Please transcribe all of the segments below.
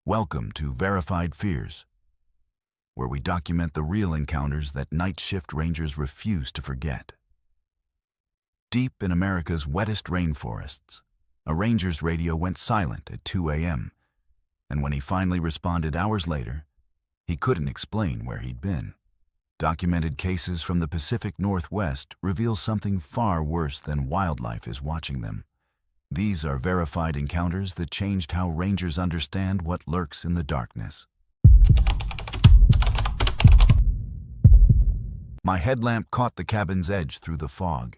Welcome to Verified Fears, where we document the real encounters that night shift rangers refuse to forget. Deep in America's wettest rainforests, a ranger's radio went silent at 2 a.m., and when he finally responded hours later, he couldn't explain where he'd been. Documented cases from the Pacific Northwest reveal something far worse than wildlife is watching them. These are verified encounters that changed how rangers understand what lurks in the darkness. My headlamp caught the cabin's edge through the fog,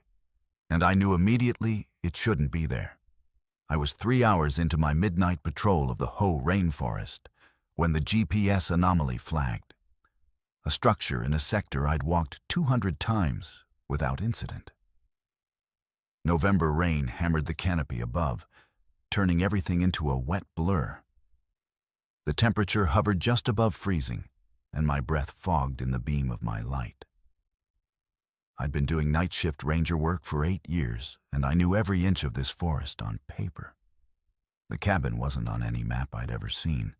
and I knew immediately it shouldn't be there. I was 3 hours into my midnight patrol of the Hoh Rainforest when the GPS anomaly flagged. A structure in a sector I'd walked 200 times without incident. November rain hammered the canopy above, turning everything into a wet blur. The temperature hovered just above freezing, and my breath fogged in the beam of my light. I'd been doing night shift ranger work for 8 years, and I knew every inch of this forest on paper. The cabin wasn't on any map I'd ever seen.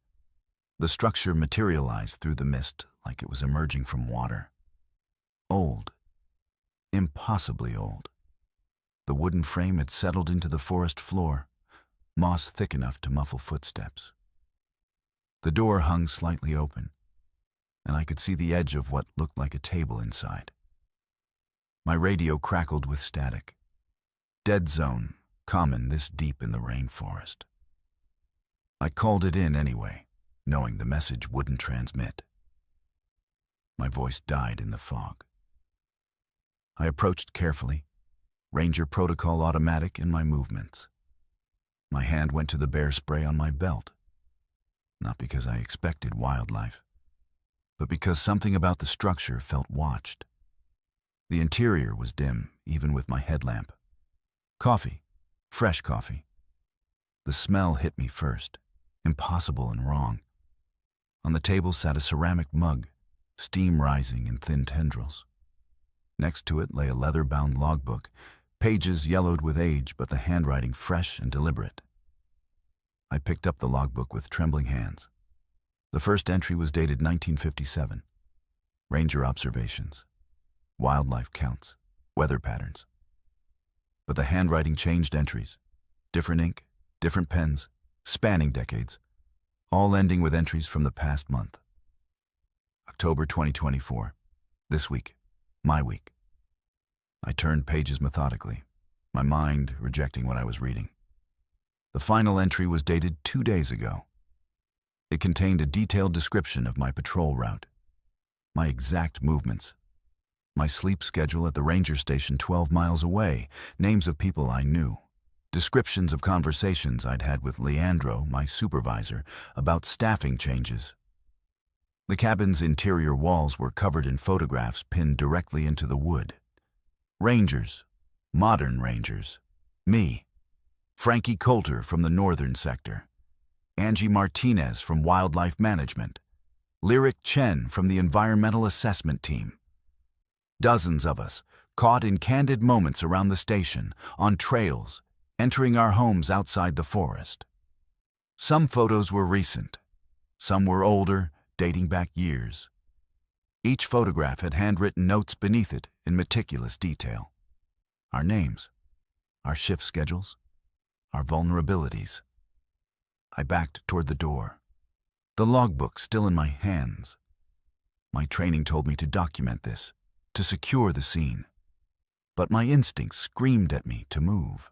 The structure materialized through the mist like it was emerging from water. Old. Impossibly old. The wooden frame had settled into the forest floor, moss thick enough to muffle footsteps. The door hung slightly open, and I could see the edge of what looked like a table inside. My radio crackled with static. Dead zone, common this deep in the rainforest. I called it in anyway, knowing the message wouldn't transmit. My voice died in the fog. I approached carefully, Ranger protocol automatic in my movements. My hand went to the bear spray on my belt, not because I expected wildlife, but because something about the structure felt watched. The interior was dim, even with my headlamp. Coffee, fresh coffee. The smell hit me first, impossible and wrong. On the table sat a ceramic mug, steam rising in thin tendrils. Next to it lay a leather-bound logbook, pages yellowed with age, but the handwriting fresh and deliberate. I picked up the logbook with trembling hands. The first entry was dated 1957. Ranger observations, wildlife counts, weather patterns. But the handwriting changed entries. Different ink, different pens, spanning decades, all ending with entries from the past month. October 2024. This week. My week. I turned pages methodically, my mind rejecting what I was reading. The final entry was dated 2 days ago. It contained a detailed description of my patrol route, my exact movements, my sleep schedule at the ranger station 12 miles away, names of people I knew, descriptions of conversations I'd had with Leandro, my supervisor, about staffing changes. The cabin's interior walls were covered in photographs pinned directly into the wood. Rangers, modern rangers, me, Frankie Coulter from the northern sector, Angie Martinez from wildlife management, Lyric Chen from the environmental assessment team. Dozens of us, caught in candid moments around the station, on trails, entering our homes outside the forest. Some photos were recent, some were older, dating back years. Each photograph had handwritten notes beneath it in meticulous detail. Our names, our shift schedules, our vulnerabilities. I backed toward the door, the logbook still in my hands. My training told me to document this, to secure the scene, but my instincts screamed at me to move.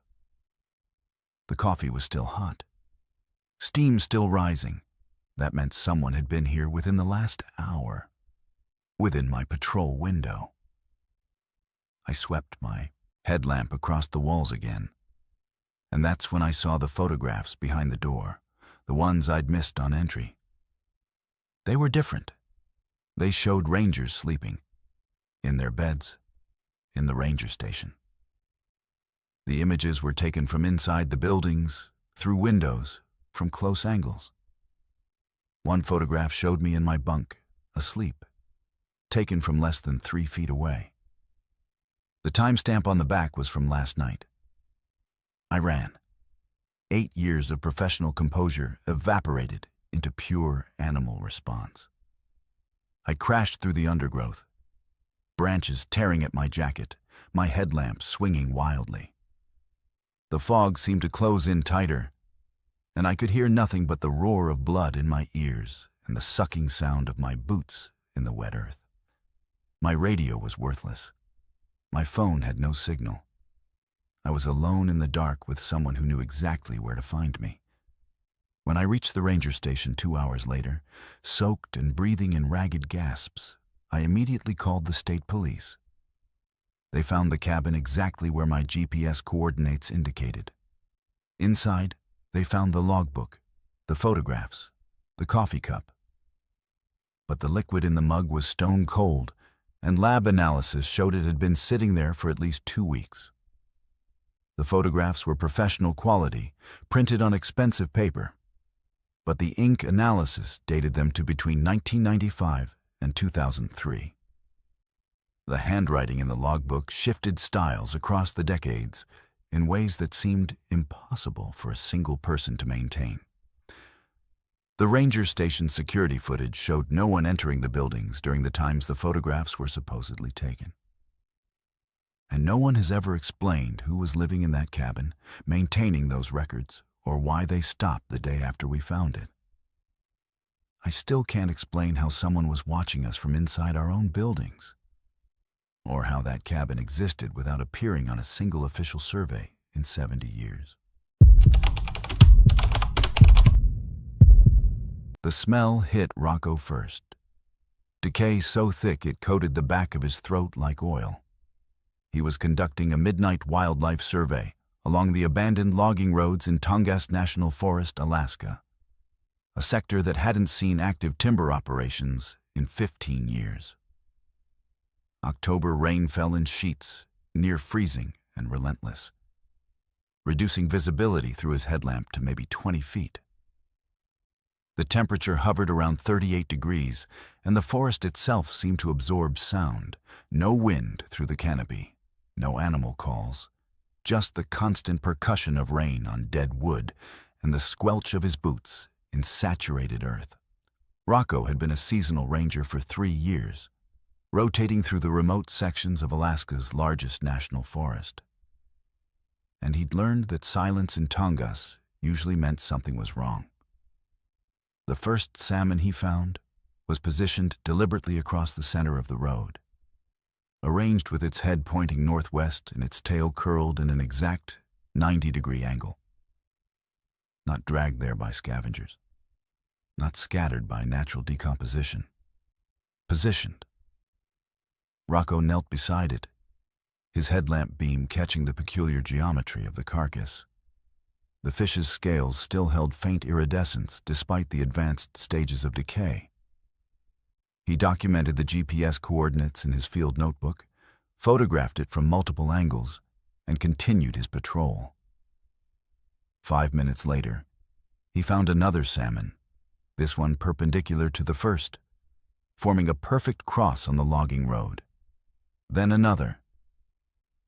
The coffee was still hot, steam still rising. That meant someone had been here within the last hour, within my patrol window. I swept my headlamp across the walls again, and that's when I saw the photographs behind the door, the ones I'd missed on entry. They were different. They showed rangers sleeping, in their beds, in the ranger station. The images were taken from inside the buildings, through windows, from close angles. One photograph showed me in my bunk, asleep, taken from less than 3 feet away. The timestamp on the back was from last night. I ran. 8 years of professional composure evaporated into pure animal response. I crashed through the undergrowth, branches tearing at my jacket, my headlamp swinging wildly. The fog seemed to close in tighter, and I could hear nothing but the roar of blood in my ears and the sucking sound of my boots in the wet earth. My radio was worthless. My phone had no signal. I was alone in the dark with someone who knew exactly where to find me. When I reached the ranger station 2 hours later, soaked and breathing in ragged gasps, I immediately called the state police. They found the cabin exactly where my GPS coordinates indicated. Inside, they found the logbook, the photographs, the coffee cup. But the liquid in the mug was stone cold, and lab analysis showed it had been sitting there for at least 2 weeks. The photographs were professional quality, printed on expensive paper, but the ink analysis dated them to between 1995 and 2003. The handwriting in the logbook shifted styles across the decades in ways that seemed impossible for a single person to maintain. The ranger station security footage showed no one entering the buildings during the times the photographs were supposedly taken. And no one has ever explained who was living in that cabin, maintaining those records, or why they stopped the day after we found it. I still can't explain how someone was watching us from inside our own buildings, or how that cabin existed without appearing on a single official survey in 70 years. The smell hit Rocco first. Decay so thick it coated the back of his throat like oil. He was conducting a midnight wildlife survey along the abandoned logging roads in Tongass National Forest, Alaska, a sector that hadn't seen active timber operations in 15 years. October rain fell in sheets, near freezing and relentless, reducing visibility through his headlamp to maybe 20 feet. The temperature hovered around 38 degrees, and the forest itself seemed to absorb sound. No wind through the canopy, no animal calls, just the constant percussion of rain on dead wood and the squelch of his boots in saturated earth. Rocco had been a seasonal ranger for 3 years, rotating through the remote sections of Alaska's largest national forest. And he'd learned that silence in Tongass usually meant something was wrong. The first salmon he found was positioned deliberately across the center of the road, arranged with its head pointing northwest and its tail curled in an exact 90-degree angle. Not dragged there by scavengers, not scattered by natural decomposition. Positioned. Rocco knelt beside it, his headlamp beam catching the peculiar geometry of the carcass. The fish's scales still held faint iridescence despite the advanced stages of decay. He documented the GPS coordinates in his field notebook, photographed it from multiple angles, and continued his patrol. 5 minutes later, he found another salmon, this one perpendicular to the first, forming a perfect cross on the logging road. Then another,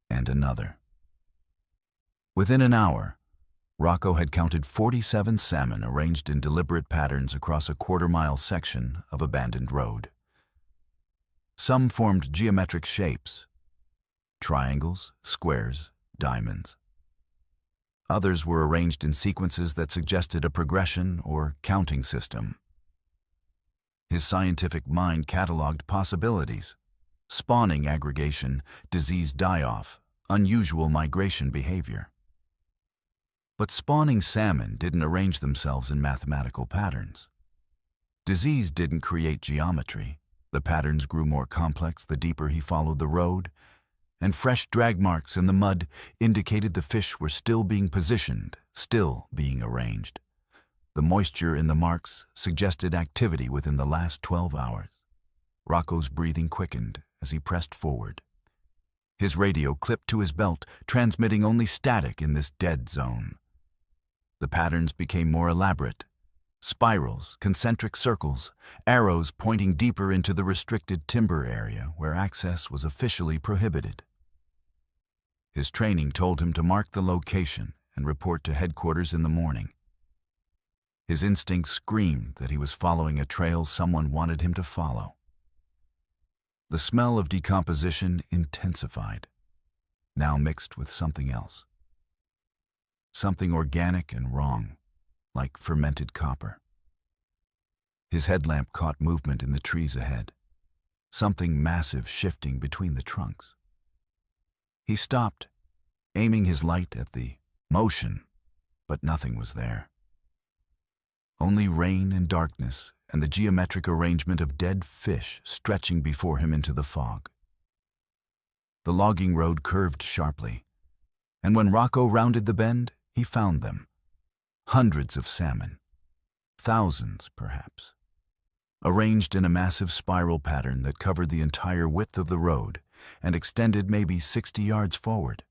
and another. Within an hour, Rocco had counted 47 salmon arranged in deliberate patterns across a quarter-mile section of abandoned road. Some formed geometric shapes: triangles, squares, diamonds. Others were arranged in sequences that suggested a progression or counting system. His scientific mind cataloged possibilities: spawning aggregation, disease die-off, unusual migration behavior. But spawning salmon didn't arrange themselves in mathematical patterns. Disease didn't create geometry. The patterns grew more complex the deeper he followed the road, and fresh drag marks in the mud indicated the fish were still being positioned, still being arranged. The moisture in the marks suggested activity within the last 12 hours. Rocco's breathing quickened as he pressed forward. His radio clipped to his belt, transmitting only static in this dead zone. The patterns became more elaborate: spirals, concentric circles, arrows pointing deeper into the restricted timber area where access was officially prohibited. His training told him to mark the location and report to headquarters in the morning. His instinct screamed that he was following a trail someone wanted him to follow. The smell of decomposition intensified, now mixed with something else. Something organic and wrong, like fermented copper. His headlamp caught movement in the trees ahead, something massive shifting between the trunks. He stopped, aiming his light at the motion, but nothing was there. Only rain and darkness and the geometric arrangement of dead fish stretching before him into the fog. The logging road curved sharply, and when Rocco rounded the bend, he found them. Hundreds of salmon, thousands perhaps, arranged in a massive spiral pattern that covered the entire width of the road and extended maybe 60 yards forward.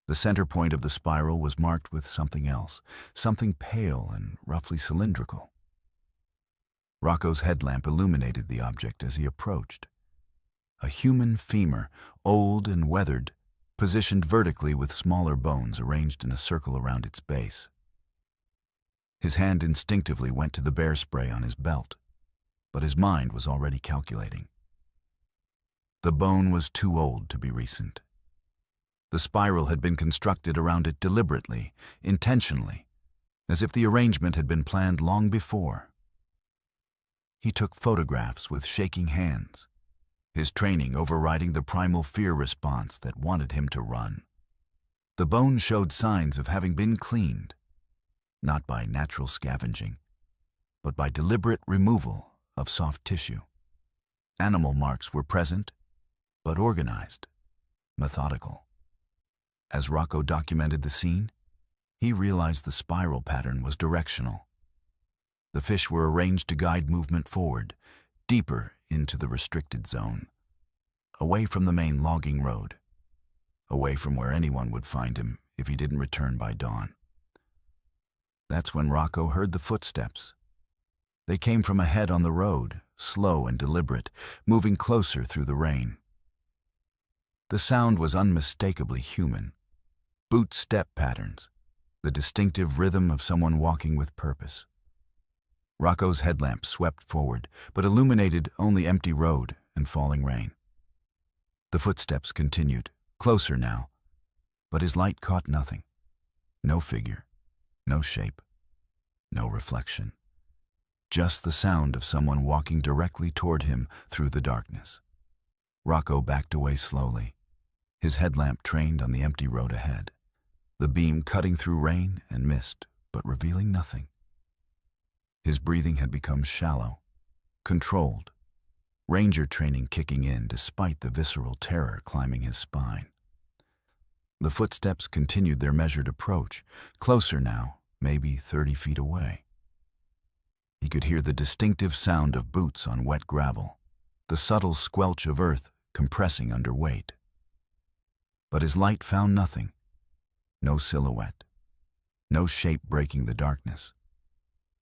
The center point of the spiral was marked with something else, something pale and roughly cylindrical. Rocco's headlamp illuminated the object as he approached. A human femur, old and weathered, positioned vertically with smaller bones arranged in a circle around its base. His hand instinctively went to the bear spray on his belt, but his mind was already calculating. The bone was too old to be recent. The spiral had been constructed around it deliberately, intentionally, as if the arrangement had been planned long before. He took photographs with shaking hands, his training overriding the primal fear response that wanted him to run. The bone showed signs of having been cleaned, not by natural scavenging, but by deliberate removal of soft tissue. Animal marks were present, but organized, methodical. As Rocco documented the scene, he realized the spiral pattern was directional. The fish were arranged to guide movement forward, deeper into the restricted zone, away from the main logging road, away from where anyone would find him if he didn't return by dawn. That's when Rocco heard the footsteps. They came from ahead on the road, slow and deliberate, moving closer through the rain. The sound was unmistakably human. Boot step patterns, the distinctive rhythm of someone walking with purpose. Rocco's headlamp swept forward, but illuminated only empty road and falling rain. The footsteps continued, closer now, but his light caught nothing. No figure, no shape, no reflection. Just the sound of someone walking directly toward him through the darkness. Rocco backed away slowly, his headlamp trained on the empty road ahead, the beam cutting through rain and mist, but revealing nothing. His breathing had become shallow, controlled, ranger training kicking in despite the visceral terror climbing his spine. The footsteps continued their measured approach, closer now, maybe 30 feet away. He could hear the distinctive sound of boots on wet gravel, the subtle squelch of earth compressing under weight. But his light found nothing. No silhouette, no shape breaking the darkness.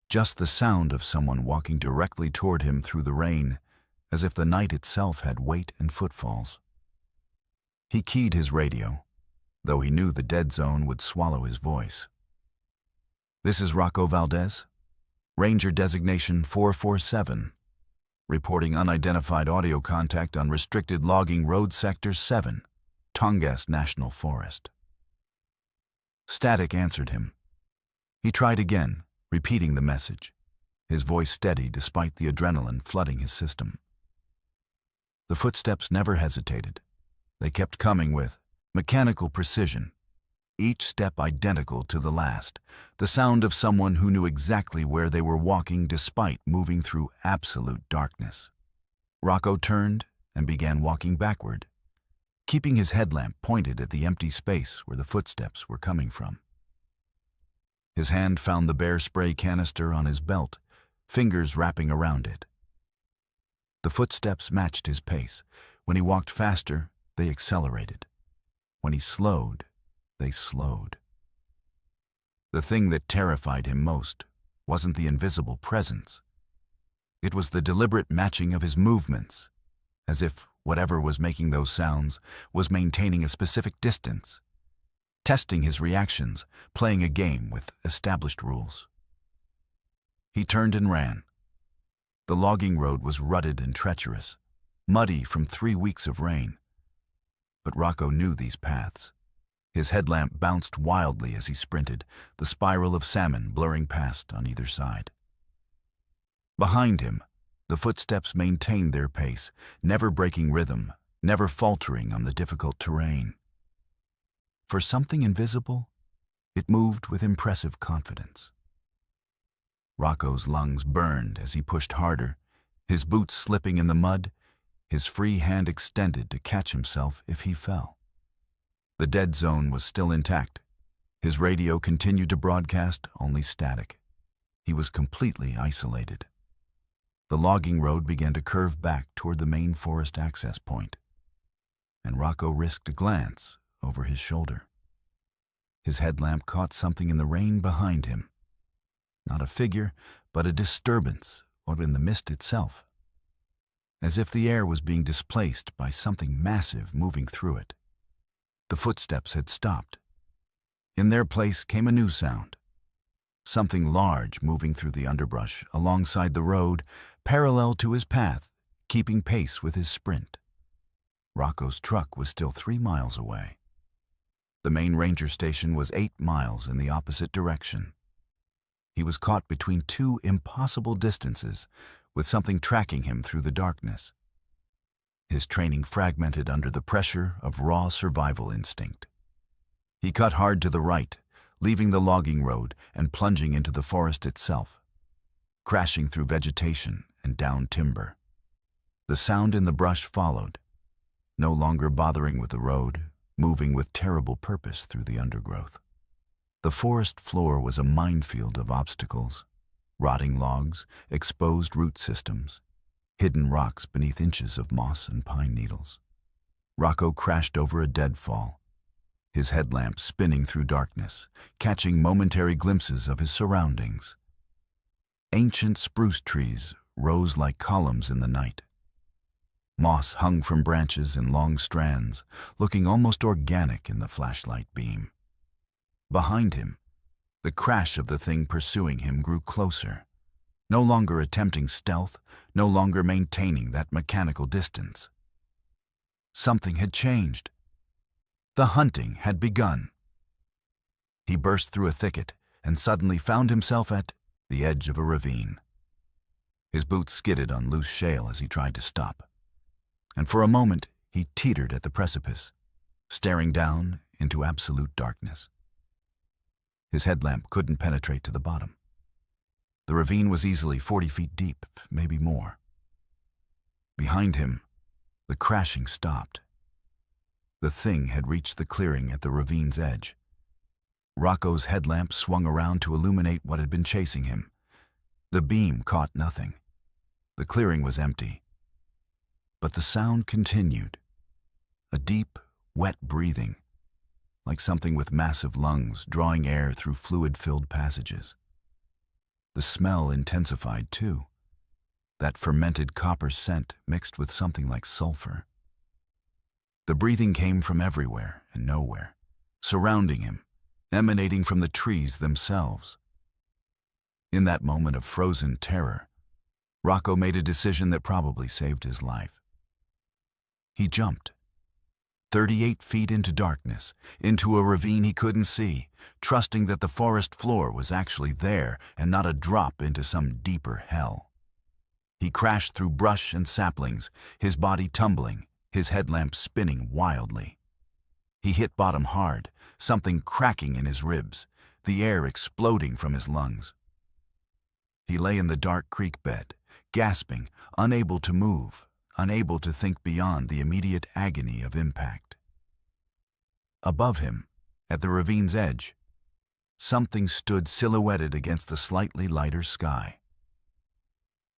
Just the sound of someone walking directly toward him through the rain, as if the night itself had weight and footfalls. He keyed his radio, though he knew the dead zone would swallow his voice. "This is Rocco Valdez, Ranger Designation 447, reporting unidentified audio contact on Restricted Logging Road Sector 7, Tongass National Forest." Static answered him. He tried again, repeating the message, his voice steady despite the adrenaline flooding his system. The footsteps never hesitated. They kept coming with mechanical precision, each step identical to the last, the sound of someone who knew exactly where they were walking despite moving through absolute darkness. Rocco turned and began walking backward, keeping his headlamp pointed at the empty space where the footsteps were coming from. His hand found the bear spray canister on his belt, fingers wrapping around it. The footsteps matched his pace. When he walked faster, they accelerated. When he slowed, they slowed. The thing that terrified him most wasn't the invisible presence. It was the deliberate matching of his movements, as if whatever was making those sounds was maintaining a specific distance, testing his reactions, playing a game with established rules. He turned and ran. The logging road was rutted and treacherous, muddy from 3 weeks of rain. But Rocco knew these paths. His headlamp bounced wildly as he sprinted, the spiral of salmon blurring past on either side. Behind him, the footsteps maintained their pace, never breaking rhythm, never faltering on the difficult terrain. For something invisible, it moved with impressive confidence. Rocco's lungs burned as he pushed harder, his boots slipping in the mud, his free hand extended to catch himself if he fell. The dead zone was still intact. His radio continued to broadcast only static. He was completely isolated. The logging road began to curve back toward the main forest access point, and Rocco risked a glance over his shoulder. His headlamp caught something in the rain behind him. Not a figure, but a disturbance, or in the mist itself, as if the air was being displaced by something massive moving through it. The footsteps had stopped. In their place came a new sound. Something large moving through the underbrush alongside the road, parallel to his path, keeping pace with his sprint. Rocco's truck was still 3 miles away. The main ranger station was 8 miles in the opposite direction. He was caught between 2 impossible distances, with something tracking him through the darkness. His training fragmented under the pressure of raw survival instinct. He cut hard to the right, leaving the logging road and plunging into the forest itself, crashing through vegetation and down timber. The sound in the brush followed, no longer bothering with the road, moving with terrible purpose through the undergrowth. The forest floor was a minefield of obstacles, rotting logs, exposed root systems, hidden rocks beneath inches of moss and pine needles. Rocco crashed over a deadfall, his headlamp spinning through darkness, catching momentary glimpses of his surroundings. Ancient spruce trees rose like columns in the night. Moss hung from branches in long strands, looking almost organic in the flashlight beam. Behind him, the crash of the thing pursuing him grew closer, no longer attempting stealth, no longer maintaining that mechanical distance. Something had changed. The hunting had begun. He burst through a thicket and suddenly found himself at the edge of a ravine. His boots skidded on loose shale as he tried to stop, and for a moment he teetered at the precipice, staring down into absolute darkness. His headlamp couldn't penetrate to the bottom. The ravine was easily 40 feet deep, maybe more. Behind him, the crashing stopped. The thing had reached the clearing at the ravine's edge. Rocco's headlamp swung around to illuminate what had been chasing him. The beam caught nothing. The clearing was empty. But the sound continued. A deep, wet breathing, like something with massive lungs drawing air through fluid-filled passages. The smell intensified too, that fermented copper scent mixed with something like sulfur. The breathing came from everywhere and nowhere, surrounding him, emanating from the trees themselves. In that moment of frozen terror, Rocco made a decision that probably saved his life. He jumped, 38 feet into darkness, into a ravine he couldn't see, trusting that the forest floor was actually there and not a drop into some deeper hell. He crashed through brush and saplings, his body tumbling, his headlamp spinning wildly. He hit bottom hard, something cracking in his ribs, the air exploding from his lungs. He lay in the dark creek bed, gasping, unable to move, unable to think beyond the immediate agony of impact. Above him, at the ravine's edge, something stood silhouetted against the slightly lighter sky.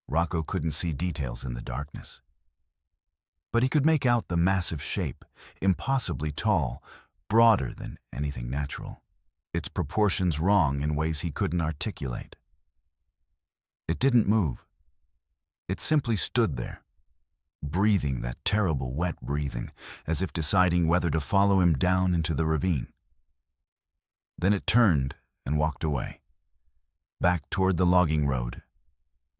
Rocco couldn't see details in the darkness, but he could make out the massive shape, impossibly tall, broader than anything natural, its proportions wrong in ways he couldn't articulate. It didn't move. It simply stood there, breathing that terrible wet breathing, as if deciding whether to follow him down into the ravine. Then it turned and walked away, back toward the logging road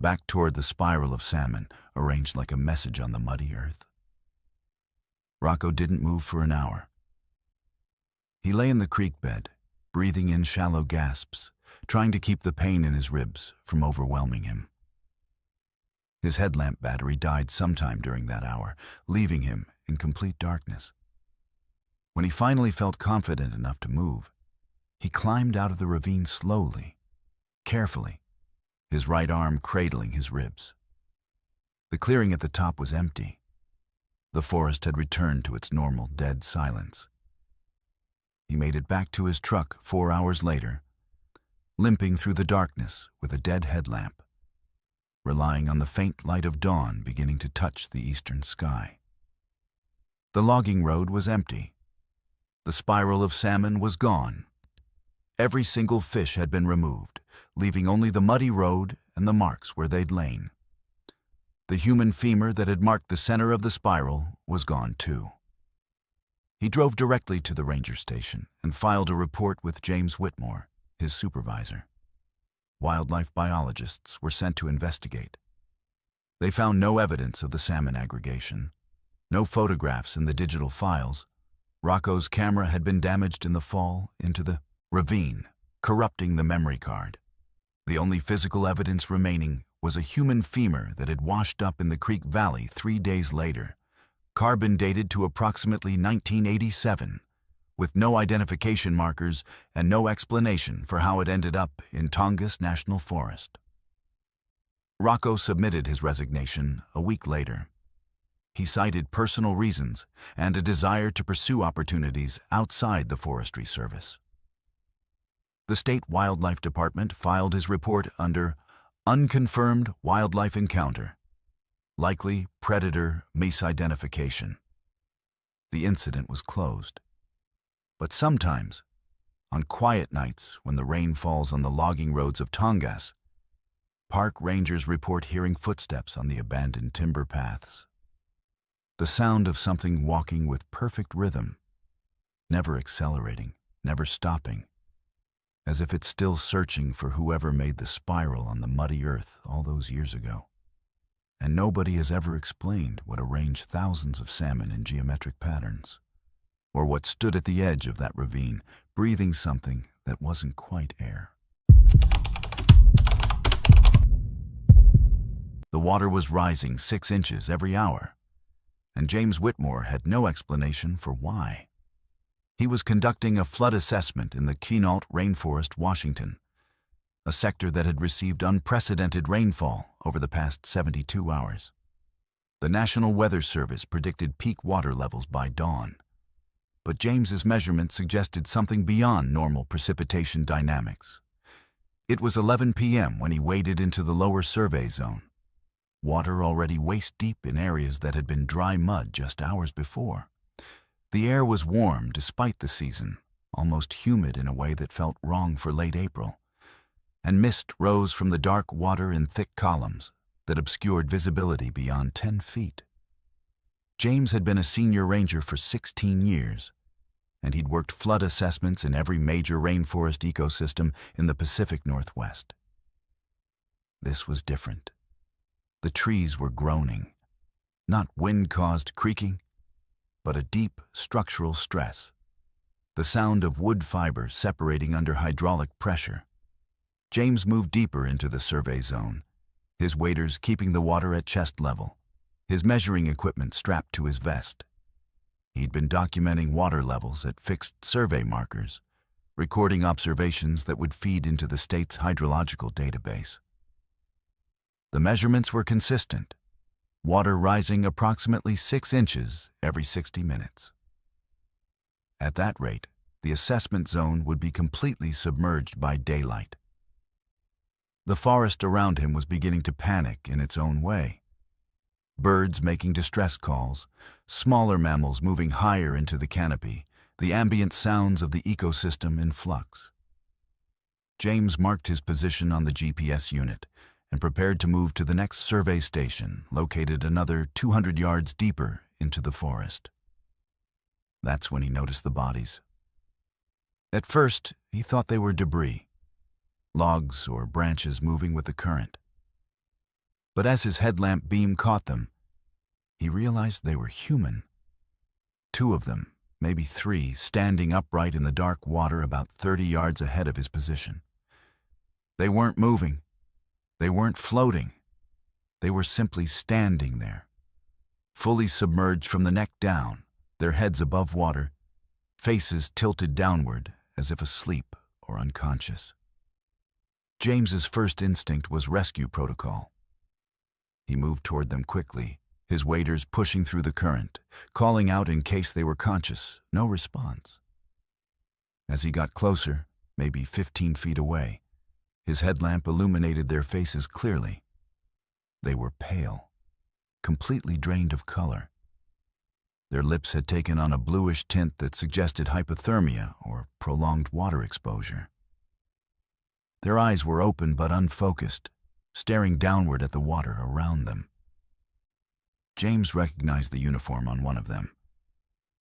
back toward the spiral of salmon, arranged like a message on the muddy earth. Rocco didn't move for an hour. He lay in the creek bed, breathing in shallow gasps, trying to keep the pain in his ribs from overwhelming him. His headlamp battery died sometime during that hour, leaving him in complete darkness. When he finally felt confident enough to move, he climbed out of the ravine slowly, carefully, his right arm cradling his ribs. The clearing at the top was empty. The forest had returned to its normal dead silence. He made it back to his truck 4 hours later, limping through the darkness with a dead headlamp, relying on the faint light of dawn beginning to touch the eastern sky. The logging road was empty. The spiral of salmon was gone. Every single fish had been removed, leaving only the muddy road and the marks where they'd lain. The human femur that had marked the center of the spiral was gone too. He drove directly to the ranger station and filed a report with James Whitmore, his supervisor. Wildlife biologists were sent to investigate. They found no evidence of the salmon aggregation, no photographs in the digital files. Rocco's camera had been damaged in the fall into the ravine, corrupting the memory card. The only physical evidence remaining was a human femur that had washed up in the creek valley 3 days later, carbon dated to approximately 1987, with no identification markers and no explanation for how it ended up in Tongass National Forest. Rocco submitted his resignation a week later. He cited personal reasons and a desire to pursue opportunities outside the Forestry Service. The State Wildlife Department filed his report under Unconfirmed Wildlife Encounter, Likely Predator Misidentification. The incident was closed. But sometimes, on quiet nights when the rain falls on the logging roads of Tongass, park rangers report hearing footsteps on the abandoned timber paths. The sound of something walking with perfect rhythm, never accelerating, never stopping, as if it's still searching for whoever made the spiral on the muddy earth all those years ago. And nobody has ever explained what arranged thousands of salmon in geometric patterns, or what stood at the edge of that ravine, breathing something that wasn't quite air. The water was rising 6 inches every hour, and James Whitmore had no explanation for why. He was conducting a flood assessment in the Hoh Rainforest, Washington, a sector that had received unprecedented rainfall over the past 72 hours. The National Weather Service predicted peak water levels by dawn, but James's measurements suggested something beyond normal precipitation dynamics. It was 11 p.m. when he waded into the lower survey zone, water already waist-deep in areas that had been dry mud just hours before. The air was warm despite the season, almost humid in a way that felt wrong for late April, and mist rose from the dark water in thick columns that obscured visibility beyond 10 feet. James had been a senior ranger for 16 years, and he'd worked flood assessments in every major rainforest ecosystem in the Pacific Northwest. This was different. The trees were groaning, not wind-caused creaking, but a deep structural stress, the sound of wood fiber separating under hydraulic pressure. James moved deeper into the survey zone, his waders keeping the water at chest level, his measuring equipment strapped to his vest. He'd been documenting water levels at fixed survey markers, recording observations that would feed into the state's hydrological database. The measurements were consistent, water rising approximately 6 inches every 60 minutes. At that rate, the assessment zone would be completely submerged by daylight. The forest around him was beginning to panic in its own way. Birds making distress calls, smaller mammals moving higher into the canopy, the ambient sounds of the ecosystem in flux. James marked his position on the GPS unit and prepared to move to the next survey station, located another 200 yards deeper into the forest. That's when he noticed the bodies. At first, he thought they were debris, logs or branches moving with the current. But as his headlamp beam caught them, he realized they were human. Two of them, maybe three, standing upright in the dark water about 30 yards ahead of his position. They weren't moving. They weren't floating. They were simply standing there, fully submerged from the neck down, their heads above water, faces tilted downward as if asleep or unconscious. James's first instinct was rescue protocol. He moved toward them quickly, his waders pushing through the current, calling out in case they were conscious. No response. As he got closer, maybe 15 feet away, his headlamp illuminated their faces clearly. They were pale, completely drained of color. Their lips had taken on a bluish tint that suggested hypothermia or prolonged water exposure. Their eyes were open but unfocused, staring downward at the water around them. James recognized the uniform on one of them.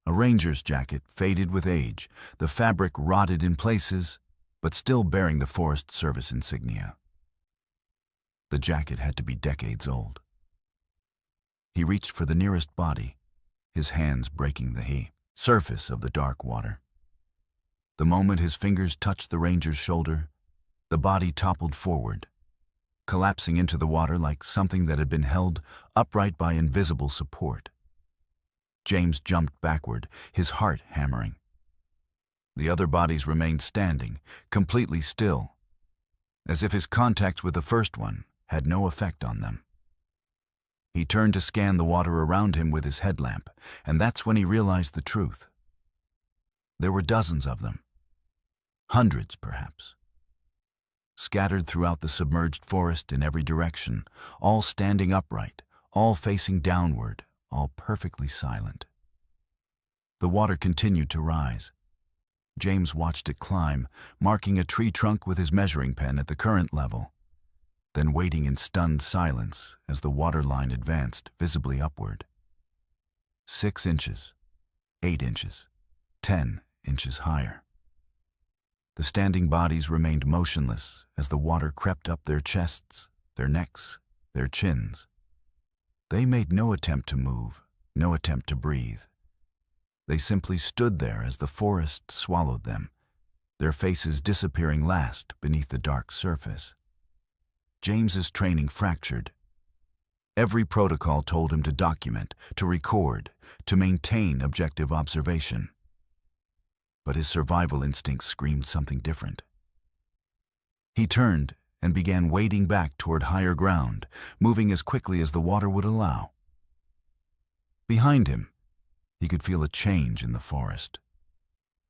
A ranger's jacket, faded with age, the fabric rotted in places, but still bearing the Forest Service insignia. The jacket had to be decades old. He reached for the nearest body, his hands breaking the surface of the dark water. The moment his fingers touched the ranger's shoulder, the body toppled forward, collapsing into the water like something that had been held upright by invisible support. James jumped backward, his heart hammering. The other bodies remained standing, completely still, as if his contact with the first one had no effect on them. He turned to scan the water around him with his headlamp, and that's when he realized the truth. There were dozens of them, hundreds perhaps, scattered throughout the submerged forest in every direction, all standing upright, all facing downward, all perfectly silent. The water continued to rise. James watched it climb, marking a tree trunk with his measuring pen at the current level, then waiting in stunned silence as the water line advanced visibly upward. 6 inches, 8 inches, 10 inches higher. The standing bodies remained motionless as the water crept up their chests, their necks, their chins. They made no attempt to move, no attempt to breathe. They simply stood there as the forest swallowed them, their faces disappearing last beneath the dark surface. James's training fractured. Every protocol told him to document, to record, to maintain objective observation. But his survival instincts screamed something different. He turned and began wading back toward higher ground, moving as quickly as the water would allow. Behind him, he could feel a change in the forest.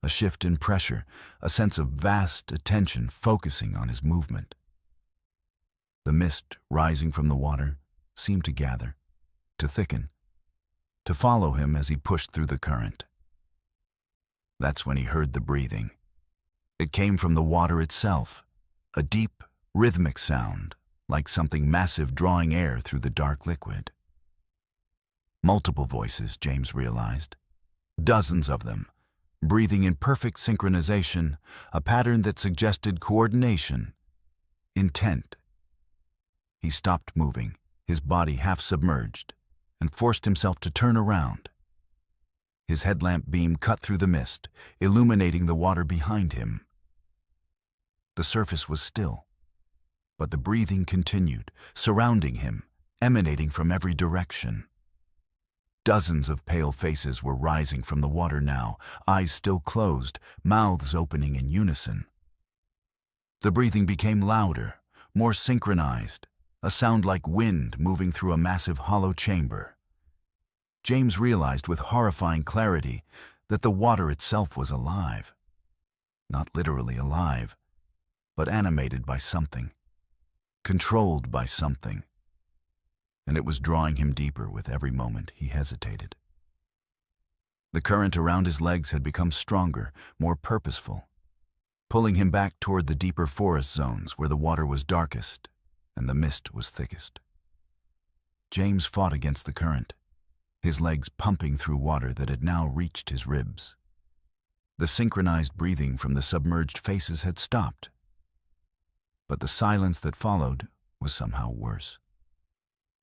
A shift in pressure, a sense of vast attention focusing on his movement. The mist rising from the water seemed to gather, to thicken, to follow him as he pushed through the current. That's when he heard the breathing. It came from the water itself, a deep, rhythmic sound, like something massive drawing air through the dark liquid. Multiple voices, James realized. Dozens of them, breathing in perfect synchronization, a pattern that suggested coordination, intent. He stopped moving, his body half submerged, and forced himself to turn around. His headlamp beam cut through the mist, illuminating the water behind him. The surface was still, but the breathing continued, surrounding him, emanating from every direction. Dozens of pale faces were rising from the water now, eyes still closed, mouths opening in unison. The breathing became louder, more synchronized, a sound like wind moving through a massive hollow chamber. James realized with horrifying clarity that the water itself was alive. Not literally alive, but animated by something, controlled by something, and it was drawing him deeper with every moment he hesitated. The current around his legs had become stronger, more purposeful, pulling him back toward the deeper forest zones where the water was darkest and the mist was thickest. James fought against the current, his legs pumping through water that had now reached his ribs. The synchronized breathing from the submerged faces had stopped, but the silence that followed was somehow worse.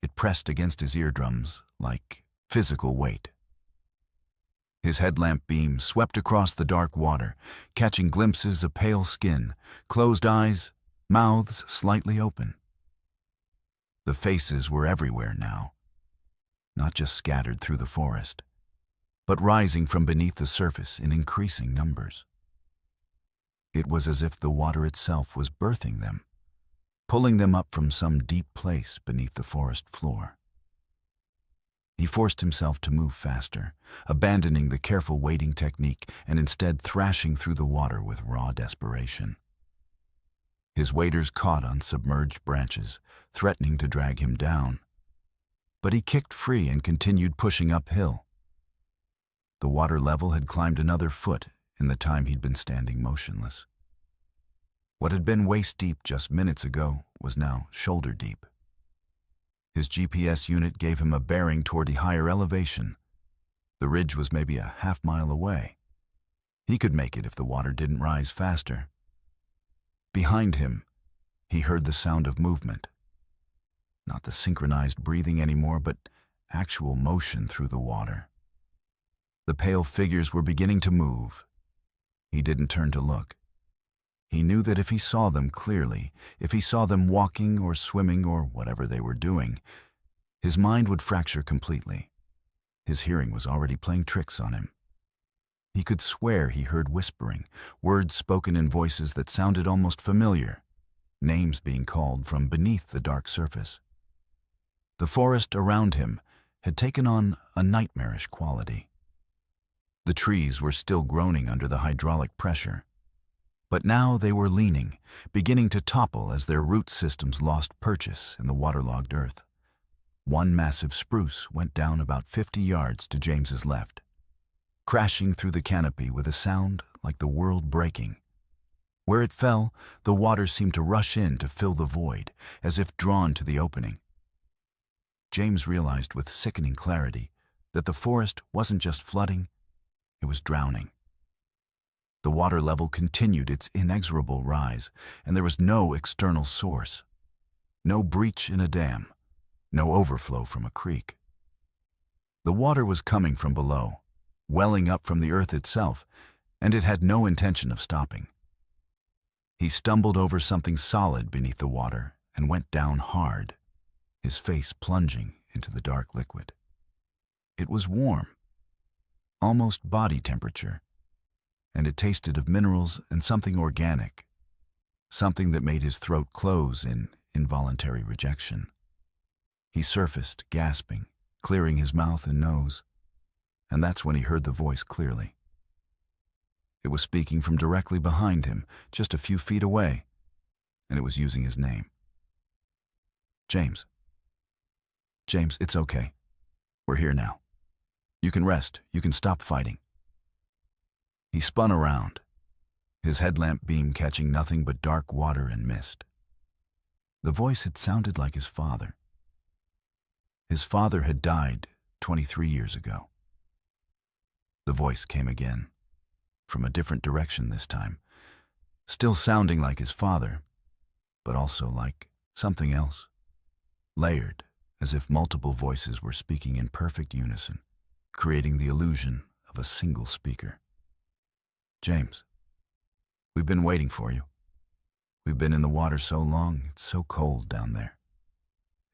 It pressed against his eardrums like physical weight. His headlamp beam swept across the dark water, catching glimpses of pale skin, closed eyes, mouths slightly open. The faces were everywhere now, not just scattered through the forest, but rising from beneath the surface in increasing numbers. It was as if the water itself was birthing them, pulling them up from some deep place beneath the forest floor. He forced himself to move faster, abandoning the careful wading technique and instead thrashing through the water with raw desperation. His waders caught on submerged branches, threatening to drag him down. But he kicked free and continued pushing uphill. The water level had climbed another foot in the time he'd been standing motionless. What had been waist-deep just minutes ago was now shoulder-deep. His GPS unit gave him a bearing toward a higher elevation. The ridge was maybe a half-mile away. He could make it if the water didn't rise faster. Behind him, he heard the sound of movement. Not the synchronized breathing anymore, but actual motion through the water. The pale figures were beginning to move. He didn't turn to look. He knew that if he saw them clearly, if he saw them walking or swimming or whatever they were doing, his mind would fracture completely. His hearing was already playing tricks on him. He could swear he heard whispering, words spoken in voices that sounded almost familiar, names being called from beneath the dark surface. The forest around him had taken on a nightmarish quality. The trees were still groaning under the hydraulic pressure, but now they were leaning, beginning to topple as their root systems lost purchase in the waterlogged earth. One massive spruce went down about 50 yards to James's left, crashing through the canopy with a sound like the world breaking. Where it fell, the water seemed to rush in to fill the void, as if drawn to the opening. James realized with sickening clarity that the forest wasn't just flooding, it was drowning. The water level continued its inexorable rise, and there was no external source. No breach in a dam, no overflow from a creek. The water was coming from below, welling up from the earth itself, and it had no intention of stopping. He stumbled over something solid beneath the water and went down hard, his face plunging into the dark liquid. It was warm, almost body temperature, and it tasted of minerals and something organic, something that made his throat close in involuntary rejection. He surfaced, gasping, clearing his mouth and nose, and that's when he heard the voice clearly. It was speaking from directly behind him, just a few feet away, and it was using his name. James. James, it's okay. We're here now. You can rest. You can stop fighting. He spun around, his headlamp beam catching nothing but dark water and mist. The voice had sounded like his father. His father had died 23 years ago. The voice came again, from a different direction this time, still sounding like his father, but also like something else, layered, as if multiple voices were speaking in perfect unison, creating the illusion of a single speaker. James, we've been waiting for you. We've been in the water so long, it's so cold down there.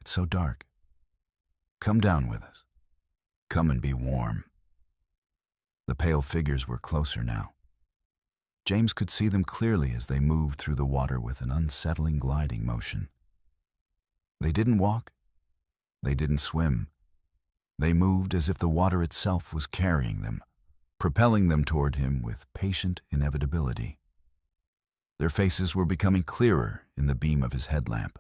It's so dark. Come down with us. Come and be warm. The pale figures were closer now. James could see them clearly as they moved through the water with an unsettling gliding motion. They didn't walk. They didn't swim. They moved as if the water itself was carrying them, propelling them toward him with patient inevitability. Their faces were becoming clearer in the beam of his headlamp.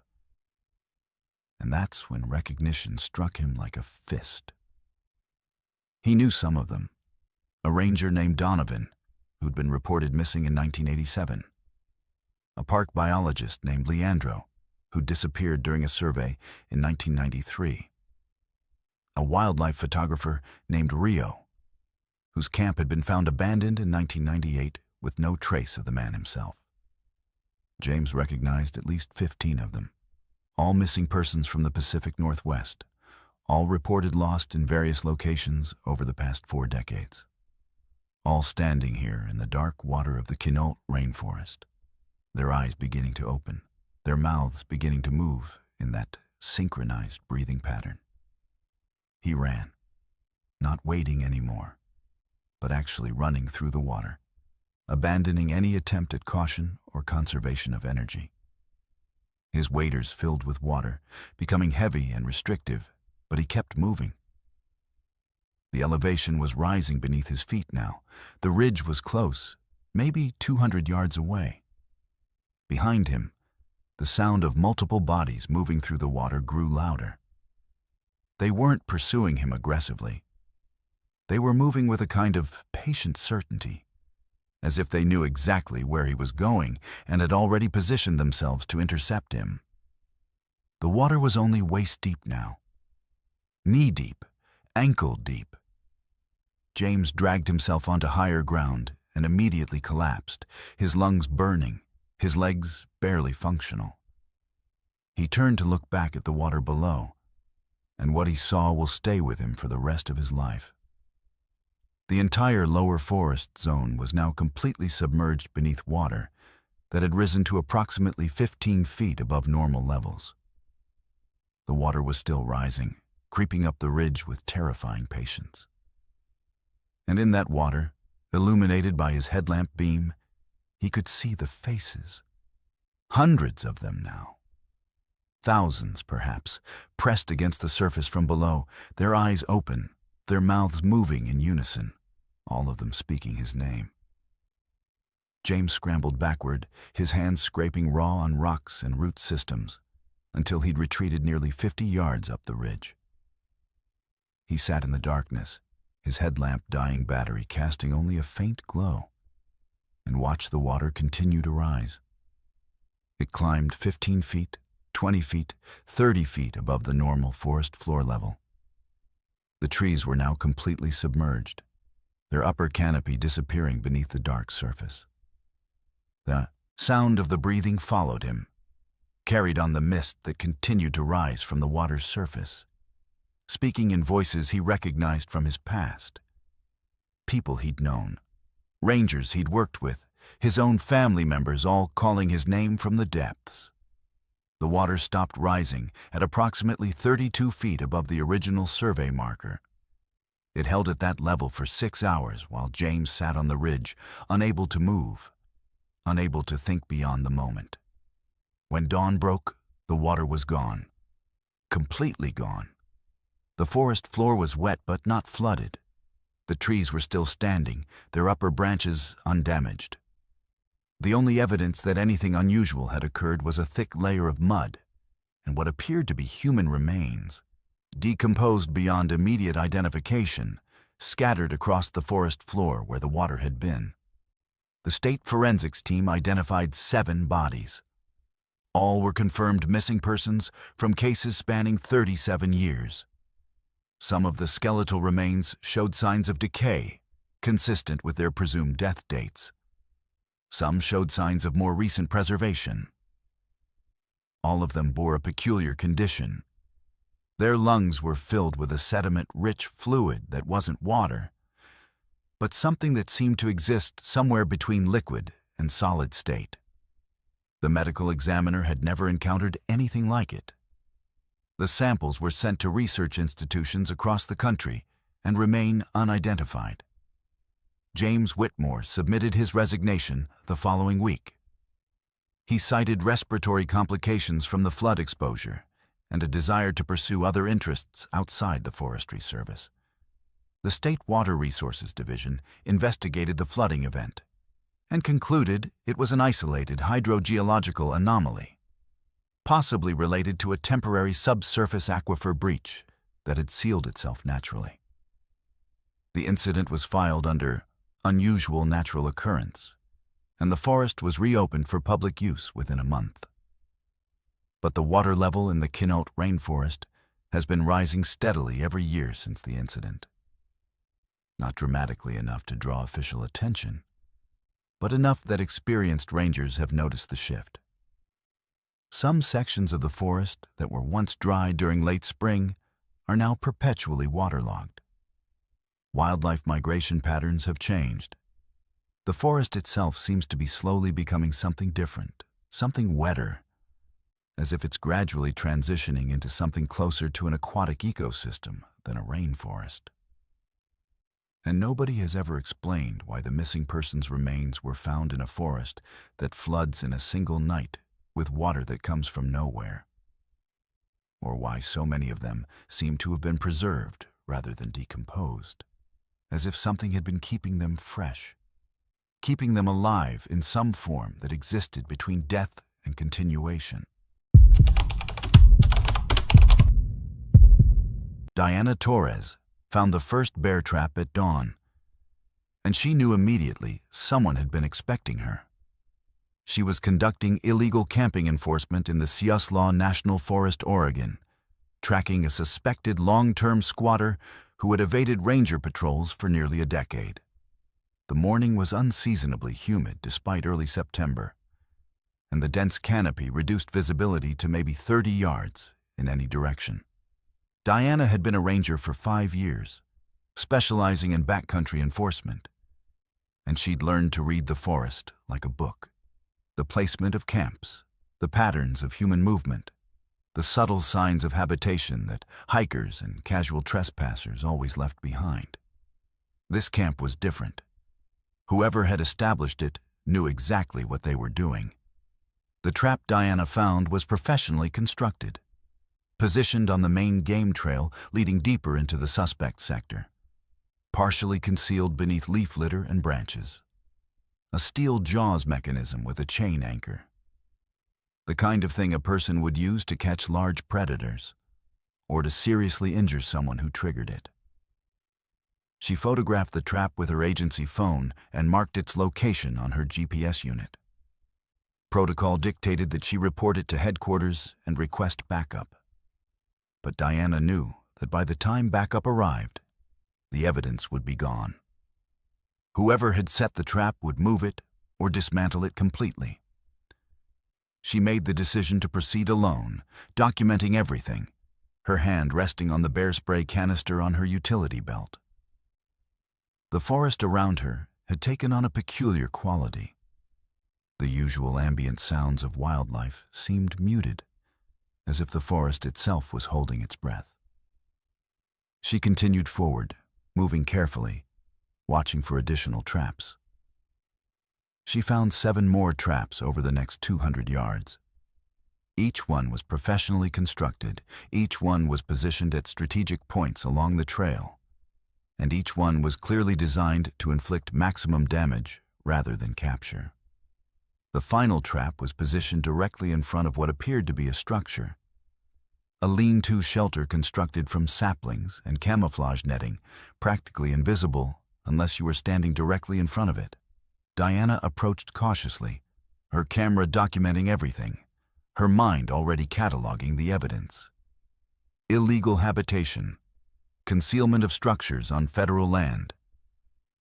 And that's when recognition struck him like a fist. He knew some of them. A ranger named Donovan, who'd been reported missing in 1987. A park biologist named Leandro, who disappeared during a survey in 1993. A wildlife photographer named Rio, whose camp had been found abandoned in 1998 with no trace of the man himself. James recognized at least 15 of them, all missing persons from the Pacific Northwest, all reported lost in various locations over the past 4 decades. All standing here in the dark water of the Hoh Rainforest, their eyes beginning to open, their mouths beginning to move in that synchronized breathing pattern. He ran, not waiting anymore, but actually running through the water, abandoning any attempt at caution or conservation of energy. His waders filled with water, becoming heavy and restrictive, but he kept moving. The elevation was rising beneath his feet now. The ridge was close, maybe 200 yards away. Behind him, the sound of multiple bodies moving through the water grew louder. They weren't pursuing him aggressively. They were moving with a kind of patient certainty, as if they knew exactly where he was going and had already positioned themselves to intercept him. The water was only waist-deep now, knee-deep, ankle-deep. James dragged himself onto higher ground and immediately collapsed, his lungs burning, his legs barely functional. He turned to look back at the water below, and what he saw will stay with him for the rest of his life. The entire lower forest zone was now completely submerged beneath water that had risen to approximately 15 feet above normal levels. The water was still rising, creeping up the ridge with terrifying patience. And in that water, illuminated by his headlamp beam, he could see the faces. Hundreds of them now. Thousands, perhaps, pressed against the surface from below, their eyes open, their mouths moving in unison, all of them speaking his name. James scrambled backward, his hands scraping raw on rocks and root systems, until he'd retreated nearly 50 yards up the ridge. He sat in the darkness, his headlamp dying battery casting only a faint glow, and watched the water continue to rise. It climbed 15 feet, 20 feet, 30 feet above the normal forest floor level. The trees were now completely submerged, their upper canopy disappearing beneath the dark surface. The sound of the breathing followed him, carried on the mist that continued to rise from the water's surface, speaking in voices he recognized from his past. People he'd known, rangers he'd worked with, his own family members all calling his name from the depths. The water stopped rising at approximately 32 feet above the original survey marker. It held at that level for 6 hours while James sat on the ridge, unable to move, unable to think beyond the moment. When dawn broke, the water was gone, completely gone. The forest floor was wet but not flooded. The trees were still standing, their upper branches undamaged. The only evidence that anything unusual had occurred was a thick layer of mud and what appeared to be human remains, decomposed beyond immediate identification, scattered across the forest floor where the water had been. The state forensics team identified 7 bodies. All were confirmed missing persons from cases spanning 37 years. Some of the skeletal remains showed signs of decay, consistent with their presumed death dates. Some showed signs of more recent preservation. All of them bore a peculiar condition. Their lungs were filled with a sediment-rich fluid that wasn't water, but something that seemed to exist somewhere between liquid and solid state. The medical examiner had never encountered anything like it. The samples were sent to research institutions across the country and remain unidentified. James Whitmore submitted his resignation the following week. He cited respiratory complications from the flood exposure and a desire to pursue other interests outside the Forestry Service. The State Water Resources Division investigated the flooding event and concluded it was an isolated hydrogeological anomaly, possibly related to a temporary subsurface aquifer breach that had sealed itself naturally. The incident was filed under unusual natural occurrence, and the forest was reopened for public use within a month. But the water level in the Hoh Rainforest has been rising steadily every year since the incident. Not dramatically enough to draw official attention, but enough that experienced rangers have noticed the shift. Some sections of the forest that were once dry during late spring are now perpetually waterlogged. Wildlife migration patterns have changed. The forest itself seems to be slowly becoming something different, something wetter, as if it's gradually transitioning into something closer to an aquatic ecosystem than a rainforest. And nobody has ever explained why the missing person's remains were found in a forest that floods in a single night with water that comes from nowhere, or why so many of them seem to have been preserved rather than decomposed, as if something had been keeping them fresh, keeping them alive in some form that existed between death and continuation. Diana Torres found the first bear trap at dawn, and she knew immediately someone had been expecting her. She was conducting illegal camping enforcement in the Hoh National Forest, Oregon, tracking a suspected long-term squatter who had evaded ranger patrols for nearly a decade. The morning was unseasonably humid despite early September, and the dense canopy reduced visibility to maybe 30 yards in any direction. Diana had been a ranger for 5 years, specializing in backcountry enforcement, and she'd learned to read the forest like a book. The placement of camps, the patterns of human movement, the subtle signs of habitation that hikers and casual trespassers always left behind. This camp was different. Whoever had established it knew exactly what they were doing. The trap Diana found was professionally constructed, positioned on the main game trail leading deeper into the suspect sector, partially concealed beneath leaf litter and branches. A steel jaws mechanism with a chain anchor. The kind of thing a person would use to catch large predators, or to seriously injure someone who triggered it. She photographed the trap with her agency phone and marked its location on her GPS unit. Protocol dictated that she report it to headquarters and request backup. But Diana knew that by the time backup arrived, the evidence would be gone. Whoever had set the trap would move it or dismantle it completely. She made the decision to proceed alone, documenting everything, her hand resting on the bear spray canister on her utility belt. The forest around her had taken on a peculiar quality. The usual ambient sounds of wildlife seemed muted, as if the forest itself was holding its breath. She continued forward, moving carefully, watching for additional traps. She found 7 more traps over the next 200 yards. Each one was professionally constructed, each one was positioned at strategic points along the trail, and each one was clearly designed to inflict maximum damage rather than capture. The final trap was positioned directly in front of what appeared to be a structure. A lean-to shelter constructed from saplings and camouflage netting, practically invisible unless you were standing directly in front of it. Diana approached cautiously, her camera documenting everything, her mind already cataloging the evidence. Illegal habitation, concealment of structures on federal land,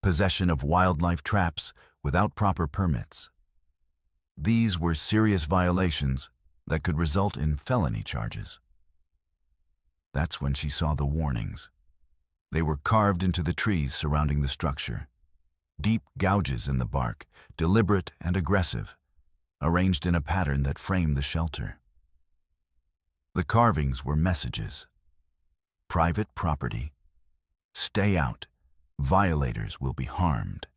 possession of wildlife traps without proper permits. These were serious violations that could result in felony charges. That's when she saw the warnings. They were carved into the trees surrounding the structure. Deep gouges in the bark, deliberate and aggressive, arranged in a pattern that framed the shelter. The carvings were messages. Private property. Stay out. Violators will be harmed.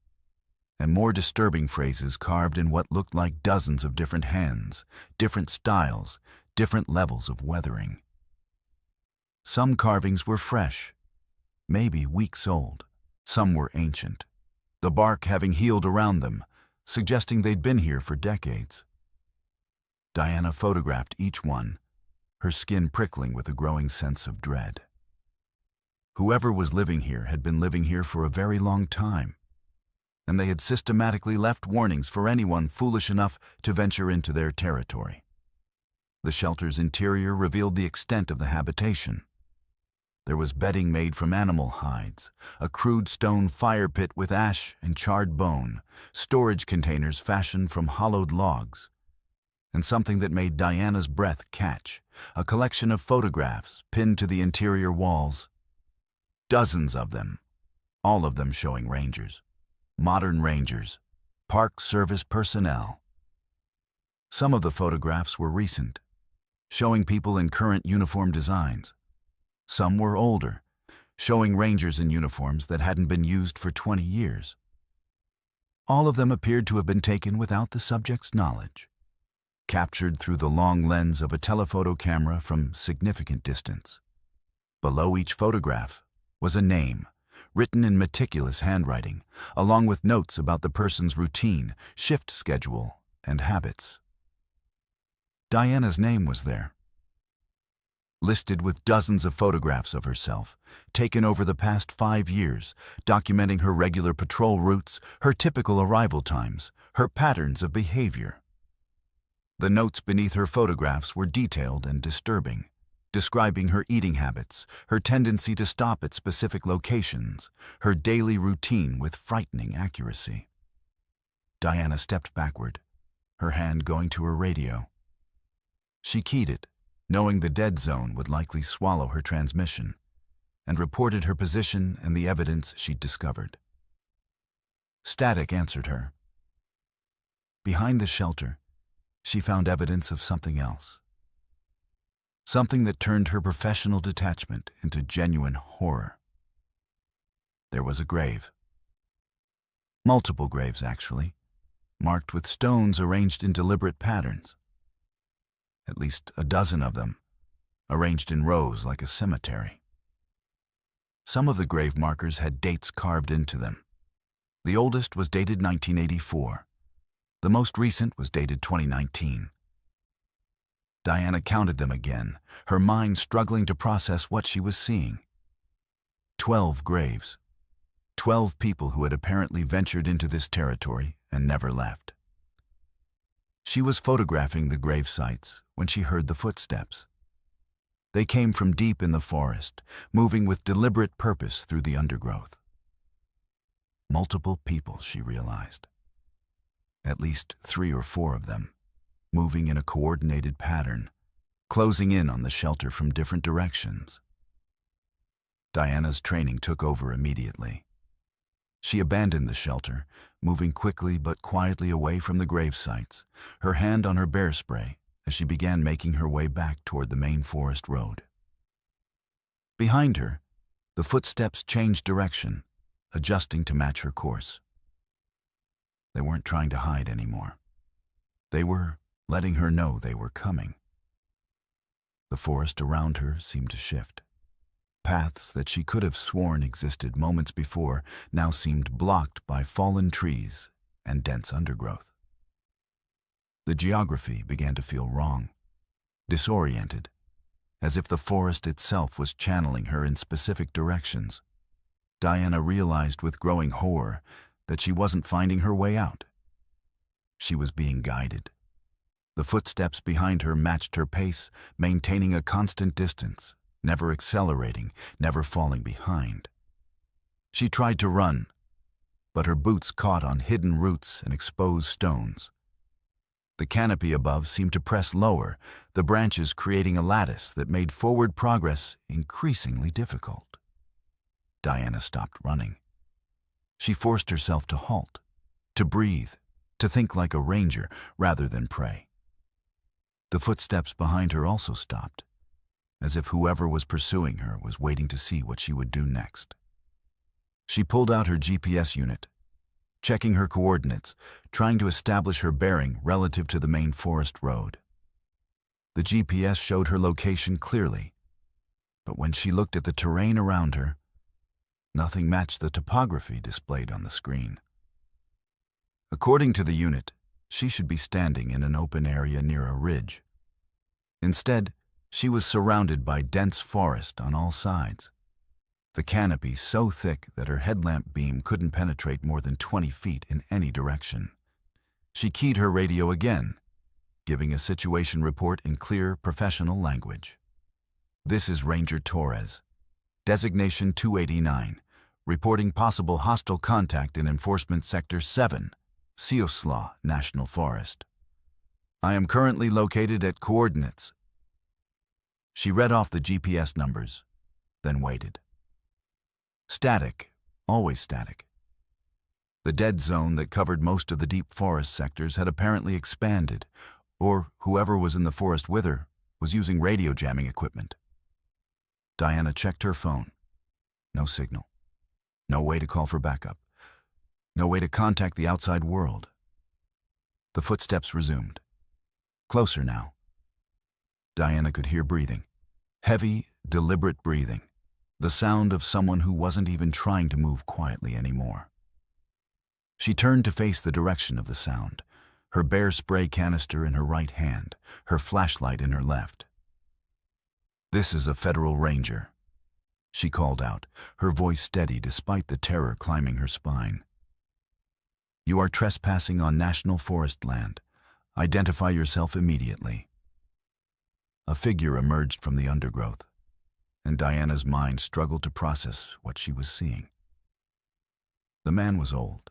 And more disturbing phrases carved in what looked like dozens of different hands, different styles, different levels of weathering. Some carvings were fresh, maybe weeks old. Some were ancient, the bark having healed around them, suggesting they'd been here for decades. Diana photographed each one, her skin prickling with a growing sense of dread. Whoever was living here had been living here for a very long time, and they had systematically left warnings for anyone foolish enough to venture into their territory. The shelter's interior revealed the extent of the habitation. There was bedding made from animal hides, a crude stone fire pit with ash and charred bone, storage containers fashioned from hollowed logs, and something that made Diana's breath catch, a collection of photographs pinned to the interior walls. Dozens of them, all of them showing rangers, modern rangers, Park Service personnel. Some of the photographs were recent, showing people in current uniform designs. Some were older, showing rangers in uniforms that hadn't been used for 20 years. All of them appeared to have been taken without the subject's knowledge, captured through the long lens of a telephoto camera from significant distance. Below each photograph was a name, written in meticulous handwriting, along with notes about the person's routine, shift schedule, and habits. Diana's name was there, listed with dozens of photographs of herself, taken over the past 5 years, documenting her regular patrol routes, her typical arrival times, her patterns of behavior. The notes beneath her photographs were detailed and disturbing, describing her eating habits, her tendency to stop at specific locations, her daily routine with frightening accuracy. Diana stepped backward, her hand going to her radio. She keyed it, knowing the dead zone would likely swallow her transmission, and reported her position and the evidence she'd discovered. Static answered her. Behind the shelter, she found evidence of something else. Something that turned her professional detachment into genuine horror. There was a grave. Multiple graves, actually, marked with stones arranged in deliberate patterns. At least a dozen of them, arranged in rows like a cemetery. Some of the grave markers had dates carved into them. The oldest was dated 1984. The most recent was dated 2019. Diana counted them again, her mind struggling to process what she was seeing. 12 graves. 12 people who had apparently ventured into this territory and never left. She was photographing the grave sites when she heard the footsteps. They came from deep in the forest, moving with deliberate purpose through the undergrowth. Multiple people, she realized. At least 3 or 4 of them, moving in a coordinated pattern, closing in on the shelter from different directions. Diana's training took over immediately. She abandoned the shelter, moving quickly but quietly away from the grave sites, her hand on her bear spray as she began making her way back toward the main forest road. Behind her, the footsteps changed direction, adjusting to match her course. They weren't trying to hide anymore. They were letting her know they were coming. The forest around her seemed to shift. Paths that she could have sworn existed moments before now seemed blocked by fallen trees and dense undergrowth. The geography began to feel wrong, disoriented, as if the forest itself was channeling her in specific directions. Diana realized with growing horror that she wasn't finding her way out. She was being guided. The footsteps behind her matched her pace, maintaining a constant distance, never accelerating, never falling behind. She tried to run, but her boots caught on hidden roots and exposed stones. The canopy above seemed to press lower, the branches creating a lattice that made forward progress increasingly difficult. Diana stopped running. She forced herself to halt, to breathe, to think like a ranger rather than prey. The footsteps behind her also stopped, as if whoever was pursuing her was waiting to see what she would do next. She pulled out her GPS unit, checking her coordinates, trying to establish her bearing relative to the main forest road. The GPS showed her location clearly, but when she looked at the terrain around her, nothing matched the topography displayed on the screen. According to the unit, she should be standing in an open area near a ridge. Instead, she was surrounded by dense forest on all sides, the canopy so thick that her headlamp beam couldn't penetrate more than 20 feet in any direction. She keyed her radio again, giving a situation report in clear, professional language. "This is Ranger Torres. Designation 289, reporting possible hostile contact in Enforcement Sector 7, Hoh National Forest. I am currently located at coordinates. She read off the GPS numbers, then waited. Static, always static. The dead zone that covered most of the deep forest sectors had apparently expanded, or whoever was in the forest with her was using radio jamming equipment. Diana checked her phone. No signal. No way to call for backup. No way to contact the outside world. The footsteps resumed. Closer now. Diana could hear breathing. Heavy, deliberate breathing. The sound of someone who wasn't even trying to move quietly anymore. She turned to face the direction of the sound, her bear spray canister in her right hand, her flashlight in her left. "This is a federal ranger," she called out, her voice steady despite the terror climbing her spine. "You are trespassing on national forest land. Identify yourself immediately." A figure emerged from the undergrowth, and Diana's mind struggled to process what she was seeing. The man was old.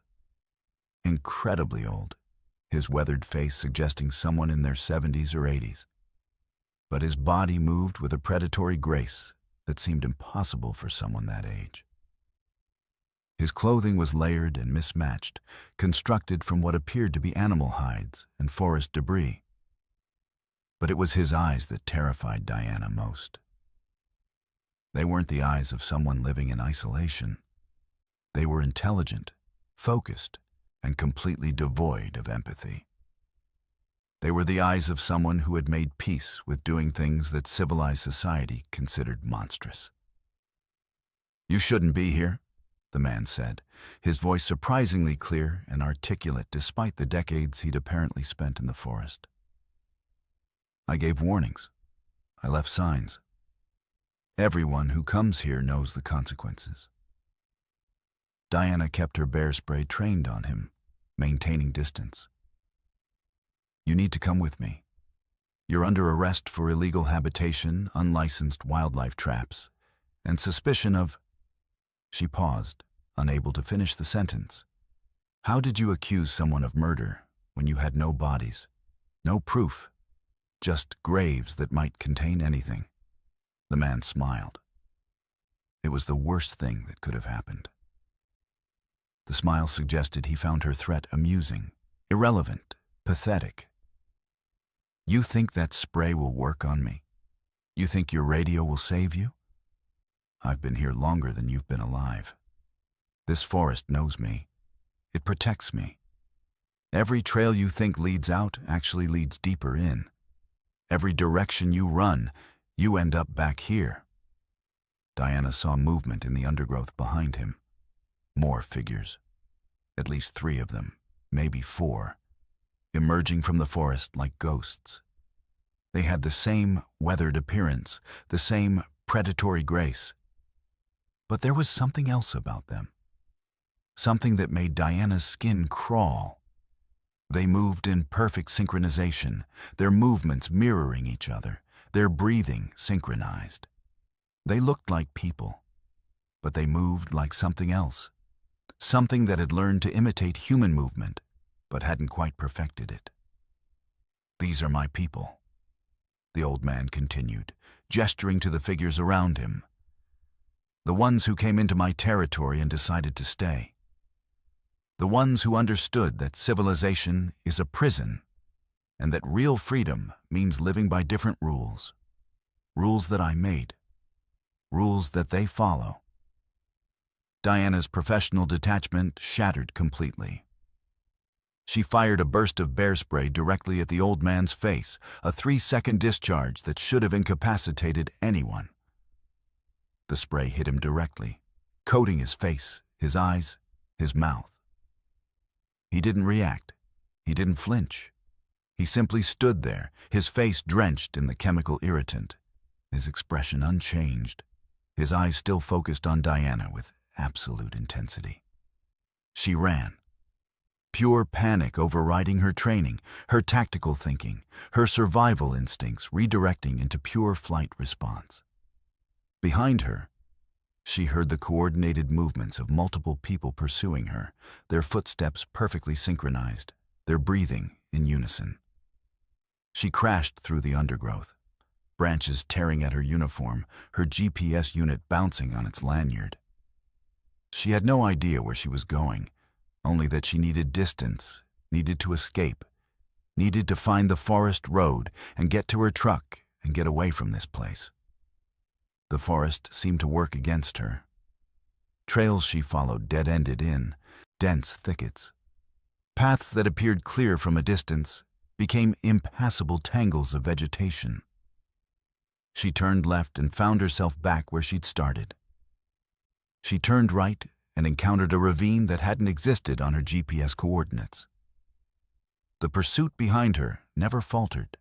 Incredibly old, his weathered face suggesting someone in their 70s or 80s. But his body moved with a predatory grace that seemed impossible for someone that age. His clothing was layered and mismatched, constructed from what appeared to be animal hides and forest debris. But it was his eyes that terrified Diana most. They weren't the eyes of someone living in isolation. They were intelligent, focused, and completely devoid of empathy. They were the eyes of someone who had made peace with doing things that civilized society considered monstrous. "You shouldn't be here," the man said, his voice surprisingly clear and articulate despite the decades he'd apparently spent in the forest. "I gave warnings. I left signs. Everyone who comes here knows the consequences." Diana kept her bear spray trained on him, maintaining distance. "You need to come with me. You're under arrest for illegal habitation, unlicensed wildlife traps, and suspicion of—" She paused, unable to finish the sentence. "How did you accuse someone of murder when you had no bodies, no proof, just graves that might contain anything?" The man smiled. It was the worst thing that could have happened. The smile suggested he found her threat amusing, irrelevant, pathetic. "You think that spray will work on me? You think your radio will save you? I've been here longer than you've been alive. This forest knows me. It protects me. Every trail you think leads out actually leads deeper in. Every direction you run, you end up back here." Diana saw movement in the undergrowth behind him. More figures. At least 3 of them, maybe 4, emerging from the forest like ghosts. They had the same weathered appearance, the same predatory grace. But there was something else about them. Something that made Diana's skin crawl. They moved in perfect synchronization, their movements mirroring each other, their breathing synchronized. They looked like people, but they moved like something else. Something that had learned to imitate human movement, but hadn't quite perfected it. "These are my people," the old man continued, gesturing to the figures around him. "The ones who came into my territory and decided to stay. The ones who understood that civilization is a prison, and that real freedom means living by different rules. Rules that I made. Rules that they follow." Diana's professional detachment shattered completely. She fired a burst of bear spray directly at the old man's face, a 3-second discharge that should have incapacitated anyone. The spray hit him directly, coating his face, his eyes, his mouth. He didn't react. He didn't flinch. He simply stood there, his face drenched in the chemical irritant, his expression unchanged, his eyes still focused on Diana with absolute intensity. She ran. Pure panic overriding her training, her tactical thinking, her survival instincts redirecting into pure flight response. Behind her, she heard the coordinated movements of multiple people pursuing her, their footsteps perfectly synchronized, their breathing in unison. She crashed through the undergrowth, branches tearing at her uniform, her GPS unit bouncing on its lanyard. She had no idea where she was going, only that she needed distance, needed to escape, needed to find the forest road and get to her truck and get away from this place. The forest seemed to work against her. Trails she followed dead-ended in dense thickets. Paths that appeared clear from a distance became impassable tangles of vegetation. She turned left and found herself back where she'd started. She turned right and encountered a ravine that hadn't existed on her GPS coordinates. The pursuit behind her never faltered,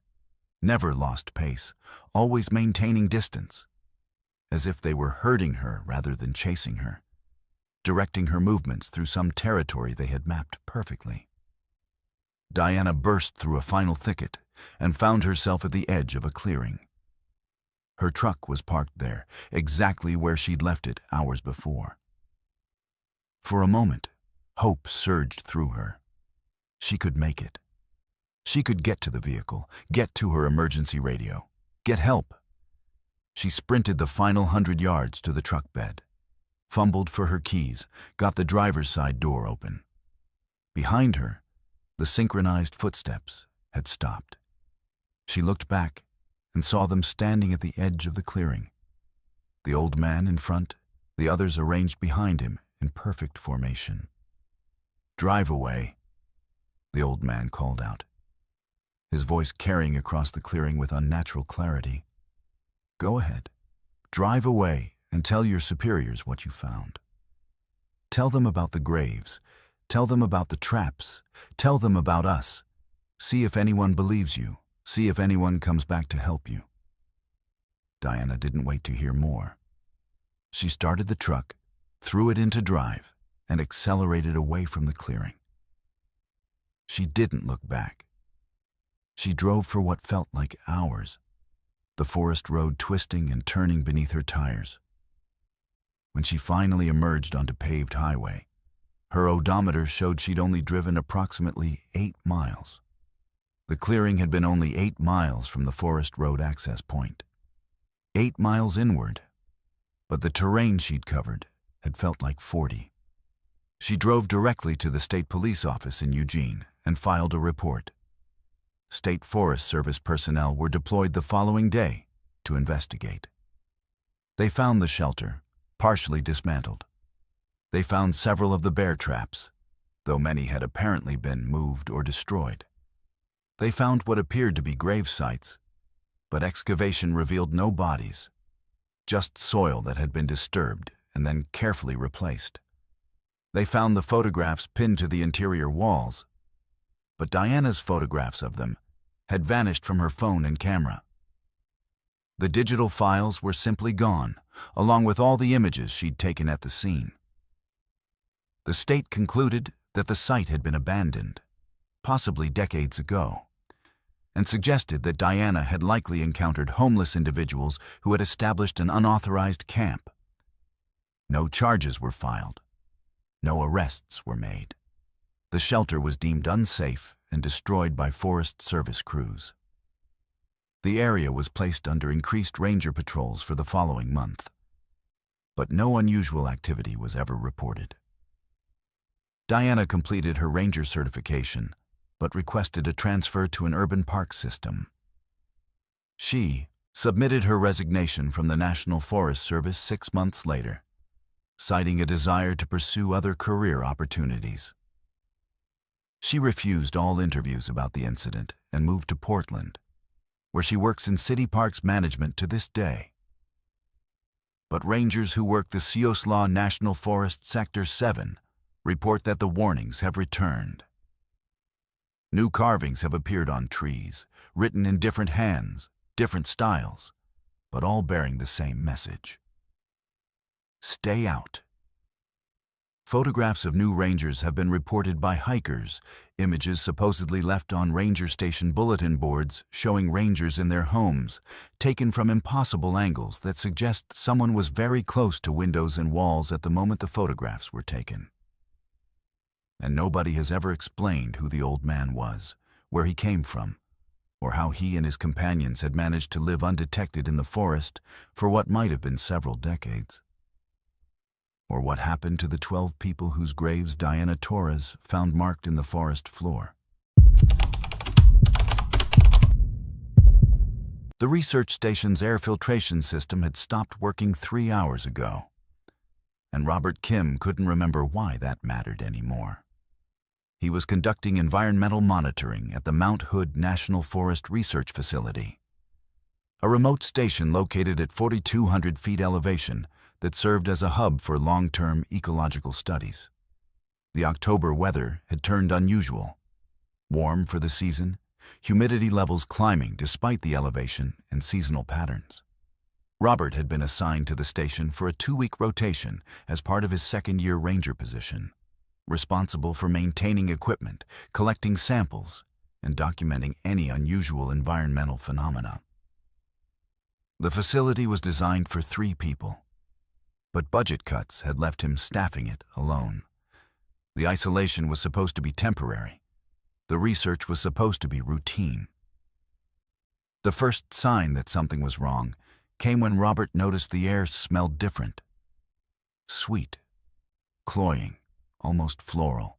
never lost pace, always maintaining distance, as if they were herding her rather than chasing her, directing her movements through some territory they had mapped perfectly. Diana burst through a final thicket and found herself at the edge of a clearing. Her truck was parked there, exactly where she'd left it hours before. For a moment, hope surged through her. She could make it. She could get to the vehicle, get to her emergency radio, get help. She sprinted the final 100 yards to the truck bed, fumbled for her keys, got the driver's side door open. Behind her, the synchronized footsteps had stopped. She looked back and saw them standing at the edge of the clearing. The old man in front, the others arranged behind him in perfect formation. "Drive away," the old man called out, his voice carrying across the clearing with unnatural clarity. "Go ahead. Drive away and tell your superiors what you found. Tell them about the graves. Tell them about the traps. Tell them about us. See if anyone believes you. See if anyone comes back to help you." Diana didn't wait to hear more. She started the truck, threw it into drive, and accelerated away from the clearing. She didn't look back. She drove for what felt like hours, the forest road twisting and turning beneath her tires. When she finally emerged onto paved highway, her odometer showed she'd only driven approximately 8 miles. The clearing had been only 8 miles from the forest road access point. 8 miles inward, but the terrain she'd covered had felt like 40. She drove directly to the state police office in Eugene and filed a report. State Forest Service personnel were deployed the following day to investigate. They found the shelter, partially dismantled. They found several of the bear traps, though many had apparently been moved or destroyed. They found what appeared to be grave sites, but excavation revealed no bodies, just soil that had been disturbed and then carefully replaced. They found the photographs pinned to the interior walls, but Diana's photographs of them had vanished from her phone and camera. The digital files were simply gone, along with all the images she'd taken at the scene. The state concluded that the site had been abandoned, possibly decades ago, and suggested that Diana had likely encountered homeless individuals who had established an unauthorized camp. No charges were filed. No arrests were made. The shelter was deemed unsafe and destroyed by Forest Service crews. The area was placed under increased ranger patrols for the following month, but no unusual activity was ever reported. Diana completed her ranger certification, but requested a transfer to an urban park system. She submitted her resignation from the National Forest Service 6 months later, citing a desire to pursue other career opportunities. She refused all interviews about the incident and moved to Portland, where she works in city parks management to this day. But rangers who work the Umpqua National Forest Sector 7 report that the warnings have returned. New carvings have appeared on trees, written in different hands, different styles, but all bearing the same message. Stay out. Photographs of new rangers have been reported by hikers, images supposedly left on ranger station bulletin boards showing rangers in their homes, taken from impossible angles that suggest someone was very close to windows and walls at the moment the photographs were taken. And nobody has ever explained who the old man was, where he came from, or how he and his companions had managed to live undetected in the forest for what might have been several decades. Or what happened to the 12 people whose graves Diana Torres found marked in the forest floor. The research station's air filtration system had stopped working 3 hours ago, and Robert Kim couldn't remember why that mattered anymore. He was conducting environmental monitoring at the Mount Hood National Forest Research Facility, a remote station located at 4,200 feet elevation that served as a hub for long-term ecological studies. The October weather had turned unusual. Warm for the season, humidity levels climbing despite the elevation and seasonal patterns. Robert had been assigned to the station for a 2-week rotation as part of his second-year ranger position, responsible for maintaining equipment, collecting samples, and documenting any unusual environmental phenomena. The facility was designed for 3 people, but budget cuts had left him staffing it alone. The isolation was supposed to be temporary. The research was supposed to be routine. The first sign that something was wrong came when Robert noticed the air smelled different. Sweet, cloying, almost floral,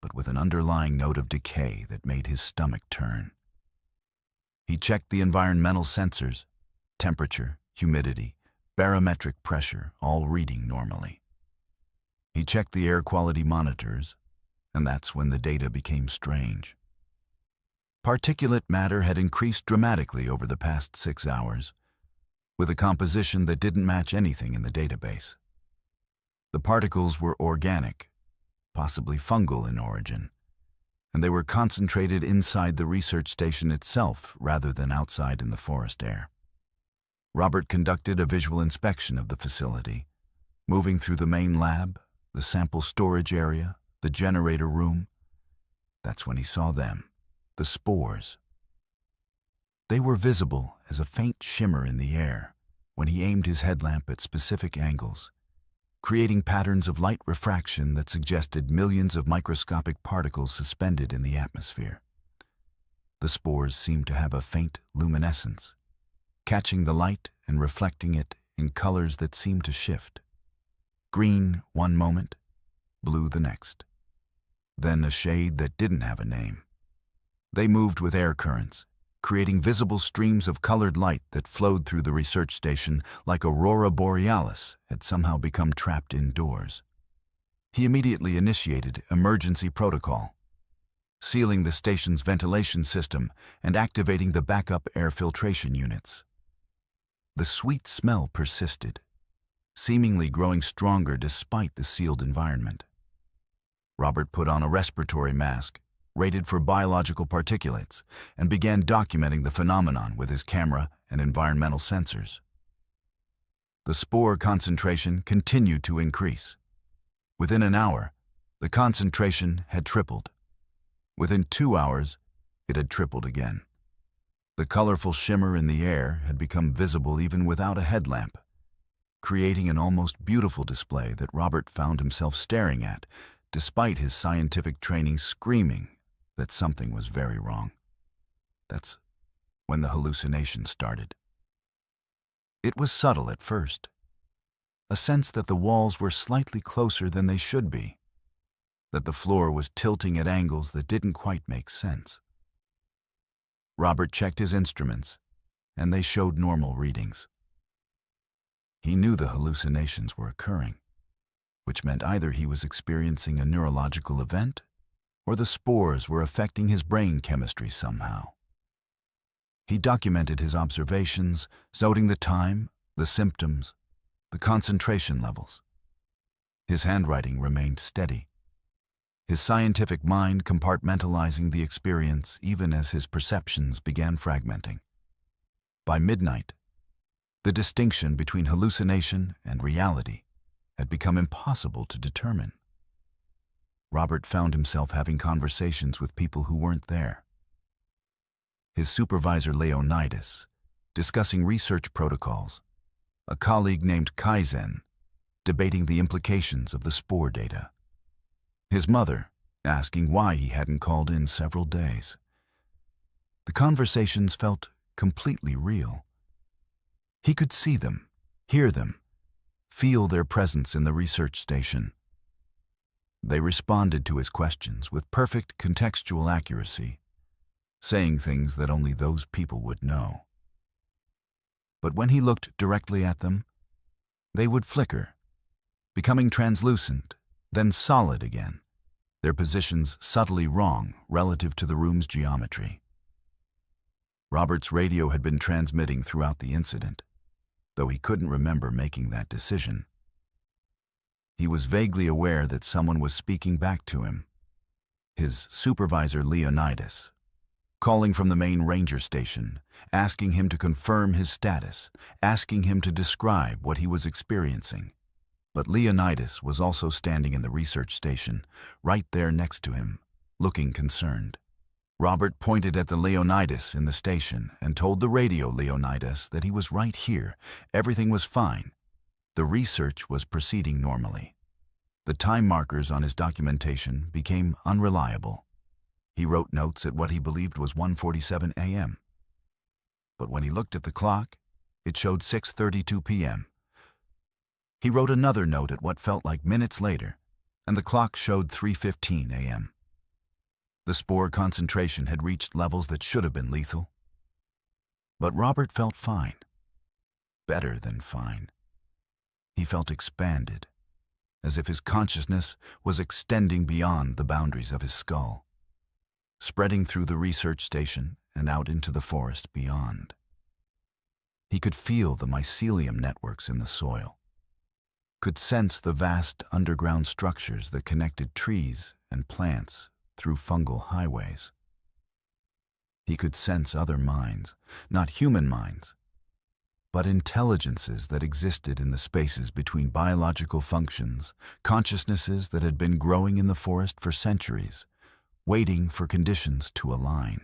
but with an underlying note of decay that made his stomach turn. He checked the environmental sensors, temperature, humidity, barometric pressure, all reading normally. He checked the air quality monitors, and that's when the data became strange. Particulate matter had increased dramatically over the past 6 hours, with a composition that didn't match anything in the database. The particles were organic, possibly fungal in origin, and they were concentrated inside the research station itself rather than outside in the forest air. Robert conducted a visual inspection of the facility, moving through the main lab, the sample storage area, the generator room. That's when he saw them, the spores. They were visible as a faint shimmer in the air when he aimed his headlamp at specific angles, creating patterns of light refraction that suggested millions of microscopic particles suspended in the atmosphere. The spores seemed to have a faint luminescence, catching the light and reflecting it in colors that seemed to shift. Green one moment, blue the next. Then a shade that didn't have a name. They moved with air currents, creating visible streams of colored light that flowed through the research station like aurora borealis had somehow become trapped indoors. He immediately initiated emergency protocol, sealing the station's ventilation system and activating the backup air filtration units. The sweet smell persisted, seemingly growing stronger despite the sealed environment. Robert put on a respiratory mask, rated for biological particulates, and began documenting the phenomenon with his camera and environmental sensors. The spore concentration continued to increase. Within an hour, the concentration had tripled. Within 2 hours, it had tripled again. The colorful shimmer in the air had become visible even without a headlamp, creating an almost beautiful display that Robert found himself staring at, despite his scientific training screaming that something was very wrong. That's when the hallucination started. It was subtle at first, a sense that the walls were slightly closer than they should be, that the floor was tilting at angles that didn't quite make sense. Robert checked his instruments, and they showed normal readings. He knew the hallucinations were occurring, which meant either he was experiencing a neurological event or the spores were affecting his brain chemistry somehow. He documented his observations, noting the time, the symptoms, the concentration levels. His handwriting remained steady, his scientific mind compartmentalizing the experience even as his perceptions began fragmenting. By midnight, the distinction between hallucination and reality had become impossible to determine. Robert found himself having conversations with people who weren't there. His supervisor Leonidas, discussing research protocols, a colleague named Kaizen, debating the implications of the spore data. His mother, asking why he hadn't called in several days. The conversations felt completely real. He could see them, hear them, feel their presence in the research station. They responded to his questions with perfect contextual accuracy, saying things that only those people would know. But when he looked directly at them, they would flicker, becoming translucent, then solid again, their positions subtly wrong relative to the room's geometry. Robert's radio had been transmitting throughout the incident, though he couldn't remember making that decision. He was vaguely aware that someone was speaking back to him, his supervisor Leonidas, calling from the main ranger station, asking him to confirm his status, asking him to describe what he was experiencing. But Leonidas was also standing in the research station, right there next to him, looking concerned. Robert pointed at the Leonidas in the station and told the radio Leonidas that he was right here, everything was fine. The research was proceeding normally. The time markers on his documentation became unreliable. He wrote notes at what he believed was 1:47 a.m. But when he looked at the clock, it showed 6:32 p.m. He wrote another note at what felt like minutes later, and the clock showed 3:15 a.m. The spore concentration had reached levels that should have been lethal. But Robert felt fine. Better than fine. He felt expanded, as if his consciousness was extending beyond the boundaries of his skull, spreading through the research station and out into the forest beyond. He could feel the mycelium networks in the soil, could sense the vast underground structures that connected trees and plants through fungal highways. He could sense other minds, not human minds, but intelligences that existed in the spaces between biological functions, consciousnesses that had been growing in the forest for centuries, waiting for conditions to align.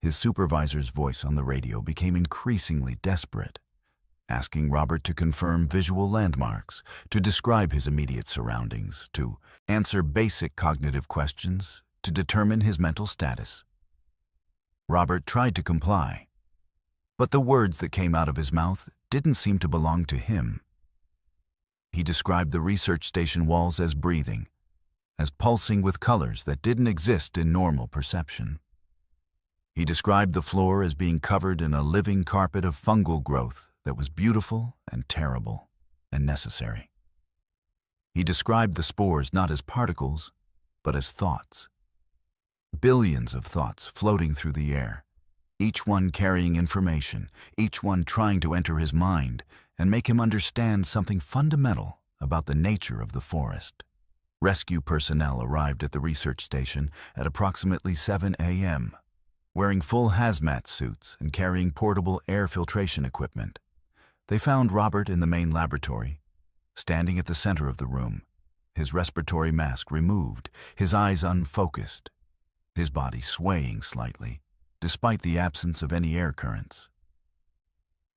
His supervisor's voice on the radio became increasingly desperate, asking Robert to confirm visual landmarks, to describe his immediate surroundings, to answer basic cognitive questions, to determine his mental status. Robert tried to comply, but the words that came out of his mouth didn't seem to belong to him. He described the research station walls as breathing, as pulsing with colors that didn't exist in normal perception. He described the floor as being covered in a living carpet of fungal growth that was beautiful and terrible and necessary. He described the spores not as particles, but as thoughts. Billions of thoughts floating through the air, each one carrying information, each one trying to enter his mind and make him understand something fundamental about the nature of the forest. Rescue personnel arrived at the research station at approximately 7 a.m., wearing full hazmat suits and carrying portable air filtration equipment. They found Robert in the main laboratory, standing at the center of the room, his respiratory mask removed, his eyes unfocused, his body swaying slightly, despite the absence of any air currents.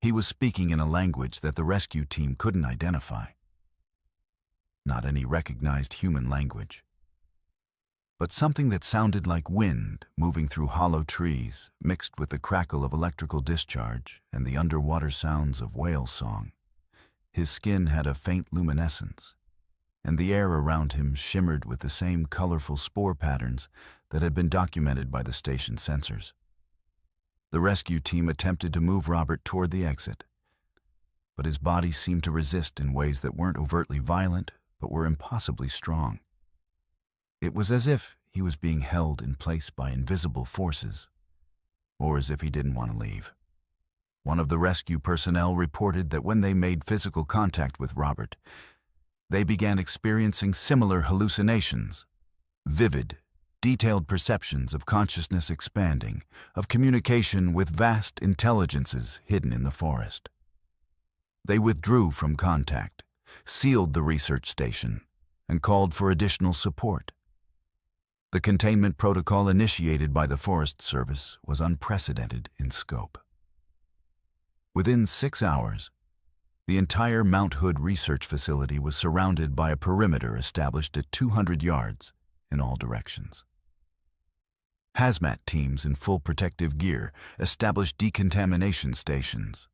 He was speaking in a language that the rescue team couldn't identify. Not any recognized human language, but something that sounded like wind moving through hollow trees, mixed with the crackle of electrical discharge and the underwater sounds of whale song. His skin had a faint luminescence, and the air around him shimmered with the same colorful spore patterns that had been documented by the station sensors. The rescue team attempted to move Robert toward the exit, but his body seemed to resist in ways that weren't overtly violent, but were impossibly strong. It was as if he was being held in place by invisible forces, or as if he didn't want to leave. One of the rescue personnel reported that when they made physical contact with Robert, they began experiencing similar hallucinations, vivid, detailed perceptions of consciousness expanding, of communication with vast intelligences hidden in the forest. They withdrew from contact, sealed the research station, and called for additional support. The containment protocol initiated by the Forest Service was unprecedented in scope. Within 6 hours, the entire Mount Hood research facility was surrounded by a perimeter established at 200 yards in all directions. Hazmat teams in full protective gear established decontamination stations.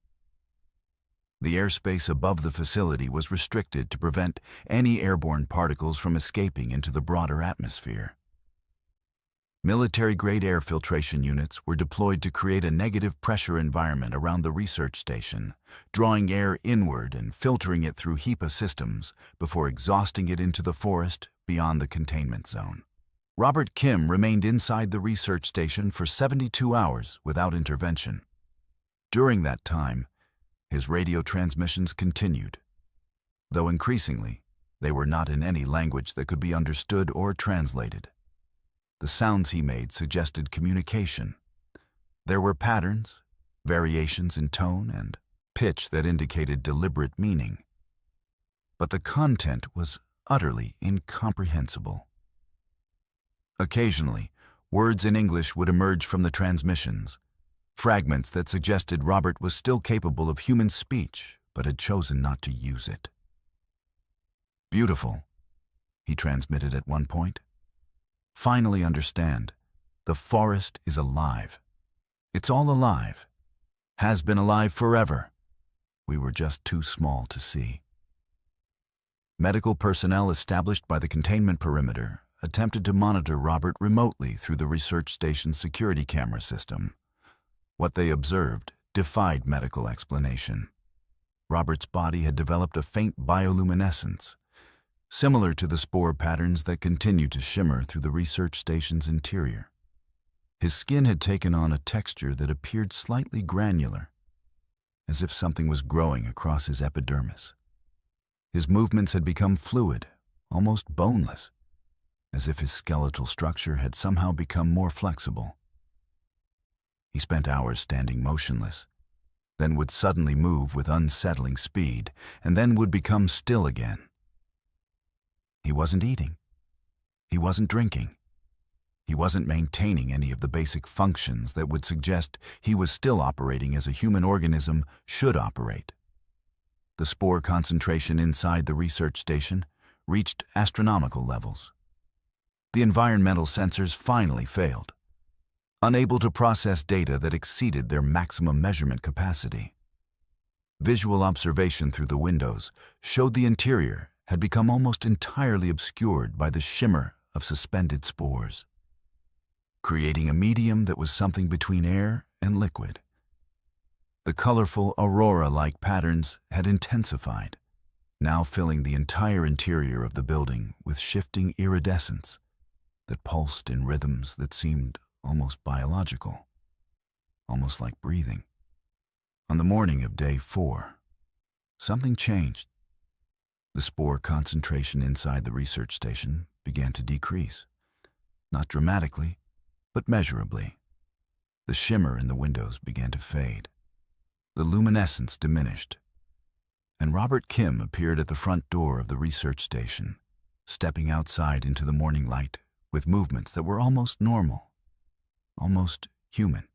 The airspace above the facility was restricted to prevent any airborne particles from escaping into the broader atmosphere. Military-grade air filtration units were deployed to create a negative pressure environment around the research station, drawing air inward and filtering it through HEPA systems before exhausting it into the forest beyond the containment zone. Robert Kim remained inside the research station for 72 hours without intervention. During that time, his radio transmissions continued, though increasingly, they were not in any language that could be understood or translated. The sounds he made suggested communication. There were patterns, variations in tone and pitch that indicated deliberate meaning. But the content was utterly incomprehensible. Occasionally, words in English would emerge from the transmissions, fragments that suggested Robert was still capable of human speech but had chosen not to use it. "Beautiful," he transmitted at one point. "Finally understand, the forest is alive. It's all alive. Has been alive forever. We were just too small to see." Medical personnel established by the containment perimeter attempted to monitor Robert remotely through the research station's security camera system. What they observed defied medical explanation. Robert's body had developed a faint bioluminescence, similar to the spore patterns that continued to shimmer through the research station's interior. His skin had taken on a texture that appeared slightly granular, as if something was growing across his epidermis. His movements had become fluid, almost boneless, as if his skeletal structure had somehow become more flexible. He spent hours standing motionless, then would suddenly move with unsettling speed, and then would become still again. He wasn't eating. He wasn't drinking. He wasn't maintaining any of the basic functions that would suggest he was still operating as a human organism should operate. The spore concentration inside the research station reached astronomical levels. The environmental sensors finally failed, unable to process data that exceeded their maximum measurement capacity. Visual observation through the windows showed the interior had become almost entirely obscured by the shimmer of suspended spores, creating a medium that was something between air and liquid. The colorful aurora-like patterns had intensified, now filling the entire interior of the building with shifting iridescence that pulsed in rhythms that seemed almost biological, almost like breathing. On the morning of day 4, something changed. The spore concentration inside the research station began to decrease, not dramatically, but measurably. The shimmer in the windows began to fade. The luminescence diminished, and Robert Kim appeared at the front door of the research station, stepping outside into the morning light with movements that were almost normal, almost human.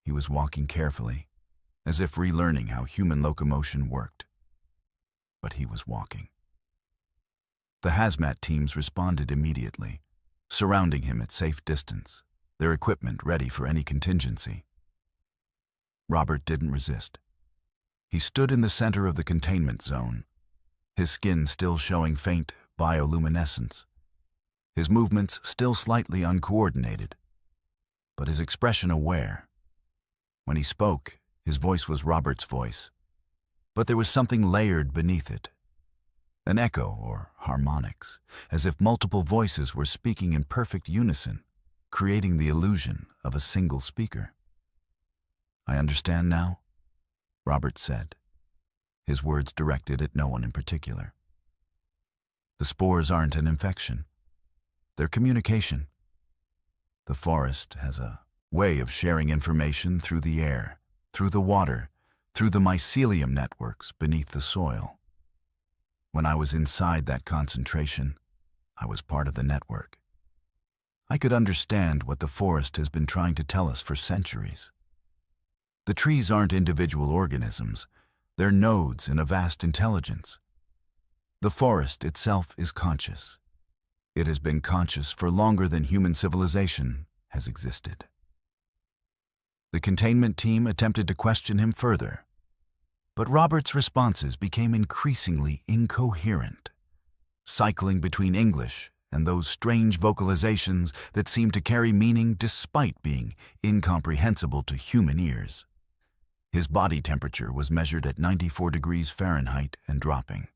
He was walking carefully, as if relearning how human locomotion worked. But he was walking. The hazmat teams responded immediately, surrounding him at safe distance, their equipment ready for any contingency. Robert didn't resist. He stood in the center of the containment zone, his skin still showing faint bioluminescence, his movements still slightly uncoordinated, but his expression aware. When he spoke, his voice was Robert's voice, but there was something layered beneath it, an echo or harmonics, as if multiple voices were speaking in perfect unison, creating the illusion of a single speaker. "I understand now," Robert said, his words directed at no one in particular. "The spores aren't an infection. They're communication. The forest has a way of sharing information through the air, through the water, through the mycelium networks beneath the soil. When I was inside that concentration, I was part of the network. I could understand what the forest has been trying to tell us for centuries. The trees aren't individual organisms. They're nodes in a vast intelligence. The forest itself is conscious. It has been conscious for longer than human civilization has existed. The containment team attempted to question him further, but Robert's responses became increasingly incoherent, cycling between English and those strange vocalizations that seemed to carry meaning despite being incomprehensible to human ears. His body temperature was measured at 94 degrees Fahrenheit and dropping.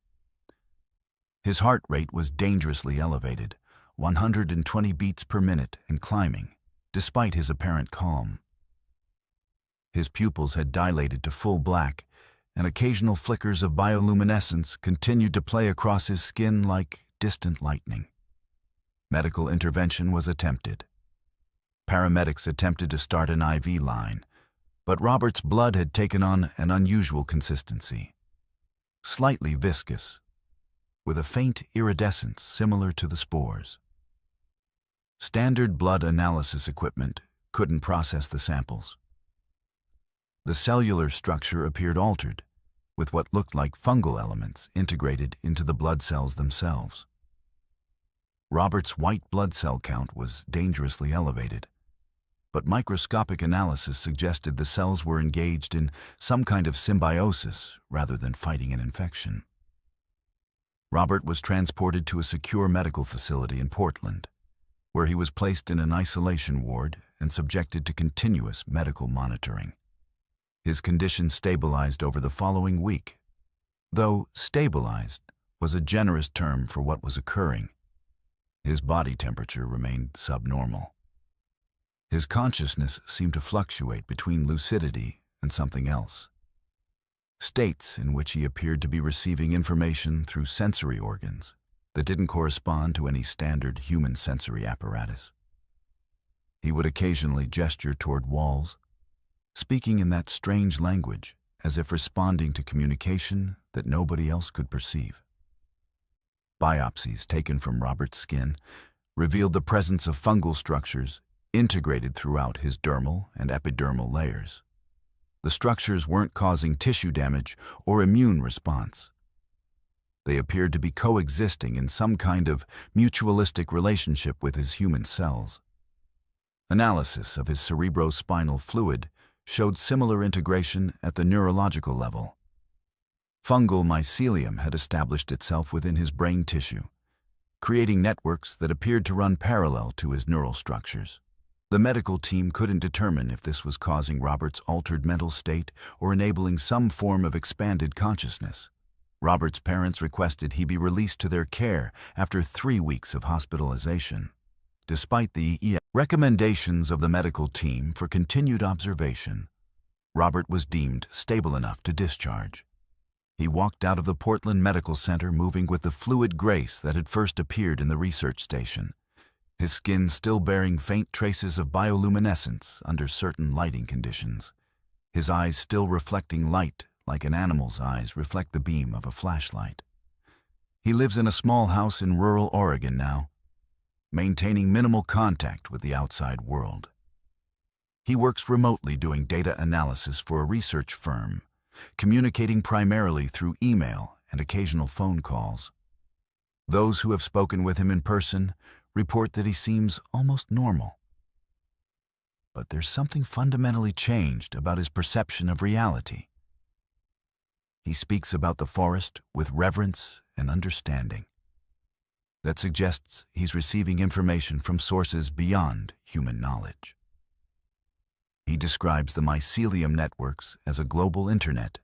His heart rate was dangerously elevated, 120 beats per minute and climbing, despite his apparent calm. His pupils had dilated to full black, and occasional flickers of bioluminescence continued to play across his skin like distant lightning. Medical intervention was attempted. Paramedics attempted to start an IV line, but Robert's blood had taken on an unusual consistency, slightly viscous, with a faint iridescence similar to the spores. Standard blood analysis equipment couldn't process the samples. The cellular structure appeared altered, with what looked like fungal elements integrated into the blood cells themselves. Robert's white blood cell count was dangerously elevated, but microscopic analysis suggested the cells were engaged in some kind of symbiosis rather than fighting an infection. Robert was transported to a secure medical facility in Portland, where he was placed in an isolation ward and subjected to continuous medical monitoring. His condition stabilized over the following week, though stabilized was a generous term for what was occurring. His body temperature remained subnormal. His consciousness seemed to fluctuate between lucidity and something else, states in which he appeared to be receiving information through sensory organs that didn't correspond to any standard human sensory apparatus. He would occasionally gesture toward walls, speaking in that strange language as if responding to communication that nobody else could perceive. Biopsies taken from Robert's skin revealed the presence of fungal structures integrated throughout his dermal and epidermal layers. The structures weren't causing tissue damage or immune response. They appeared to be coexisting in some kind of mutualistic relationship with his human cells. Analysis of his cerebrospinal fluid showed similar integration at the neurological level. Fungal mycelium had established itself within his brain tissue, creating networks that appeared to run parallel to his neural structures. The medical team couldn't determine if this was causing Robert's altered mental state or enabling some form of expanded consciousness. Robert's parents requested he be released to their care after 3 weeks of hospitalization. Despite the recommendations of the medical team for continued observation, Robert was deemed stable enough to discharge. He walked out of the Portland Medical Center moving with the fluid grace that had first appeared in the research station, his skin still bearing faint traces of bioluminescence under certain lighting conditions, his eyes still reflecting light like an animal's eyes reflect the beam of a flashlight. He lives in a small house in rural Oregon now, maintaining minimal contact with the outside world. He works remotely doing data analysis for a research firm, communicating primarily through email and occasional phone calls. Those who have spoken with him in person report that he seems almost normal. But there's something fundamentally changed about his perception of reality. He speaks about the forest with reverence and understanding. That suggests he's receiving information from sources beyond human knowledge. He describes the mycelium networks as a global internet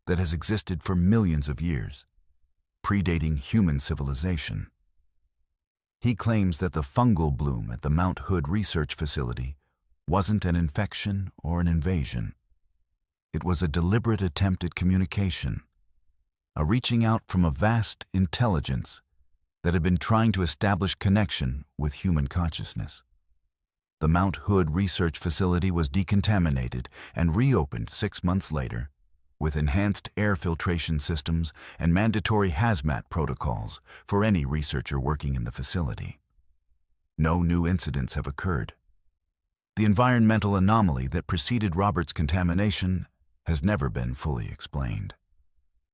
that has existed for millions of years, predating human civilization. He claims that the fungal bloom at the Mount Hood Research Facility wasn't an infection or an invasion. It was a deliberate attempt at communication, a reaching out from a vast intelligence that had been trying to establish connection with human consciousness. The Mount Hood Research Facility was decontaminated and reopened 6 months later, with enhanced air filtration systems and mandatory hazmat protocols for any researcher working in the facility. No new incidents have occurred. The environmental anomaly that preceded Robert's contamination has never been fully explained.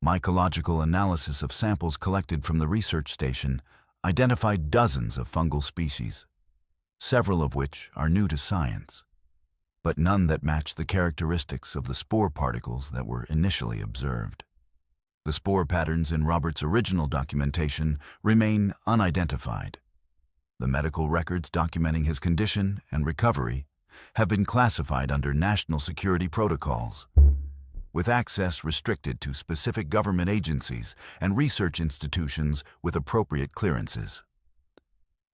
Mycological analysis of samples collected from the research station identified dozens of fungal species, several of which are new to science, but none that match the characteristics of the spore particles that were initially observed. The spore patterns in Robert's original documentation remain unidentified. The medical records documenting his condition and recovery have been classified under national security protocols, with access restricted to specific government agencies and research institutions with appropriate clearances.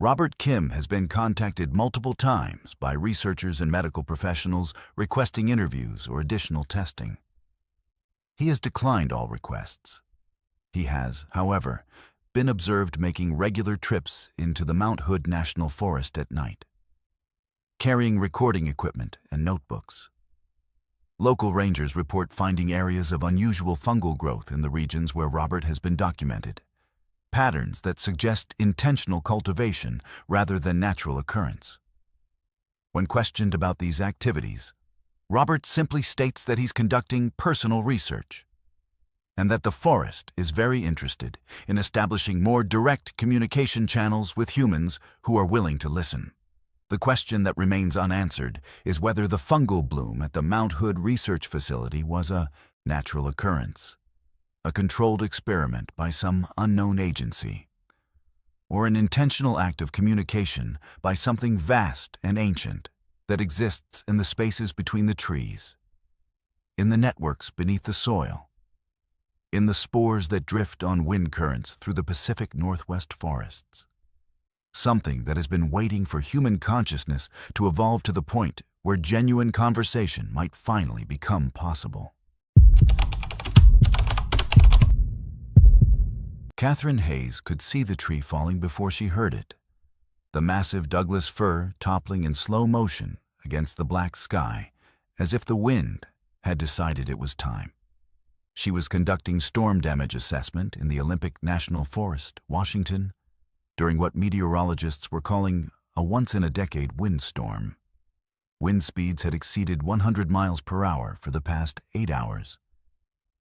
Robert Kim has been contacted multiple times by researchers and medical professionals requesting interviews or additional testing. He has declined all requests. He has, however, been observed making regular trips into the Umpqua National Forest at night, carrying recording equipment and notebooks. Local rangers report finding areas of unusual fungal growth in the regions where Robert has been documented, patterns that suggest intentional cultivation rather than natural occurrence. When questioned about these activities, Robert simply states that he's conducting personal research, and that the forest is very interested in establishing more direct communication channels with humans who are willing to listen. The question that remains unanswered is whether the fungal bloom at the Mount Hood Research Facility was a natural occurrence, a controlled experiment by some unknown agency, or an intentional act of communication by something vast and ancient that exists in the spaces between the trees, in the networks beneath the soil, in the spores that drift on wind currents through the Pacific Northwest forests. Something that has been waiting for human consciousness to evolve to the point where genuine conversation might finally become possible. Catherine Hayes could see the tree falling before she heard it, the massive Douglas fir toppling in slow motion against the black sky, as if the wind had decided it was time. She was conducting storm damage assessment in the Umpqua National Forest, Washington, during what meteorologists were calling a once-in-a-decade windstorm. Wind speeds had exceeded 100 miles per hour for the past 8 hours,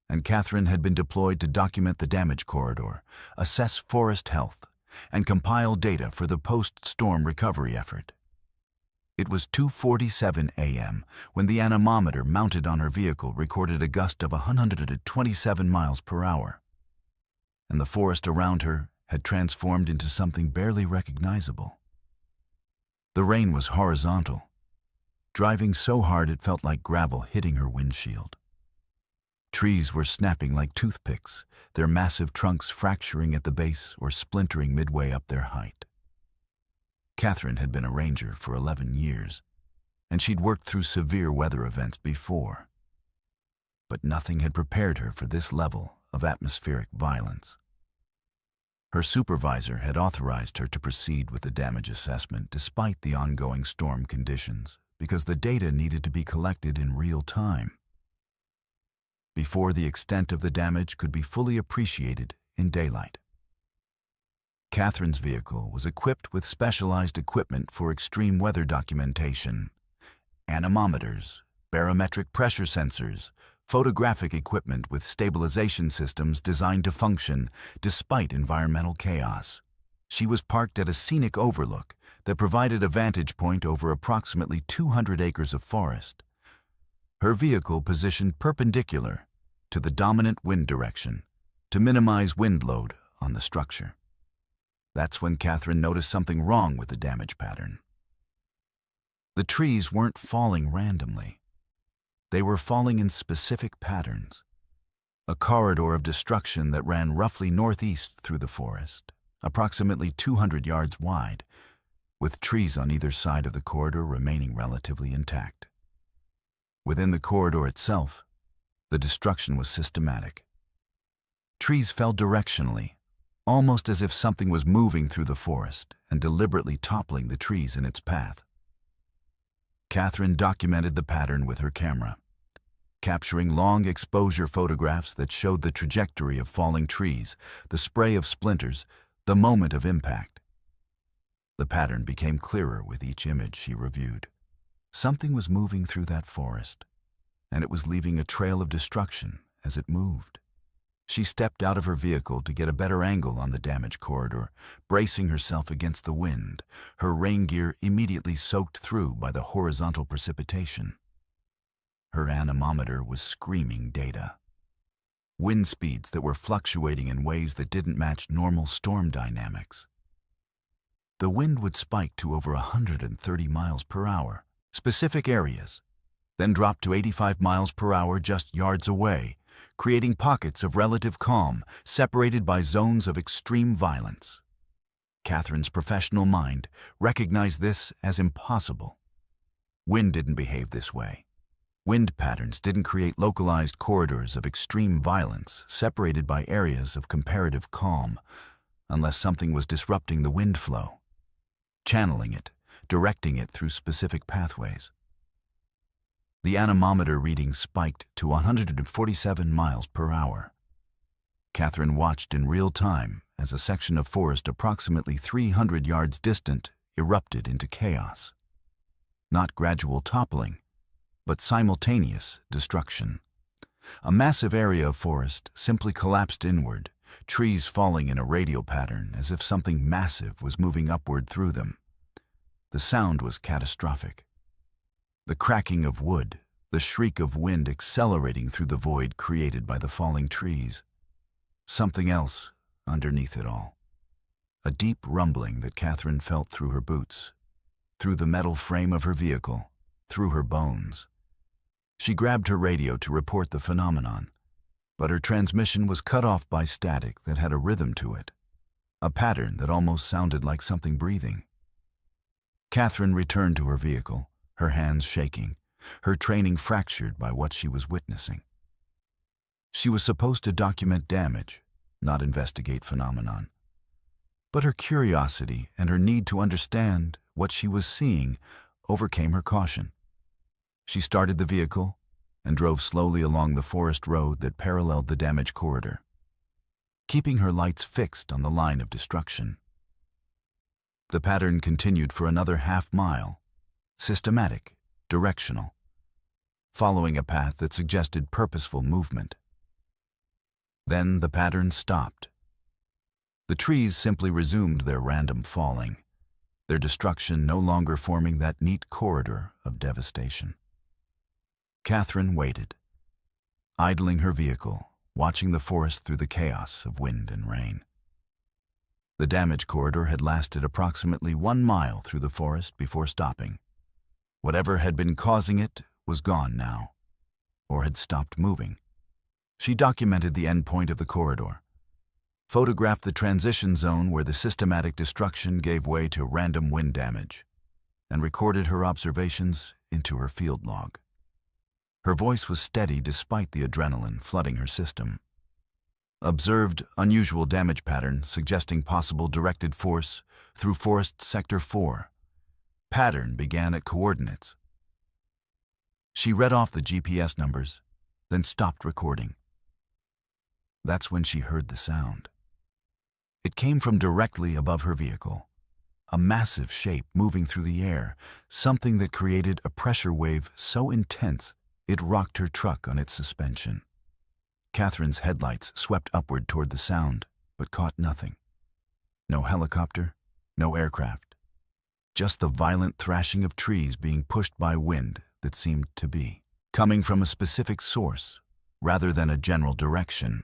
and Catherine had been deployed to document the damage corridor, assess forest health, and compile data for the post-storm recovery effort. It was 2:47 a.m. when the anemometer mounted on her vehicle recorded a gust of 127 miles per hour, and the forest around her had transformed into something barely recognizable. The rain was horizontal, driving so hard it felt like gravel hitting her windshield. Trees were snapping like toothpicks, their massive trunks fracturing at the base or splintering midway up their height. Catherine had been a ranger for 11 years, and she'd worked through severe weather events before. But nothing had prepared her for this level of atmospheric violence. Her supervisor had authorized her to proceed with the damage assessment despite the ongoing storm conditions, because the data needed to be collected in real time, before the extent of the damage could be fully appreciated in daylight. Catherine's vehicle was equipped with specialized equipment for extreme weather documentation: anemometers, barometric pressure sensors, photographic equipment with stabilization systems designed to function despite environmental chaos. She was parked at a scenic overlook that provided a vantage point over approximately 200 acres of forest, her vehicle positioned perpendicular to the dominant wind direction to minimize wind load on the structure. That's when Catherine noticed something wrong with the damage pattern. The trees weren't falling randomly. They were falling in specific patterns, a corridor of destruction that ran roughly northeast through the forest, approximately 200 yards wide, with trees on either side of the corridor remaining relatively intact. Within the corridor itself, the destruction was systematic. Trees fell directionally, almost as if something was moving through the forest and deliberately toppling the trees in its path. Catherine documented the pattern with her camera, capturing long exposure photographs that showed the trajectory of falling trees, the spray of splinters, the moment of impact. The pattern became clearer with each image she reviewed. Something was moving through that forest, and it was leaving a trail of destruction as it moved. She stepped out of her vehicle to get a better angle on the damaged corridor, bracing herself against the wind, her rain gear immediately soaked through by the horizontal precipitation. Her anemometer was screaming data. Wind speeds that were fluctuating in ways that didn't match normal storm dynamics. The wind would spike to over 130 miles per hour, specific areas, then drop to 85 miles per hour just yards away, creating pockets of relative calm separated by zones of extreme violence. Catherine's professional mind recognized this as impossible. Wind didn't behave this way. Wind patterns didn't create localized corridors of extreme violence separated by areas of comparative calm, unless something was disrupting the wind flow, channeling it, directing it through specific pathways. The anemometer reading spiked to 147 miles per hour. Catherine watched in real time as a section of forest approximately 300 yards distant erupted into chaos. Not gradual toppling, but simultaneous destruction. A massive area of forest simply collapsed inward, trees falling in a radial pattern as if something massive was moving upward through them. The sound was catastrophic. The cracking of wood, the shriek of wind accelerating through the void created by the falling trees. Something else underneath it all. A deep rumbling that Catherine felt through her boots, through the metal frame of her vehicle, through her bones. She grabbed her radio to report the phenomenon, but her transmission was cut off by static that had a rhythm to it, a pattern that almost sounded like something breathing. Catherine returned to her vehicle, her hands shaking, her training fractured by what she was witnessing. She was supposed to document damage, not investigate phenomenon. But her curiosity and her need to understand what she was seeing overcame her caution. She started the vehicle and drove slowly along the forest road that paralleled the damaged corridor, keeping her lights fixed on the line of destruction. The pattern continued for another half-mile, systematic, directional, following a path that suggested purposeful movement. Then the pattern stopped. The trees simply resumed their random falling, their destruction no longer forming that neat corridor of devastation. Catherine waited, idling her vehicle, watching the forest through the chaos of wind and rain. The damage corridor had lasted approximately 1 mile through the forest before stopping. Whatever had been causing it was gone now, or had stopped moving. She documented the endpoint of the corridor, photographed the transition zone where the systematic destruction gave way to random wind damage, and recorded her observations into her field log. Her voice was steady despite the adrenaline flooding her system. Observed unusual damage pattern suggesting possible directed force through Forest Sector 4. Pattern began at coordinates. She read off the GPS numbers, then stopped recording. That's when she heard the sound. It came from directly above her vehicle, a massive shape moving through the air, something that created a pressure wave so intense it rocked her truck on its suspension. Catherine's headlights swept upward toward the sound, but caught nothing. No helicopter, no aircraft. Just the violent thrashing of trees being pushed by wind that seemed to be coming from a specific source, rather than a general direction.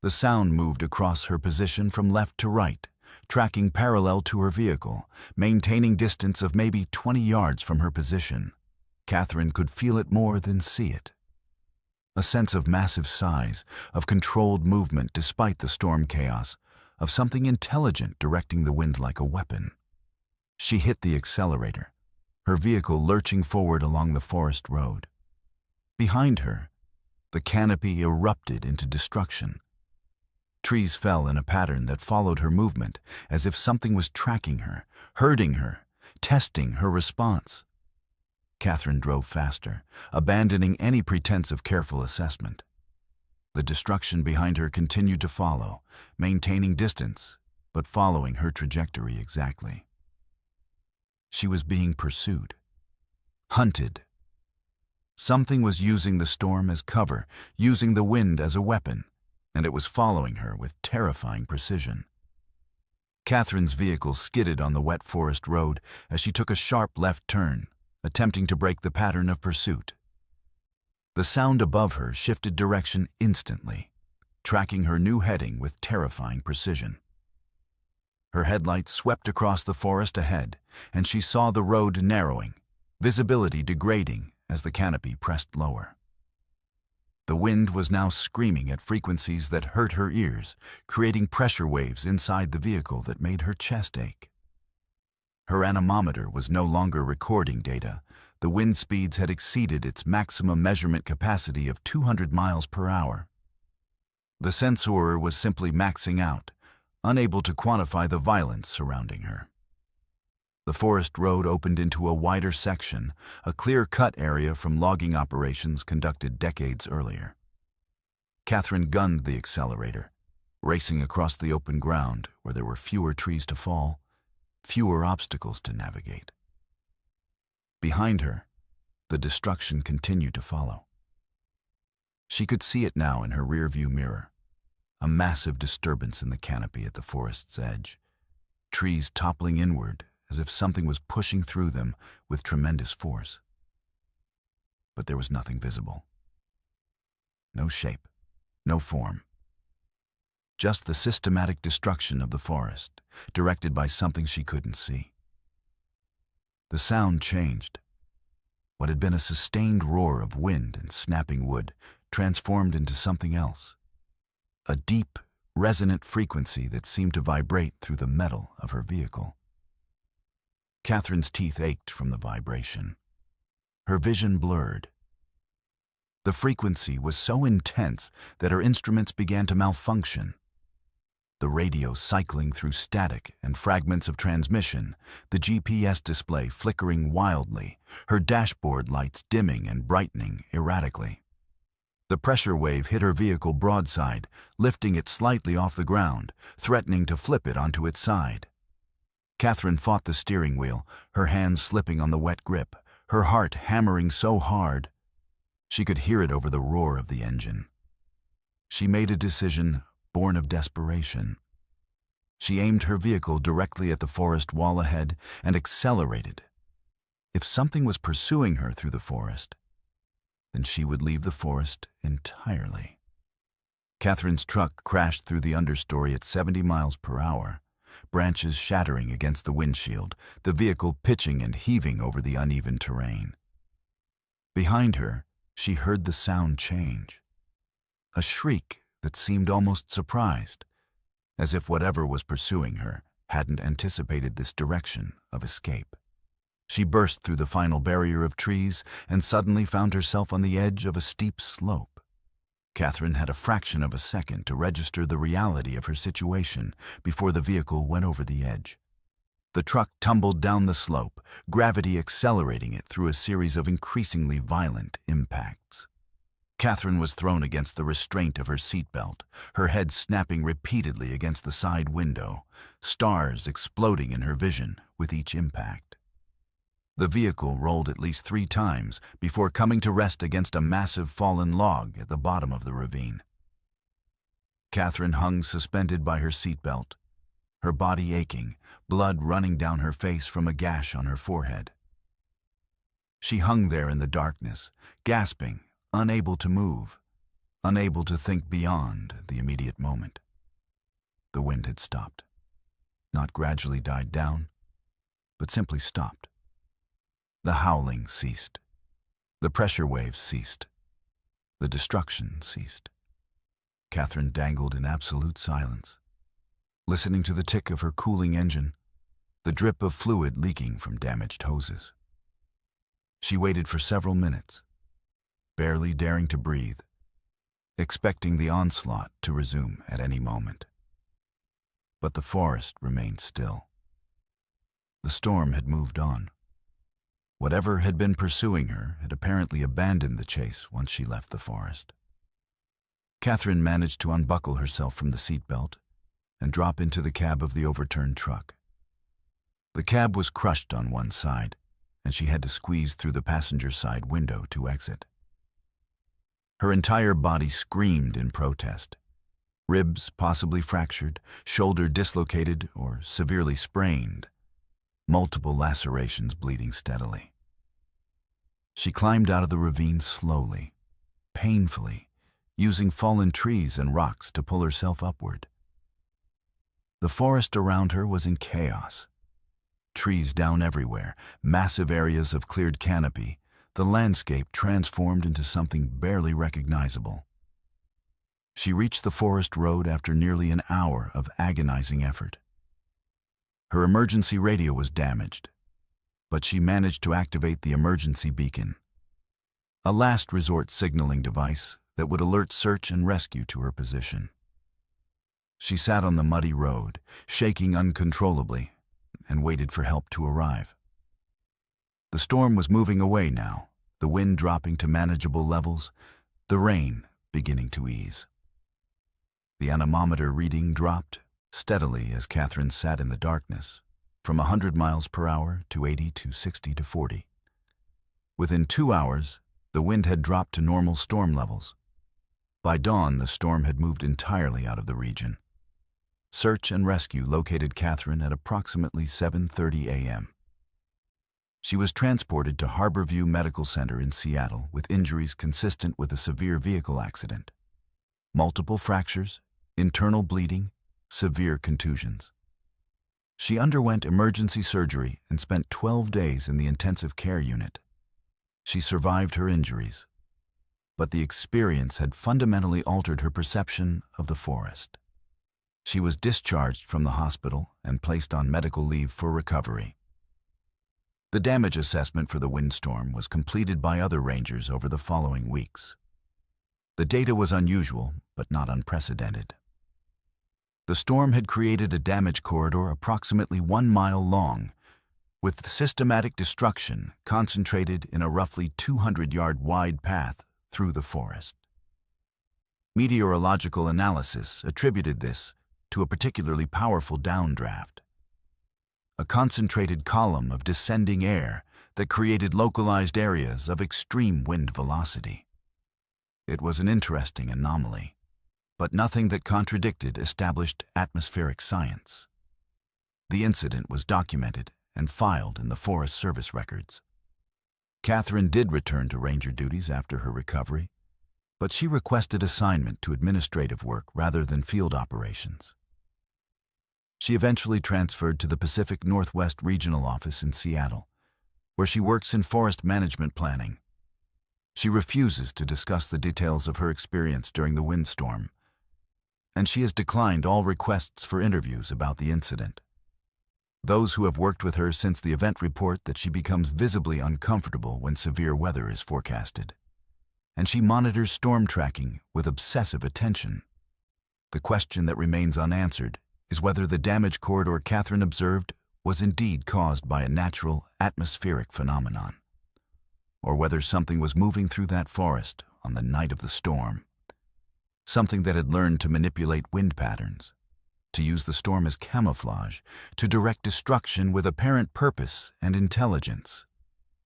The sound moved across her position from left to right, tracking parallel to her vehicle, maintaining distance of maybe 20 yards from her position. Catherine could feel it more than see it. A sense of massive size, of controlled movement despite the storm chaos, of something intelligent directing the wind like a weapon. She hit the accelerator, her vehicle lurching forward along the forest road. Behind her, the canopy erupted into destruction. Trees fell in a pattern that followed her movement, as if something was tracking her, herding her, testing her response. Catherine drove faster, abandoning any pretense of careful assessment. The destruction behind her continued to follow, maintaining distance, but following her trajectory exactly. She was being pursued, hunted. Something was using the storm as cover, using the wind as a weapon, and it was following her with terrifying precision. Catherine's vehicle skidded on the wet forest road as she took a sharp left turn, attempting to break the pattern of pursuit. The sound above her shifted direction instantly, tracking her new heading with terrifying precision. Her headlights swept across the forest ahead, and she saw the road narrowing, visibility degrading as the canopy pressed lower. The wind was now screaming at frequencies that hurt her ears, creating pressure waves inside the vehicle that made her chest ache. Her anemometer was no longer recording data. The wind speeds had exceeded its maximum measurement capacity of 200 miles per hour. The sensor was simply maxing out, unable to quantify the violence surrounding her. The forest road opened into a wider section, a clear-cut area from logging operations conducted decades earlier. Catherine gunned the accelerator, racing across the open ground where there were fewer trees to fall, fewer obstacles to navigate. Behind her, the destruction continued to follow. She could see it now in her rearview mirror, a massive disturbance in the canopy at the forest's edge, trees toppling inward as if something was pushing through them with tremendous force. But there was nothing visible. No shape, no form. Just the systematic destruction of the forest, directed by something she couldn't see. The sound changed. What had been a sustained roar of wind and snapping wood transformed into something else. A deep, resonant frequency that seemed to vibrate through the metal of her vehicle. Catherine's teeth ached from the vibration. Her vision blurred. The frequency was so intense that her instruments began to malfunction. The radio cycling through static and fragments of transmission, the GPS display flickering wildly, her dashboard lights dimming and brightening erratically. The pressure wave hit her vehicle broadside, lifting it slightly off the ground, threatening to flip it onto its side. Catherine fought the steering wheel, her hands slipping on the wet grip, her heart hammering so hard. She could hear it over the roar of the engine. She made a decision born of desperation. She aimed her vehicle directly at the forest wall ahead and accelerated. If something was pursuing her through the forest, then she would leave the forest entirely. Catherine's truck crashed through the understory at 70 miles per hour, branches shattering against the windshield, the vehicle pitching and heaving over the uneven terrain. Behind her, she heard the sound change. A shriek that seemed almost surprised, as if whatever was pursuing her hadn't anticipated this direction of escape. She burst through the final barrier of trees and suddenly found herself on the edge of a steep slope. Catherine had a fraction of a second to register the reality of her situation before the vehicle went over the edge. The truck tumbled down the slope, gravity accelerating it through a series of increasingly violent impacts. Catherine was thrown against the restraint of her seatbelt, her head snapping repeatedly against the side window, stars exploding in her vision with each impact. The vehicle rolled at least 3 times before coming to rest against a massive fallen log at the bottom of the ravine. Catherine hung suspended by her seatbelt, her body aching, blood running down her face from a gash on her forehead. She hung there in the darkness, gasping, unable to move, unable to think beyond the immediate moment. The wind had stopped, not gradually died down, but simply stopped. The howling ceased. The pressure waves ceased. The destruction ceased. Catherine dangled in absolute silence, listening to the tick of her cooling engine, the drip of fluid leaking from damaged hoses. She waited for several minutes, barely daring to breathe, expecting the onslaught to resume at any moment. But the forest remained still. The storm had moved on. Whatever had been pursuing her had apparently abandoned the chase once she left the forest. Catherine managed to unbuckle herself from the seatbelt and drop into the cab of the overturned truck. The cab was crushed on one side, and she had to squeeze through the passenger side window to exit. Her entire body screamed in protest. Ribs possibly fractured, shoulder dislocated or severely sprained, multiple lacerations bleeding steadily. She climbed out of the ravine slowly, painfully, using fallen trees and rocks to pull herself upward. The forest around her was in chaos. Trees down everywhere, massive areas of cleared canopy, the landscape transformed into something barely recognizable. She reached the forest road after nearly an hour of agonizing effort. Her emergency radio was damaged, but she managed to activate the emergency beacon, a last resort signaling device that would alert search and rescue to her position. She sat on the muddy road, shaking uncontrollably, and waited for help to arrive. The storm was moving away now, the wind dropping to manageable levels, the rain beginning to ease. The anemometer reading dropped steadily as Catherine sat in the darkness, from 100 miles per hour to 80 to 60 to 40. Within 2 hours, the wind had dropped to normal storm levels. By dawn, the storm had moved entirely out of the region. Search and rescue located Catherine at approximately 7:30 a.m. She was transported to Harborview Medical Center in Seattle with injuries consistent with a severe vehicle accident. Multiple fractures, internal bleeding, severe contusions. She underwent emergency surgery and spent 12 days in the intensive care unit. She survived her injuries, but the experience had fundamentally altered her perception of the forest. She was discharged from the hospital and placed on medical leave for recovery. The damage assessment for the windstorm was completed by other rangers over the following weeks. The data was unusual, but not unprecedented. The storm had created a damage corridor approximately 1 mile long, with systematic destruction concentrated in a roughly 200-yard wide path through the forest. Meteorological analysis attributed this to a particularly powerful downdraft, a concentrated column of descending air that created localized areas of extreme wind velocity. It was an interesting anomaly, but nothing that contradicted established atmospheric science. The incident was documented and filed in the Forest Service records. Catherine did return to ranger duties after her recovery, but she requested assignment to administrative work rather than field operations. She eventually transferred to the Pacific Northwest Regional Office in Seattle, where she works in forest management planning. She refuses to discuss the details of her experience during the windstorm, and she has declined all requests for interviews about the incident. Those who have worked with her since the event report that she becomes visibly uncomfortable when severe weather is forecasted, and she monitors storm tracking with obsessive attention. The question that remains unanswered is whether the damage corridor Catherine observed was indeed caused by a natural atmospheric phenomenon, or whether something was moving through that forest on the night of the storm, something that had learned to manipulate wind patterns, to use the storm as camouflage, to direct destruction with apparent purpose and intelligence.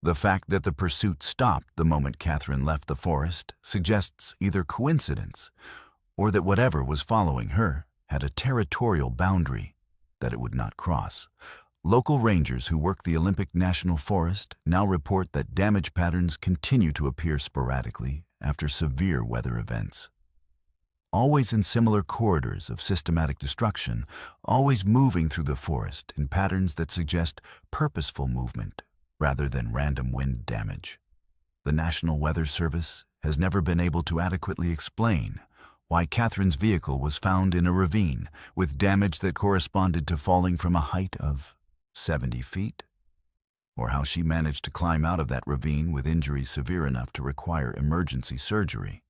The fact that the pursuit stopped the moment Catherine left the forest suggests either coincidence or that whatever was following her had a territorial boundary that it would not cross. Local rangers who work the Umpqua National Forest now report that damage patterns continue to appear sporadically after severe weather events. Always in similar corridors of systematic destruction, always moving through the forest in patterns that suggest purposeful movement rather than random wind damage. The National Weather Service has never been able to adequately explain why Catherine's vehicle was found in a ravine with damage that corresponded to falling from a height of 70 feet, or how she managed to climb out of that ravine with injuries severe enough to require emergency surgery,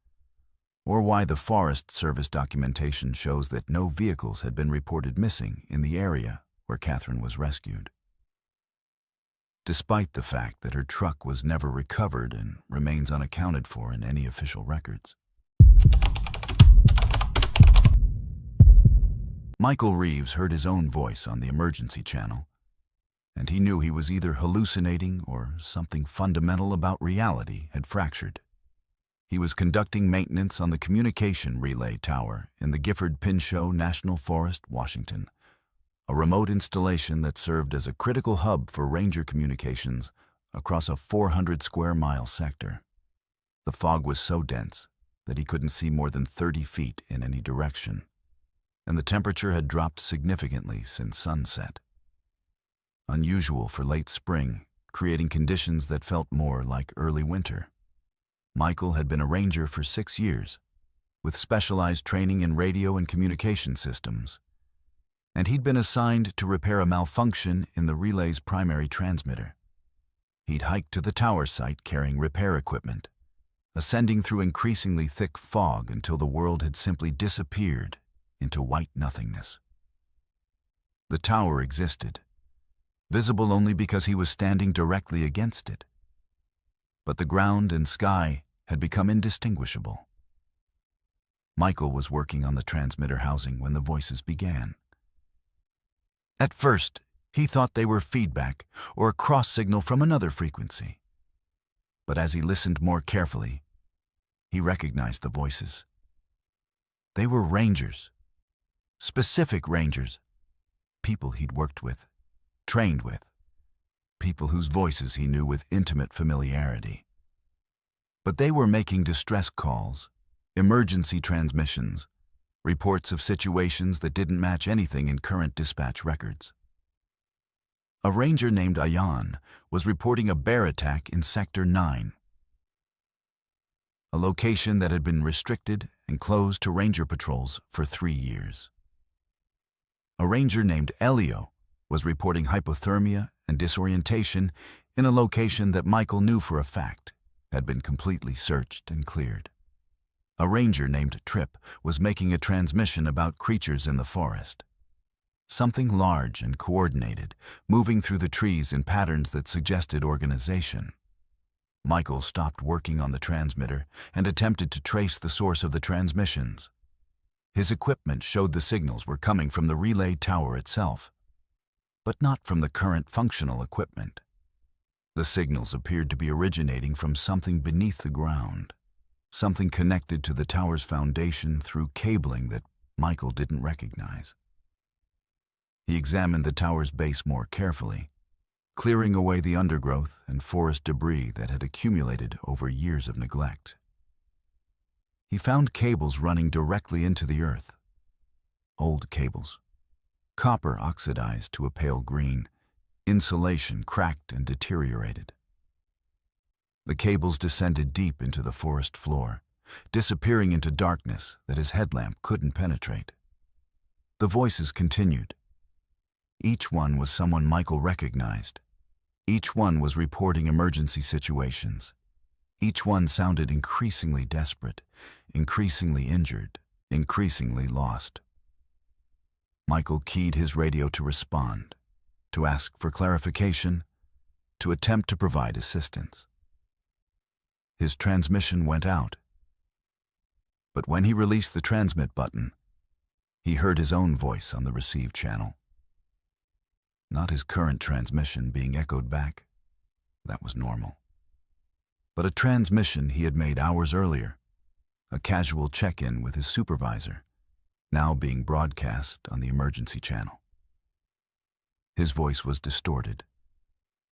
or why the Forest Service documentation shows that no vehicles had been reported missing in the area where Catherine was rescued. Despite the fact that her truck was never recovered and remains unaccounted for in any official records. Michael Reeves heard his own voice on the emergency channel, and he knew he was either hallucinating or something fundamental about reality had fractured. He was conducting maintenance on the communication relay tower in the Hoh National Forest, Washington, a remote installation that served as a critical hub for ranger communications across a 400-square-mile sector. The fog was so dense that he couldn't see more than 30 feet in any direction, and the temperature had dropped significantly since sunset. Unusual for late spring, creating conditions that felt more like early winter. Michael had been a ranger for 6 years, with specialized training in radio and communication systems, and he'd been assigned to repair a malfunction in the relay's primary transmitter. He'd hiked to the tower site carrying repair equipment, ascending through increasingly thick fog until the world had simply disappeared into white nothingness. The tower existed, visible only because he was standing directly against it. But the ground and sky had become indistinguishable. Michael was working on the transmitter housing when the voices began. At first, he thought they were feedback or a cross signal from another frequency. But as he listened more carefully, he recognized the voices. They were rangers, specific rangers, people he'd worked with, trained with, people whose voices he knew with intimate familiarity. But they were making distress calls, emergency transmissions, reports of situations that didn't match anything in current dispatch records. A ranger named Ayan was reporting a bear attack in Sector 9, a location that had been restricted and closed to ranger patrols for 3 years. A ranger named Elio was reporting hypothermia and disorientation in a location that Michael knew for a fact had been completely searched and cleared. A ranger named Trip was making a transmission about creatures in the forest. Something large and coordinated, moving through the trees in patterns that suggested organization. Michael stopped working on the transmitter and attempted to trace the source of the transmissions. His equipment showed the signals were coming from the relay tower itself, but not from the current functional equipment. The signals appeared to be originating from something beneath the ground, something connected to the tower's foundation through cabling that Michael didn't recognize. He examined the tower's base more carefully, clearing away the undergrowth and forest debris that had accumulated over years of neglect. He found cables running directly into the earth. Old cables, copper oxidized to a pale green, insulation cracked and deteriorated. The cables descended deep into the forest floor, disappearing into darkness that his headlamp couldn't penetrate. The voices continued. Each one was someone Michael recognized. Each one was reporting emergency situations. Each one sounded increasingly desperate, increasingly injured, increasingly lost. Michael keyed his radio to respond, to ask for clarification, to attempt to provide assistance. His transmission went out. But when he released the transmit button, he heard his own voice on the receive channel. Not his current transmission being echoed back. That was normal. But a transmission he had made hours earlier, a casual check-in with his supervisor, now being broadcast on the emergency channel. His voice was distorted,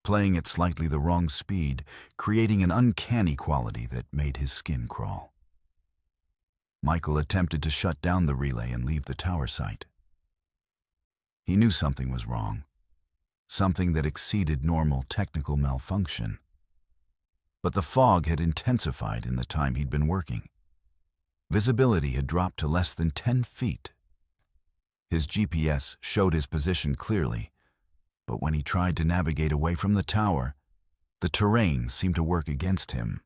playing at slightly the wrong speed, creating an uncanny quality that made his skin crawl. Michael attempted to shut down the relay and leave the tower site. He knew something was wrong, something that exceeded normal technical malfunction. But the fog had intensified in the time he'd been working. Visibility had dropped to less than 10 feet. His GPS showed his position clearly, but when he tried to navigate away from the tower, the terrain seemed to work against him.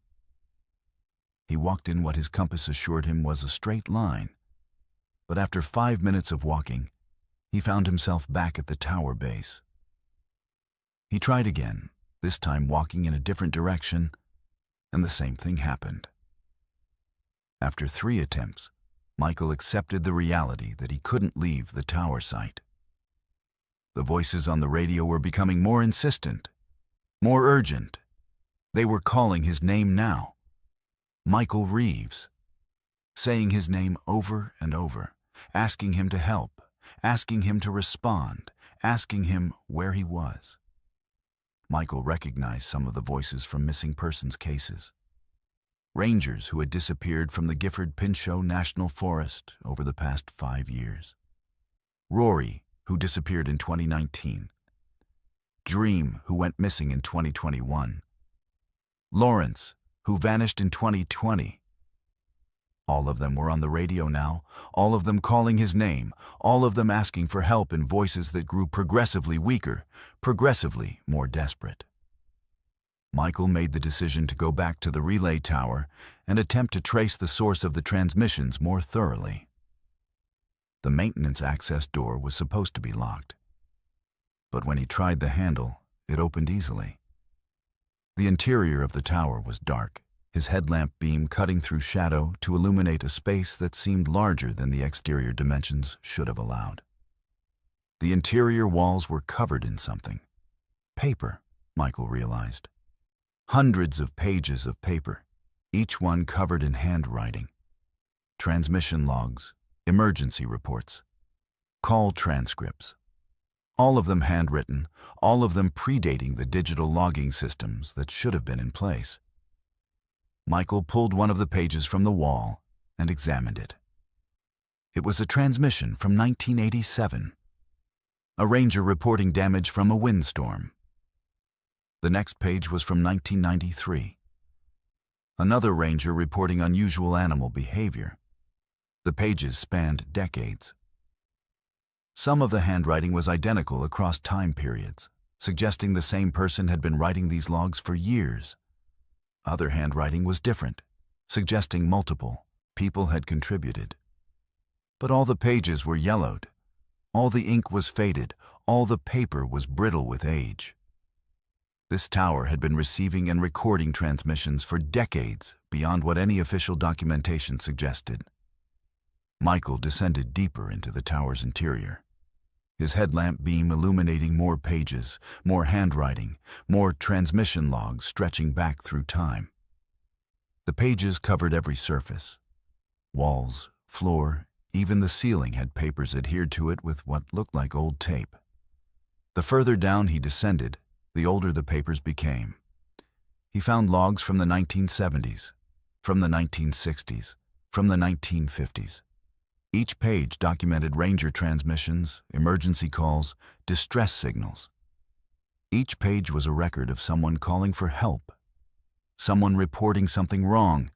He walked in what his compass assured him was a straight line, but after 5 minutes of walking, he found himself back at the tower base. He tried again, this time walking in a different direction, and the same thing happened. After 3 attempts, Michael accepted the reality that he couldn't leave the tower site. The voices on the radio were becoming more insistent, more urgent. They were calling his name now. Michael Reeves, saying his name over and over, asking him to help, asking him to respond, asking him where he was. Michael recognized some of the voices from missing persons cases. Rangers who had disappeared from the Hoh National Forest over the past 5 years. Rory, who disappeared in 2019. Dream, who went missing in 2021. Lawrence, who vanished in 2020. All of them were on the radio now, all of them calling his name, all of them asking for help in voices that grew progressively weaker, progressively more desperate. Michael made the decision to go back to the relay tower and attempt to trace the source of the transmissions more thoroughly. The maintenance access door was supposed to be locked, but when he tried the handle, it opened easily. The interior of the tower was dark, his headlamp beam cutting through shadow to illuminate a space that seemed larger than the exterior dimensions should have allowed. The interior walls were covered in something. Paper, Michael realized. Hundreds of pages of paper, each one covered in handwriting. Transmission logs, emergency reports, call transcripts. All of them handwritten, all of them predating the digital logging systems that should have been in place. Michael pulled one of the pages from the wall and examined it. It was a transmission from 1987. A ranger reporting damage from a windstorm. The next page was from 1993. Another ranger reporting unusual animal behavior. The pages spanned decades. Some of the handwriting was identical across time periods, suggesting the same person had been writing these logs for years. Other handwriting was different, suggesting multiple people had contributed. But all the pages were yellowed. All the ink was faded. All the paper was brittle with age. This tower had been receiving and recording transmissions for decades beyond what any official documentation suggested. Michael descended deeper into the tower's interior, his headlamp beam illuminating more pages, more handwriting, more transmission logs stretching back through time. The pages covered every surface. Walls, floor, even the ceiling had papers adhered to it with what looked like old tape. The further down he descended, the older the papers became. He found logs from the 1970s, from the 1960s, from the 1950s. Each page documented ranger transmissions, emergency calls, distress signals. Each page was a record of someone calling for help, someone reporting something wrong,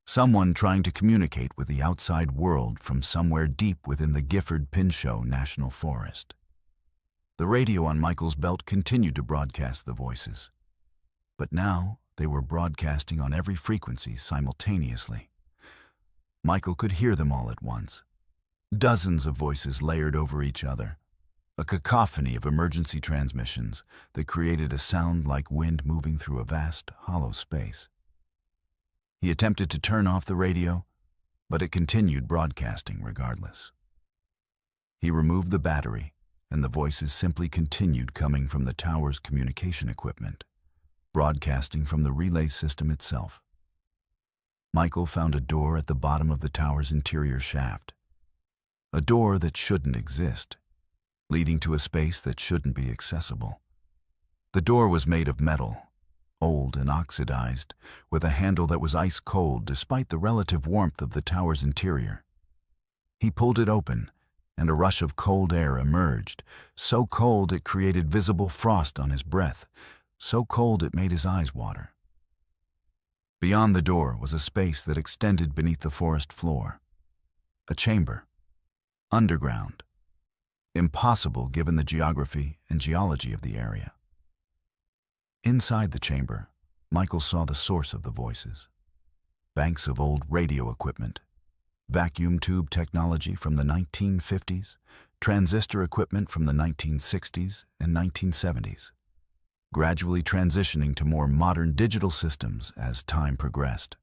someone trying to communicate with the outside world from somewhere deep within the Hoh National Forest. The radio on Michael's belt continued to broadcast the voices, but now they were broadcasting on every frequency simultaneously. Michael could hear them all at once. Dozens of voices layered over each other, a cacophony of emergency transmissions that created a sound like wind moving through a vast, hollow space. He attempted to turn off the radio, but it continued broadcasting regardless. He removed the battery, and the voices simply continued coming from the tower's communication equipment, broadcasting from the relay system itself. Michael found a door at the bottom of the tower's interior shaft. A door that shouldn't exist, leading to a space that shouldn't be accessible. The door was made of metal, old and oxidized, with a handle that was ice cold despite the relative warmth of the tower's interior. He pulled it open, and a rush of cold air emerged, so cold it created visible frost on his breath, so cold it made his eyes water. Beyond the door was a space that extended beneath the forest floor. A chamber. Underground. Impossible given the geography and geology of the area. Inside the chamber, Michael saw the source of the voices. Banks of old radio equipment, vacuum tube technology from the 1950s, transistor equipment from the 1960s and 1970s. Gradually transitioning to more modern digital systems as time progressed.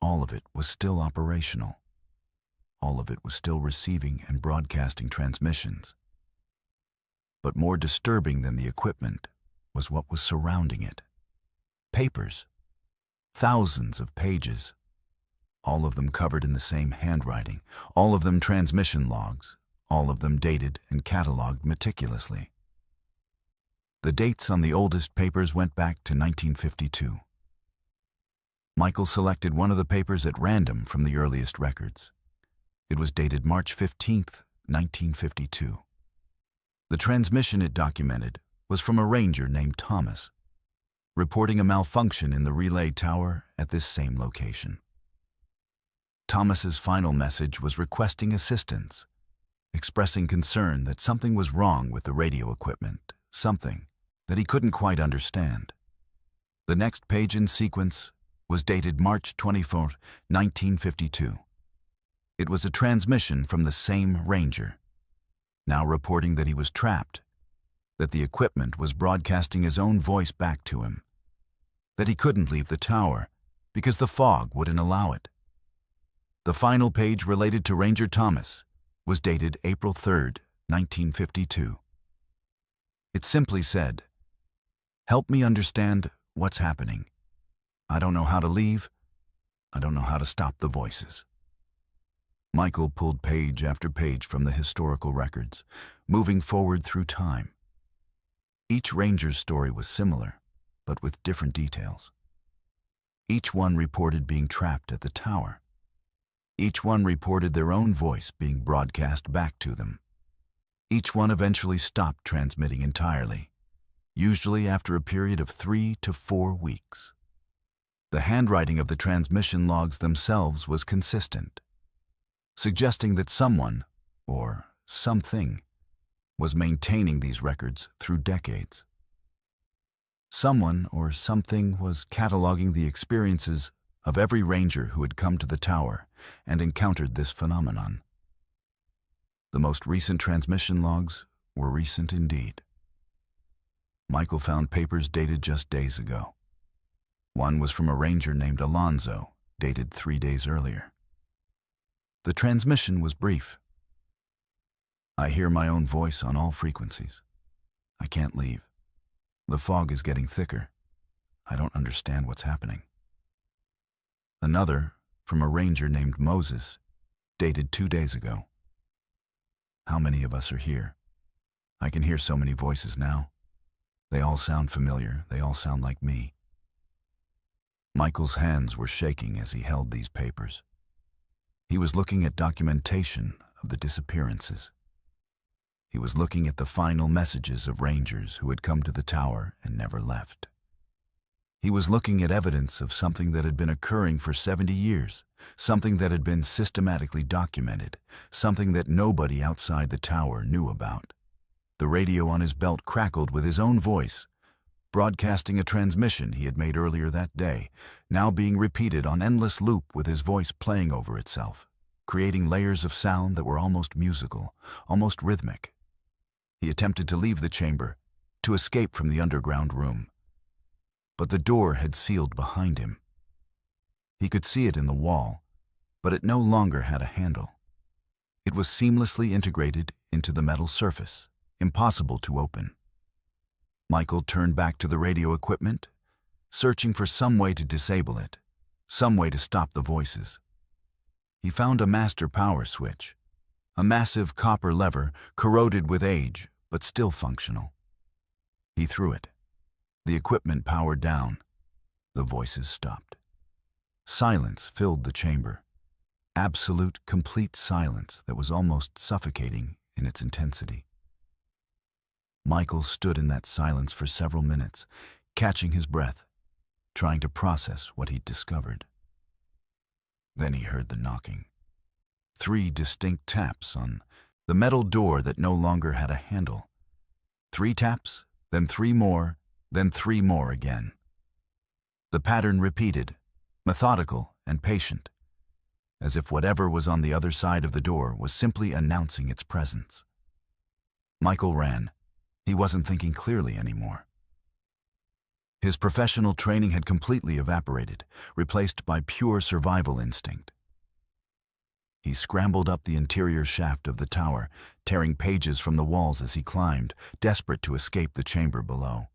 All of it was still operational. All of it was still receiving and broadcasting transmissions. But more disturbing than the equipment was what was surrounding it. Papers. Thousands of pages, all of them covered in the same handwriting, all of them transmission logs, all of them dated and catalogued meticulously. The dates on the oldest papers went back to 1952. Michael selected one of the papers at random from the earliest records. It was dated March 15th, 1952. The transmission it documented was from a ranger named Thomas, reporting a malfunction in the relay tower at this same location. Thomas's final message was requesting assistance, expressing concern that something was wrong with the radio equipment, something that he couldn't quite understand. The next page in sequence was dated March 24, 1952. It was a transmission from the same ranger, now reporting that he was trapped, that the equipment was broadcasting his own voice back to him, that he couldn't leave the tower because the fog wouldn't allow it. The final page related to Ranger Thomas was dated April 3, 1952. It simply said, "Help me understand what's happening. I don't know how to leave. I don't know how to stop the voices." Michael pulled page after page from the historical records, moving forward through time. Each ranger's story was similar, but with different details. Each one reported being trapped at the tower. Each one reported their own voice being broadcast back to them. Each one eventually stopped transmitting entirely, usually after a period of 3 to 4 weeks. The handwriting of the transmission logs themselves was consistent, suggesting that someone, or something, was maintaining these records through decades. Someone or something was cataloging the experiences of every ranger who had come to the tower and encountered this phenomenon. The most recent transmission logs were recent indeed. Michael found papers dated just days ago. One was from a ranger named Alonzo, dated 3 days earlier. The transmission was brief. "I hear my own voice on all frequencies. I can't leave. The fog is getting thicker. I don't understand what's happening." Another, from a ranger named Moses, dated 2 days ago. "How many of us are here? I can hear so many voices now. They all sound familiar. They all sound like me." Michael's hands were shaking as he held these papers. He was looking at documentation of the disappearances. He was looking at the final messages of rangers who had come to the tower and never left. He was looking at evidence of something that had been occurring for 70 years, something that had been systematically documented, something that nobody outside the tower knew about. The radio on his belt crackled with his own voice, broadcasting a transmission he had made earlier that day, now being repeated on endless loop with his voice playing over itself, creating layers of sound that were almost musical, almost rhythmic. He attempted to leave the chamber, to escape from the underground room. But the door had sealed behind him. He could see it in the wall, but it no longer had a handle. It was seamlessly integrated into the metal surface, impossible to open. Michael turned back to the radio equipment, searching for some way to disable it, some way to stop the voices. He found a master power switch, a massive copper lever corroded with age, but still functional. He threw it. The equipment powered down. The voices stopped. Silence filled the chamber. Absolute, complete silence that was almost suffocating in its intensity. Michael stood in that silence for several minutes, catching his breath, trying to process what he'd discovered. Then he heard the knocking. 3 distinct taps on the metal door that no longer had a handle. 3 taps, then 3 more, then 3 more again. The pattern repeated, methodical and patient, as if whatever was on the other side of the door was simply announcing its presence. Michael ran. He wasn't thinking clearly anymore. His professional training had completely evaporated, replaced by pure survival instinct. He scrambled up the interior shaft of the tower, tearing pages from the walls as he climbed, desperate to escape the chamber below.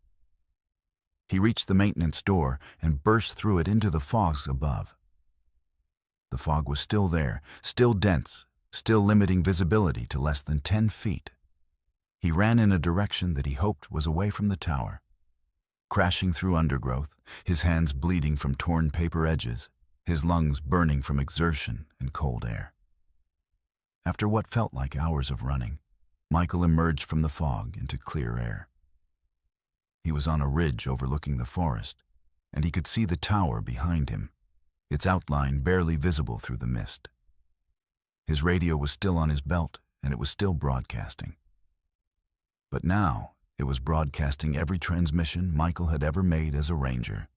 He reached the maintenance door and burst through it into the fogs above. The fog was still there, still dense, still limiting visibility to less than 10 feet. He ran in a direction that he hoped was away from the tower. Crashing through undergrowth, his hands bleeding from torn paper edges, his lungs burning from exertion and cold air. After what felt like hours of running, Michael emerged from the fog into clear air. He was on a ridge overlooking the forest, and he could see the tower behind him, its outline barely visible through the mist. His radio was still on his belt, and it was still broadcasting. But now, it was broadcasting every transmission Michael had ever made as a ranger.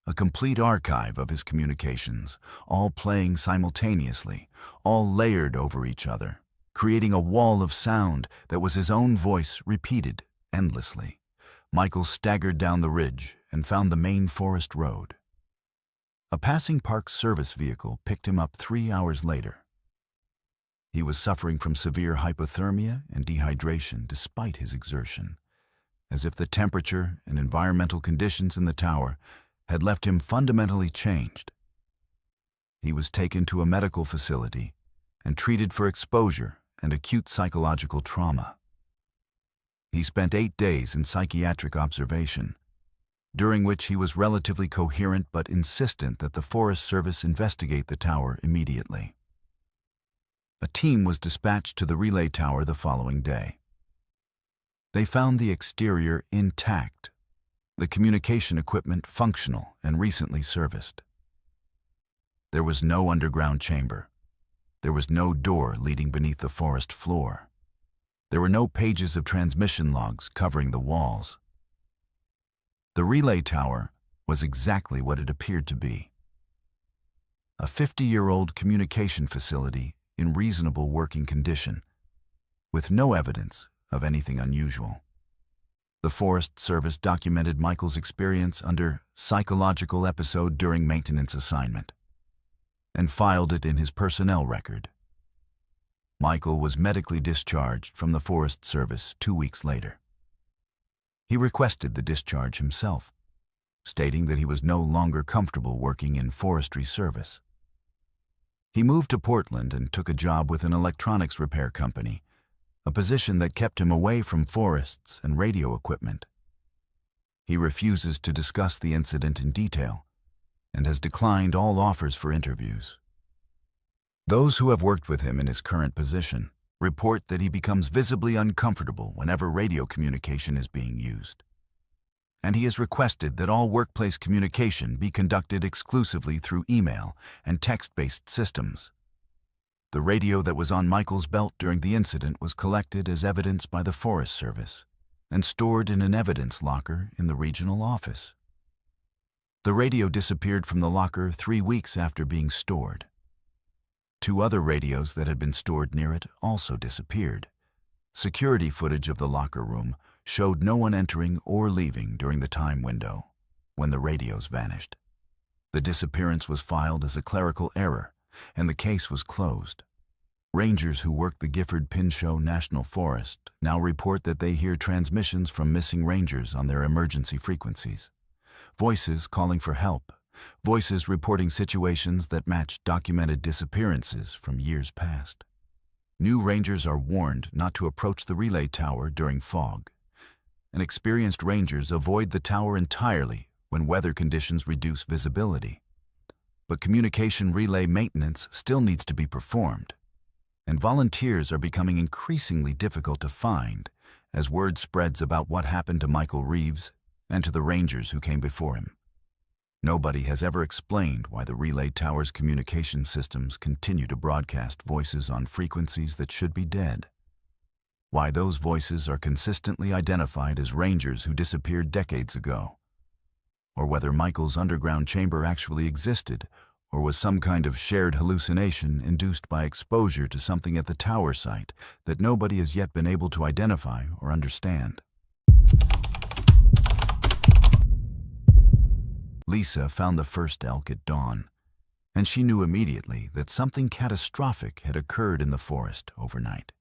A complete archive of his communications, all playing simultaneously, all layered over each other, creating a wall of sound that was his own voice repeated endlessly. Michael staggered down the ridge and found the main forest road. A passing Park Service vehicle picked him up 3 hours later. He was suffering from severe hypothermia and dehydration despite his exertion, as if the temperature and environmental conditions in the tower had left him fundamentally changed. He was taken to a medical facility and treated for exposure and acute psychological trauma. He spent 8 days in psychiatric observation, during which he was relatively coherent but insistent that the Forest Service investigate the tower immediately. A team was dispatched to the relay tower the following day. They found the exterior intact, the communication equipment functional and recently serviced. There was no underground chamber. There was no door leading beneath the forest floor. There were no pages of transmission logs covering the walls. The relay tower was exactly what it appeared to be. A 50-year-old communication facility in reasonable working condition, with no evidence of anything unusual. The Forest Service documented Michael's experience under psychological episode during maintenance assignment and filed it in his personnel record. Michael was medically discharged from the Forest Service 2 weeks later. He requested the discharge himself, stating that he was no longer comfortable working in forestry service. He moved to Portland and took a job with an electronics repair company, a position that kept him away from forests and radio equipment. He refuses to discuss the incident in detail and has declined all offers for interviews. Those who have worked with him in his current position report that he becomes visibly uncomfortable whenever radio communication is being used. And he has requested that all workplace communication be conducted exclusively through email and text-based systems. The radio that was on Michael's belt during the incident was collected as evidence by the Forest Service and stored in an evidence locker in the regional office. The radio disappeared from the locker 3 weeks after being stored. 2 other radios that had been stored near it also disappeared. Security footage of the locker room showed no one entering or leaving during the time window when the radios vanished. The disappearance was filed as a clerical error, and the case was closed. Rangers who work the Hoh National Forest now report that they hear transmissions from missing rangers on their emergency frequencies. Voices calling for help, voices reporting situations that match documented disappearances from years past. New rangers are warned not to approach the relay tower during fog, and experienced rangers avoid the tower entirely when weather conditions reduce visibility. But communication relay maintenance still needs to be performed, and volunteers are becoming increasingly difficult to find as word spreads about what happened to Michael Reeves and to the rangers who came before him. Nobody has ever explained why the relay tower's communication systems continue to broadcast voices on frequencies that should be dead, why those voices are consistently identified as rangers who disappeared decades ago, or whether Michael's underground chamber actually existed or was some kind of shared hallucination induced by exposure to something at the tower site that nobody has yet been able to identify or understand. Lisa found the first elk at dawn, and she knew immediately that something catastrophic had occurred in the forest overnight.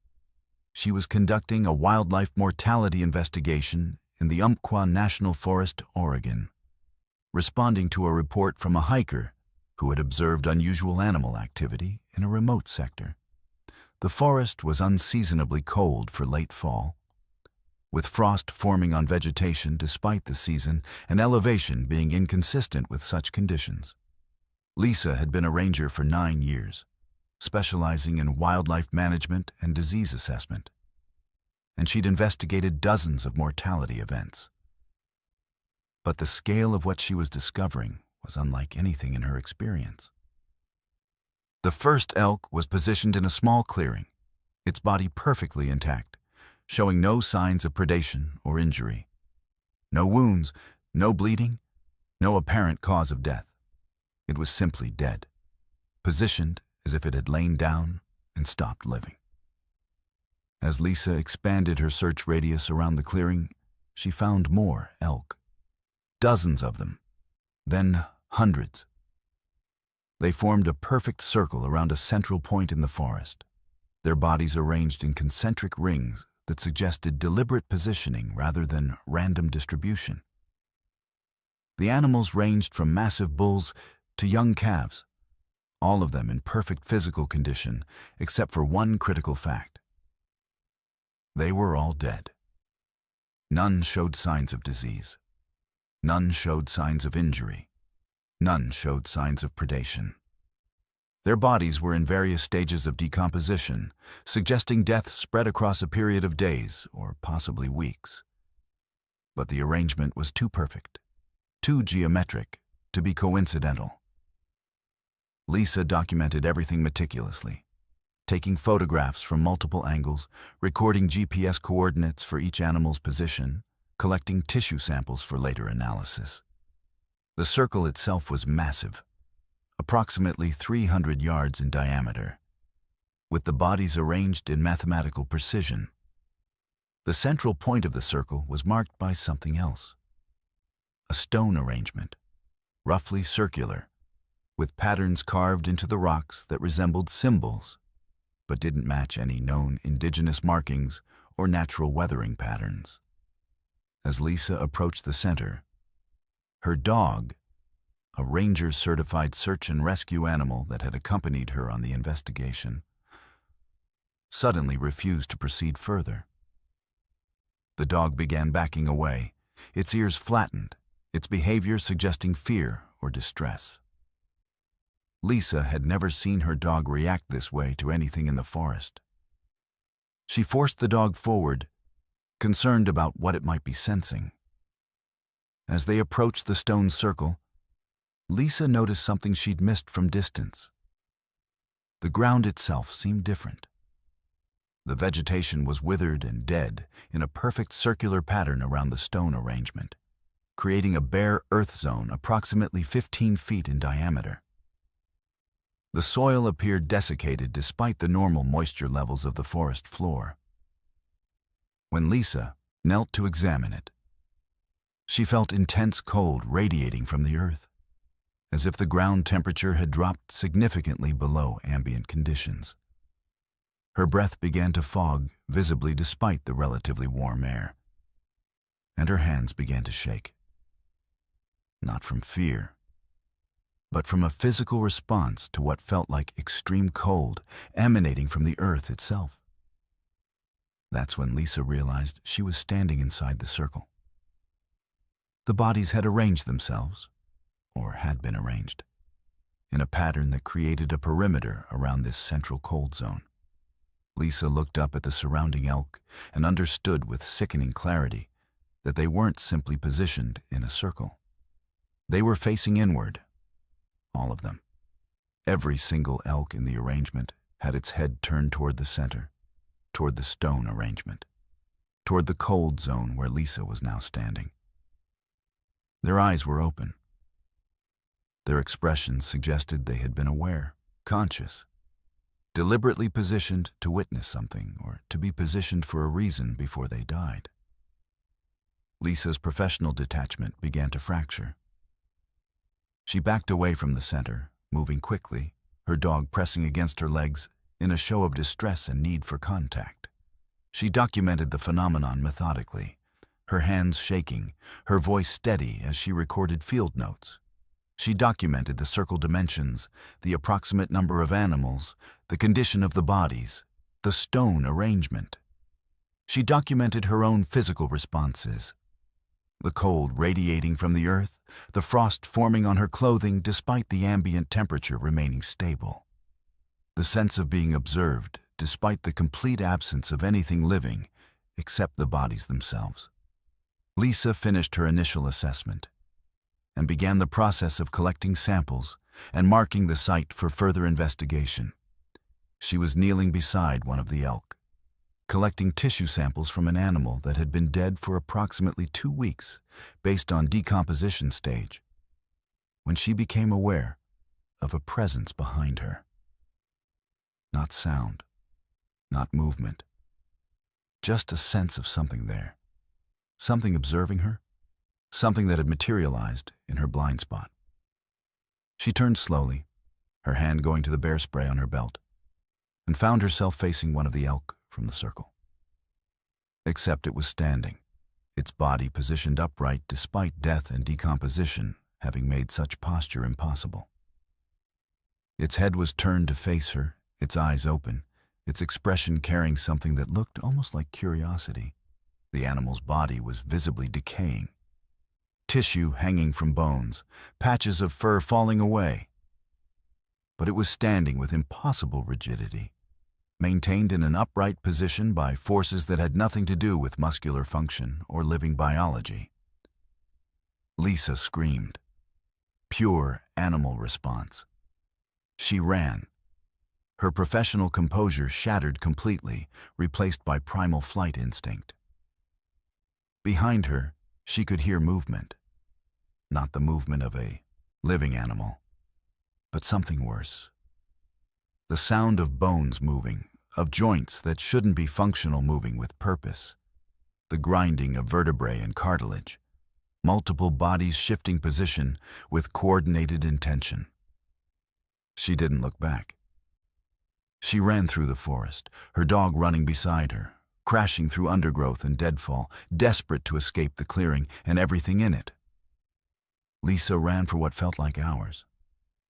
She was conducting a wildlife mortality investigation in in the Umpqua National Forest, Oregon, responding to a report from a hiker who had observed unusual animal activity in a remote sector. The forest was unseasonably cold for late fall, with frost forming on vegetation despite the season and elevation being inconsistent with such conditions. Lisa had been a ranger for 9 years, specializing in wildlife management and disease assessment, and she'd investigated dozens of mortality events. But the scale of what she was discovering was unlike anything in her experience. The first elk was positioned in a small clearing, its body perfectly intact, showing no signs of predation or injury. No wounds, no bleeding, no apparent cause of death. It was simply dead, positioned as if it had lain down and stopped living. As Lisa expanded her search radius around the clearing, she found more elk. Dozens of them, then hundreds. They formed a perfect circle around a central point in the forest, their bodies arranged in concentric rings that suggested deliberate positioning rather than random distribution. The animals ranged from massive bulls to young calves, all of them in perfect physical condition, except for one critical fact. They were all dead. None showed signs of disease. None showed signs of injury. None showed signs of predation. Their bodies were in various stages of decomposition, suggesting death spread across a period of days or possibly weeks. But the arrangement was too perfect, too geometric, to be coincidental. Lisa documented everything meticulously, taking photographs from multiple angles, recording GPS coordinates for each animal's position, collecting tissue samples for later analysis. The circle itself was massive, approximately 300 yards in diameter, with the bodies arranged in mathematical precision. The central point of the circle was marked by something else. A stone arrangement, roughly circular, with patterns carved into the rocks that resembled symbols, but didn't match any known indigenous markings or natural weathering patterns. As Lisa approached the center, her dog, a ranger-certified search and rescue animal that had accompanied her on the investigation, suddenly refused to proceed further. The dog began backing away, its ears flattened, its behavior suggesting fear or distress. Lisa had never seen her dog react this way to anything in the forest. She forced the dog forward, concerned about what it might be sensing. As they approached the stone circle, Lisa noticed something she'd missed from distance. The ground itself seemed different. The vegetation was withered and dead in a perfect circular pattern around the stone arrangement, creating a bare earth zone approximately 15 feet in diameter. The soil appeared desiccated despite the normal moisture levels of the forest floor. When Lisa knelt to examine it, she felt intense cold radiating from the earth, as if the ground temperature had dropped significantly below ambient conditions. Her breath began to fog visibly despite the relatively warm air, and her hands began to shake. Not from fear, but from a physical response to what felt like extreme cold emanating from the earth itself. That's when Lisa realized she was standing inside the circle. The bodies had arranged themselves, or had been arranged, in a pattern that created a perimeter around this central cold zone. Lisa looked up at the surrounding elk and understood with sickening clarity that they weren't simply positioned in a circle. They were facing inward, all of them. Every single elk in the arrangement had its head turned toward the center, toward the stone arrangement, toward the cold zone where Lisa was now standing. Their eyes were open. Their expressions suggested they had been aware, conscious, deliberately positioned to witness something or to be positioned for a reason before they died. Lisa's professional detachment began to fracture. She backed away from the center, moving quickly, her dog pressing against her legs in a show of distress and need for contact. She documented the phenomenon methodically, her hands shaking, her voice steady as she recorded field notes. She documented the circle dimensions, the approximate number of animals, the condition of the bodies, the stone arrangement. She documented her own physical responses. The cold radiating from the earth, the frost forming on her clothing despite the ambient temperature remaining stable. The sense of being observed despite the complete absence of anything living except the bodies themselves. Lisa finished her initial assessment and began the process of collecting samples and marking the site for further investigation. She was kneeling beside one of the elk, collecting tissue samples from an animal that had been dead for approximately 2 weeks based on decomposition stage, when she became aware of a presence behind her. Not sound, not movement, just a sense of something there, something observing her, something that had materialized in her blind spot. She turned slowly, her hand going to the bear spray on her belt, and found herself facing one of the elk from the circle. Except it was standing, its body positioned upright despite death and decomposition having made such posture impossible. Its head was turned to face her, its eyes open, its expression carrying something that looked almost like curiosity. The animal's body was visibly decaying, tissue hanging from bones, patches of fur falling away. But it was standing with impossible rigidity, maintained in an upright position by forces that had nothing to do with muscular function or living biology. Lisa screamed. Pure animal response. She ran. Her professional composure shattered completely, replaced by primal flight instinct. Behind her, she could hear movement. Not the movement of a living animal, but something worse. The sound of bones moving, of joints that shouldn't be functional moving with purpose. The grinding of vertebrae and cartilage. Multiple bodies shifting position with coordinated intention. She didn't look back. She ran through the forest, her dog running beside her, crashing through undergrowth and deadfall, desperate to escape the clearing and everything in it. Lisa ran for what felt like hours,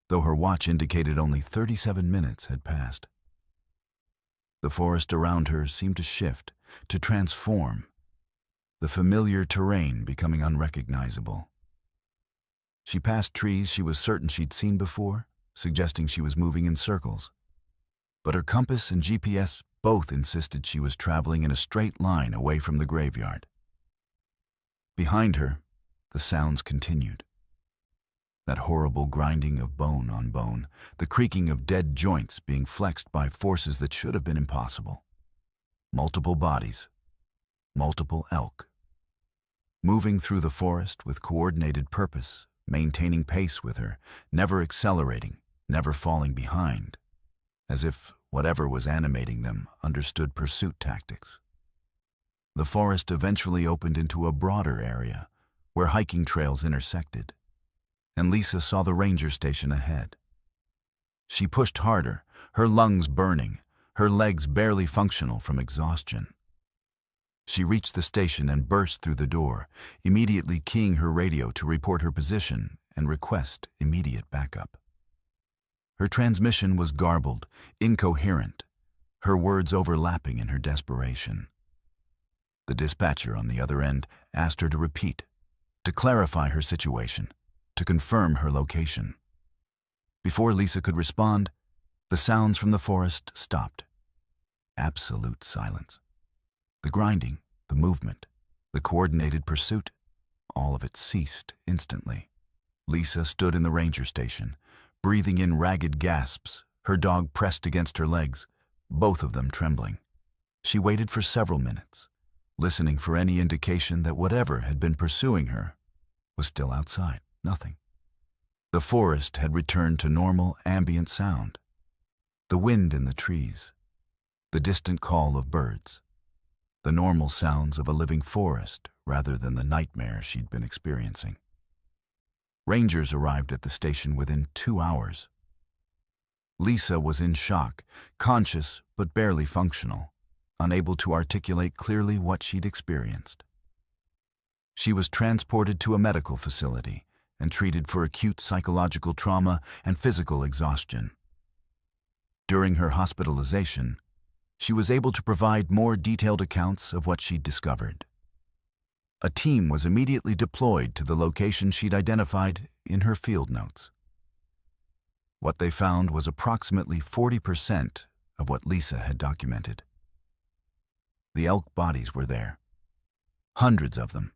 though her watch indicated only 37 minutes had passed. The forest around her seemed to shift, to transform, the familiar terrain becoming unrecognizable. She passed trees she was certain she'd seen before, suggesting she was moving in circles. But her compass and GPS both insisted she was traveling in a straight line away from the graveyard. Behind her, the sounds continued. That horrible grinding of bone on bone, the creaking of dead joints being flexed by forces that should have been impossible. Multiple bodies, multiple elk. Moving through the forest with coordinated purpose, maintaining pace with her, never accelerating, never falling behind, as if whatever was animating them understood pursuit tactics. The forest eventually opened into a broader area where hiking trails intersected, and Lisa saw the ranger station ahead. She pushed harder, her lungs burning, her legs barely functional from exhaustion. She reached the station and burst through the door, immediately keying her radio to report her position and request immediate backup. Her transmission was garbled, incoherent, her words overlapping in her desperation. The dispatcher on the other end asked her to repeat, to clarify her situation, to confirm her location. Before Lisa could respond, the sounds from the forest stopped. Absolute silence. The grinding, the movement, the coordinated pursuit, all of it ceased instantly. Lisa stood in the ranger station, breathing in ragged gasps, her dog pressed against her legs, both of them trembling. She waited for several minutes, listening for any indication that whatever had been pursuing her was still outside. Nothing. The forest had returned to normal ambient sound. The wind in the trees, the distant call of birds, the normal sounds of a living forest rather than the nightmare she'd been experiencing. Rangers arrived at the station within 2 hours. Lisa was in shock, conscious but barely functional, unable to articulate clearly what she'd experienced. She was transported to a medical facility and treated for acute psychological trauma and physical exhaustion. During her hospitalization, she was able to provide more detailed accounts of what she'd discovered. A team was immediately deployed to the location she'd identified in her field notes. What they found was approximately 40% of what Lisa had documented. The elk bodies were there, hundreds of them,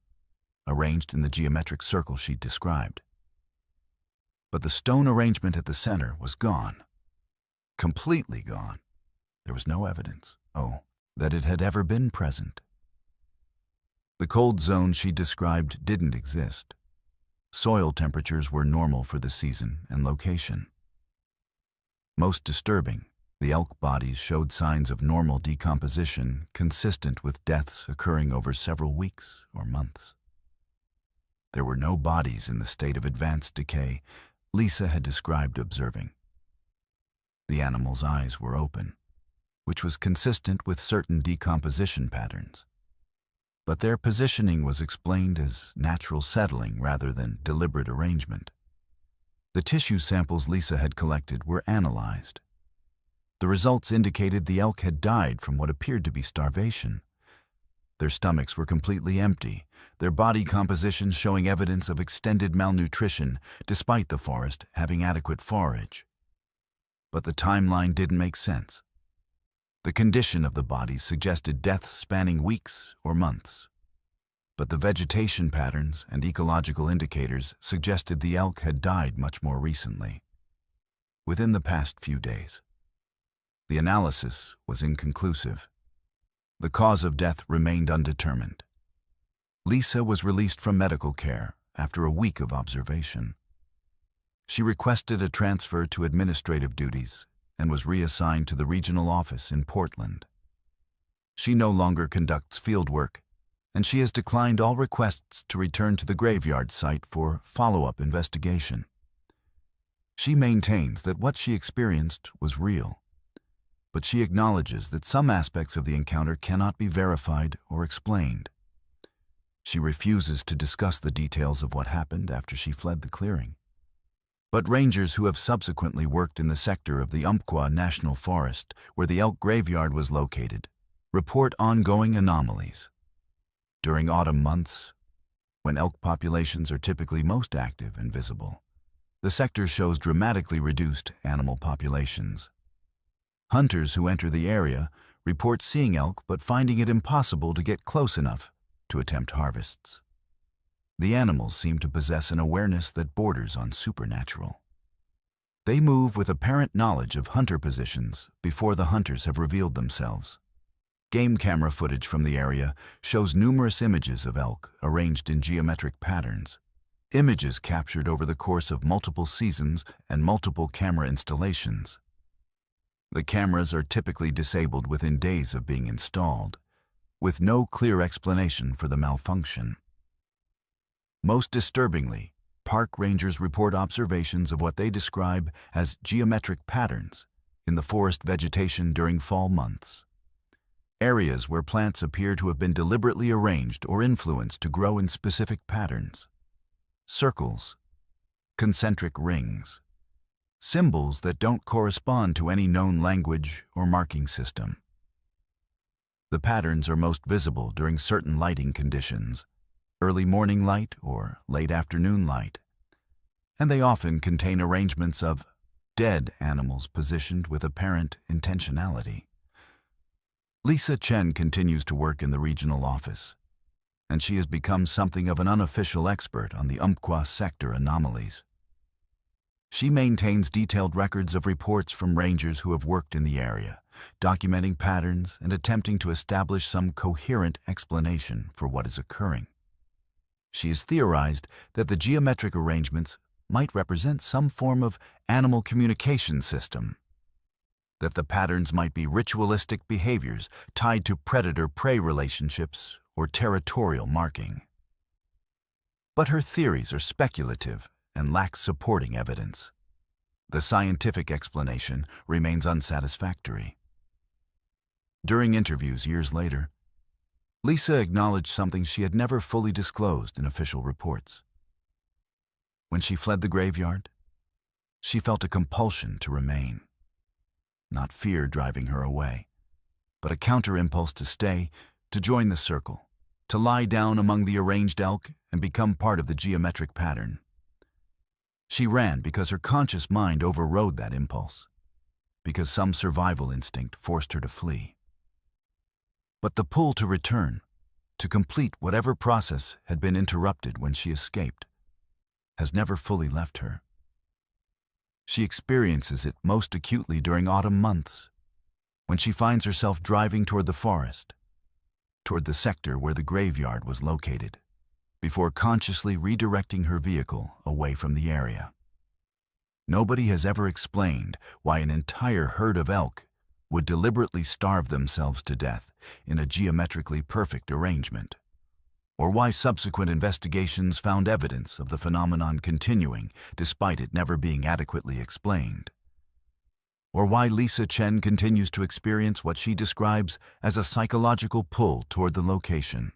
arranged in the geometric circle she'd described. But the stone arrangement at the center was gone, completely gone. There was no evidence, that it had ever been present. The cold zone she described didn't exist. Soil temperatures were normal for the season and location. Most disturbing, the elk bodies showed signs of normal decomposition consistent with deaths occurring over several weeks or months. There were no bodies in the state of advanced decay Lisa had described observing. The animals' eyes were open, which was consistent with certain decomposition patterns. But their positioning was explained as natural settling rather than deliberate arrangement. The tissue samples Lisa had collected were analyzed. The results indicated the elk had died from what appeared to be starvation. Their stomachs were completely empty, their body composition showing evidence of extended malnutrition despite the forest having adequate forage. But the timeline didn't make sense. The condition of the bodies suggested deaths spanning weeks or months. But the vegetation patterns and ecological indicators suggested the elk had died much more recently, within the past few days. The analysis was inconclusive. The cause of death remained undetermined. Lisa was released from medical care after a week of observation. She requested a transfer to administrative duties and was reassigned to the regional office in Portland. She no longer conducts field work, and she has declined all requests to return to the graveyard site for follow-up investigation. She maintains that what she experienced was real, but she acknowledges that some aspects of the encounter cannot be verified or explained. She refuses to discuss the details of what happened after she fled the clearing. But rangers who have subsequently worked in the sector of the Umpqua National Forest, where the elk graveyard was located, report ongoing anomalies. During autumn months, when elk populations are typically most active and visible, the sector shows dramatically reduced animal populations. Hunters who enter the area report seeing elk but finding it impossible to get close enough to attempt harvests. The animals seem to possess an awareness that borders on supernatural. They move with apparent knowledge of hunter positions before the hunters have revealed themselves. Game camera footage from the area shows numerous images of elk arranged in geometric patterns, images captured over the course of multiple seasons and multiple camera installations. The cameras are typically disabled within days of being installed, with no clear explanation for the malfunction. Most disturbingly, park rangers report observations of what they describe as geometric patterns in the forest vegetation during fall months. Areas where plants appear to have been deliberately arranged or influenced to grow in specific patterns. Circles, concentric rings, symbols that don't correspond to any known language or marking system. The patterns are most visible during certain lighting conditions, early morning light or late afternoon light, and they often contain arrangements of dead animals positioned with apparent intentionality. Lisa Chen continues to work in the regional office, and she has become something of an unofficial expert on the Umpqua sector anomalies. She maintains detailed records of reports from rangers who have worked in the area, documenting patterns and attempting to establish some coherent explanation for what is occurring. She has theorized that the geometric arrangements might represent some form of animal communication system, that the patterns might be ritualistic behaviors tied to predator-prey relationships or territorial marking. But her theories are speculative and lack supporting evidence. The scientific explanation remains unsatisfactory. During interviews years later, Lisa acknowledged something she had never fully disclosed in official reports. When she fled the graveyard, she felt a compulsion to remain. Not fear driving her away, but a counter-impulse to stay, to join the circle, to lie down among the arranged elk and become part of the geometric pattern. She ran because her conscious mind overrode that impulse, because some survival instinct forced her to flee. But the pull to return, to complete whatever process had been interrupted when she escaped, has never fully left her. She experiences it most acutely during autumn months, when she finds herself driving toward the forest, toward the sector where the graveyard was located, before consciously redirecting her vehicle away from the area. Nobody has ever explained why an entire herd of elk would deliberately starve themselves to death in a geometrically perfect arrangement, or why subsequent investigations found evidence of the phenomenon continuing despite it never being adequately explained, or why Lisa Chen continues to experience what she describes as a psychological pull toward the location.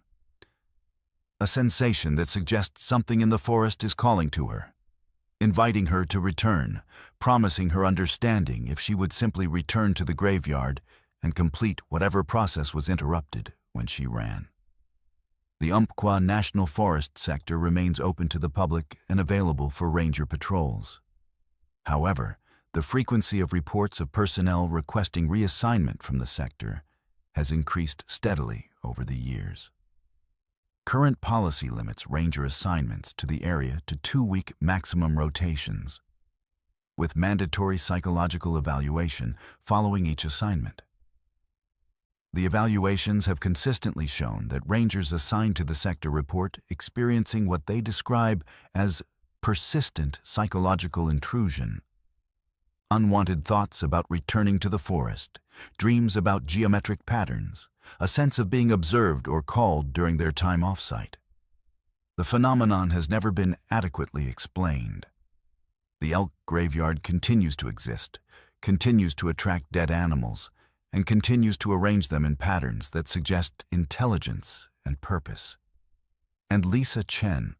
A sensation that suggests something in the forest is calling to her, inviting her to return, promising her understanding if she would simply return to the graveyard and complete whatever process was interrupted when she ran. The Umpqua National Forest sector remains open to the public and available for ranger patrols. However, the frequency of reports of personnel requesting reassignment from the sector has increased steadily over the years. Current policy limits ranger assignments to the area to 2-week maximum rotations, with mandatory psychological evaluation following each assignment. The evaluations have consistently shown that rangers assigned to the sector report experiencing what they describe as persistent psychological intrusion, unwanted thoughts about returning to the forest, dreams about geometric patterns, a sense of being observed or called during their time off-site. The phenomenon has never been adequately explained. The elk graveyard continues to exist, continues to attract dead animals, and continues to arrange them in patterns that suggest intelligence and purpose. And Lisa Chen,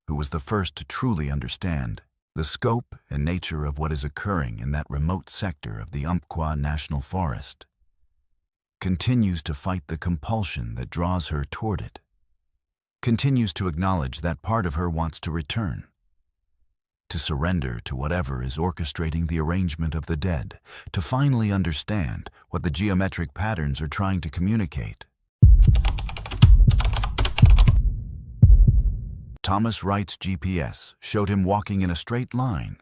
who was the first to truly understand the scope and nature of what is occurring in that remote sector of the Umpqua National Forest, continues to fight the compulsion that draws her toward it, continues to acknowledge that part of her wants to return, to surrender to whatever is orchestrating the arrangement of the dead, to finally understand what the geometric patterns are trying to communicate. Thomas Wright's GPS showed him walking in a straight line,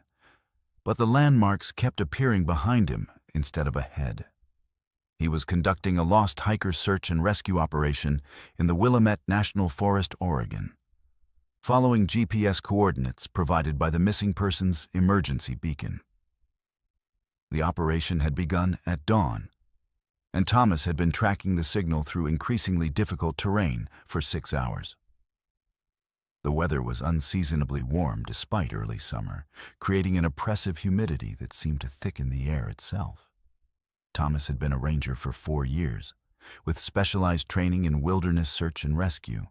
but the landmarks kept appearing behind him instead of ahead. He was conducting a lost hiker search and rescue operation in the Willamette National Forest, Oregon, following GPS coordinates provided by the missing persons emergency beacon. The operation had begun at dawn, and Thomas had been tracking the signal through increasingly difficult terrain for 6 hours. The weather was unseasonably warm despite early summer, creating an oppressive humidity that seemed to thicken the air itself. Thomas had been a ranger for 4 years, with specialized training in wilderness search and rescue,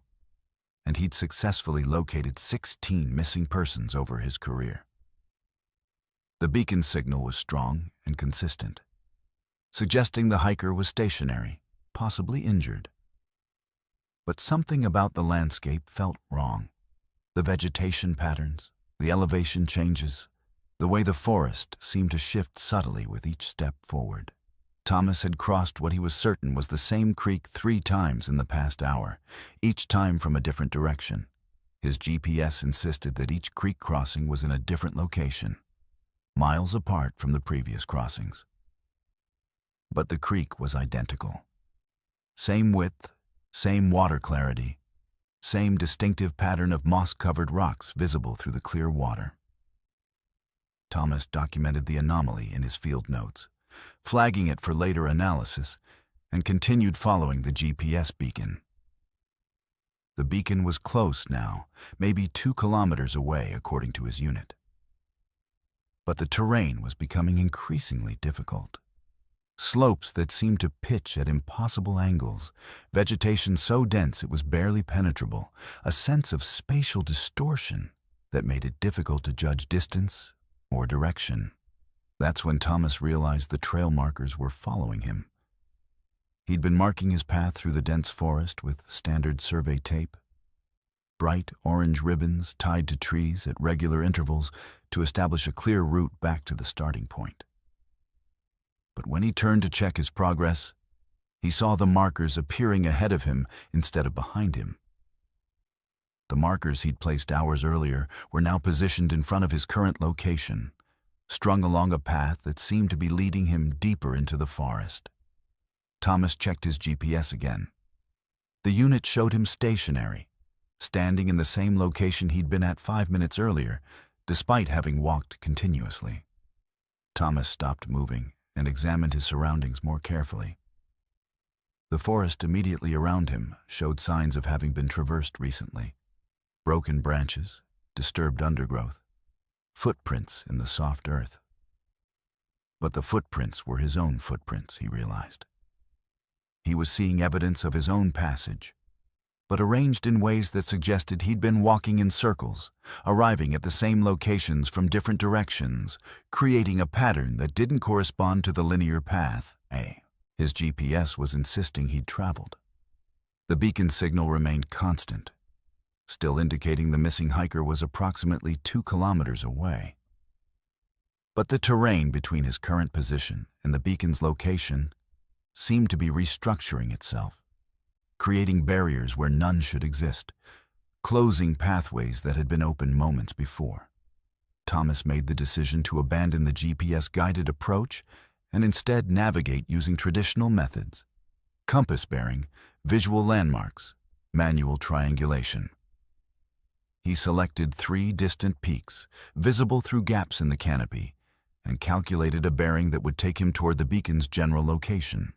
and he'd successfully located 16 missing persons over his career. The beacon signal was strong and consistent, suggesting the hiker was stationary, possibly injured. But something about the landscape felt wrong. The vegetation patterns, the elevation changes, the way the forest seemed to shift subtly with each step forward. Thomas had crossed what he was certain was the same creek 3 times in the past hour, each time from a different direction. His GPS insisted that each creek crossing was in a different location, miles apart from the previous crossings. But the creek was identical. Same width, same water clarity, same distinctive pattern of moss-covered rocks visible through the clear water. Thomas documented the anomaly in his field notes, flagging it for later analysis, and continued following the GPS beacon. The beacon was close now, maybe 2 kilometers away according to his unit. But the terrain was becoming increasingly difficult. Slopes that seemed to pitch at impossible angles, vegetation so dense it was barely penetrable, a sense of spatial distortion that made it difficult to judge distance or direction. That's when Tongass realized the trail markers were following him. He'd been marking his path through the dense forest with standard survey tape, bright orange ribbons tied to trees at regular intervals to establish a clear route back to the starting point. But when he turned to check his progress, he saw the markers appearing ahead of him instead of behind him. The markers he'd placed hours earlier were now positioned in front of his current location, strung along a path that seemed to be leading him deeper into the forest. Tongass checked his GPS again. The unit showed him stationary, standing in the same location he'd been at 5 minutes earlier, despite having walked continuously. Tongass stopped moving and examined his surroundings more carefully. The forest immediately around him showed signs of having been traversed recently. Broken branches, disturbed undergrowth, footprints in the soft earth. But the footprints were his own footprints, he realized. He was seeing evidence of his own passage, but arranged in ways that suggested he'd been walking in circles, arriving at the same locations from different directions, creating a pattern that didn't correspond to the linear path his GPS was insisting he'd traveled. The beacon signal remained constant, still indicating the missing hiker was approximately 2 kilometers away. But the terrain between his current position and the beacon's location seemed to be restructuring itself, creating barriers where none should exist, closing pathways that had been open moments before. Tongass made the decision to abandon the GPS-guided approach and instead navigate using traditional methods: compass bearing, visual landmarks, manual triangulation. He selected 3 distant peaks, visible through gaps in the canopy, and calculated a bearing that would take him toward the beacon's general location.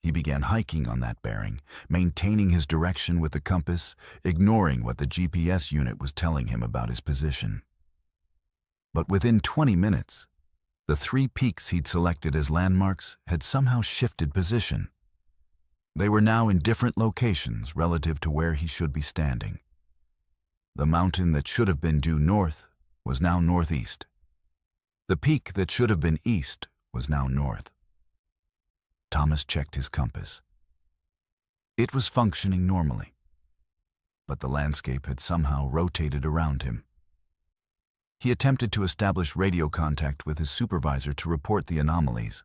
He began hiking on that bearing, maintaining his direction with the compass, ignoring what the GPS unit was telling him about his position. But within 20 minutes, the 3 peaks he'd selected as landmarks had somehow shifted position. They were now in different locations relative to where he should be standing. The mountain that should have been due north was now northeast. The peak that should have been east was now north. Tongass checked his compass. It was functioning normally, but the landscape had somehow rotated around him. He attempted to establish radio contact with his supervisor to report the anomalies,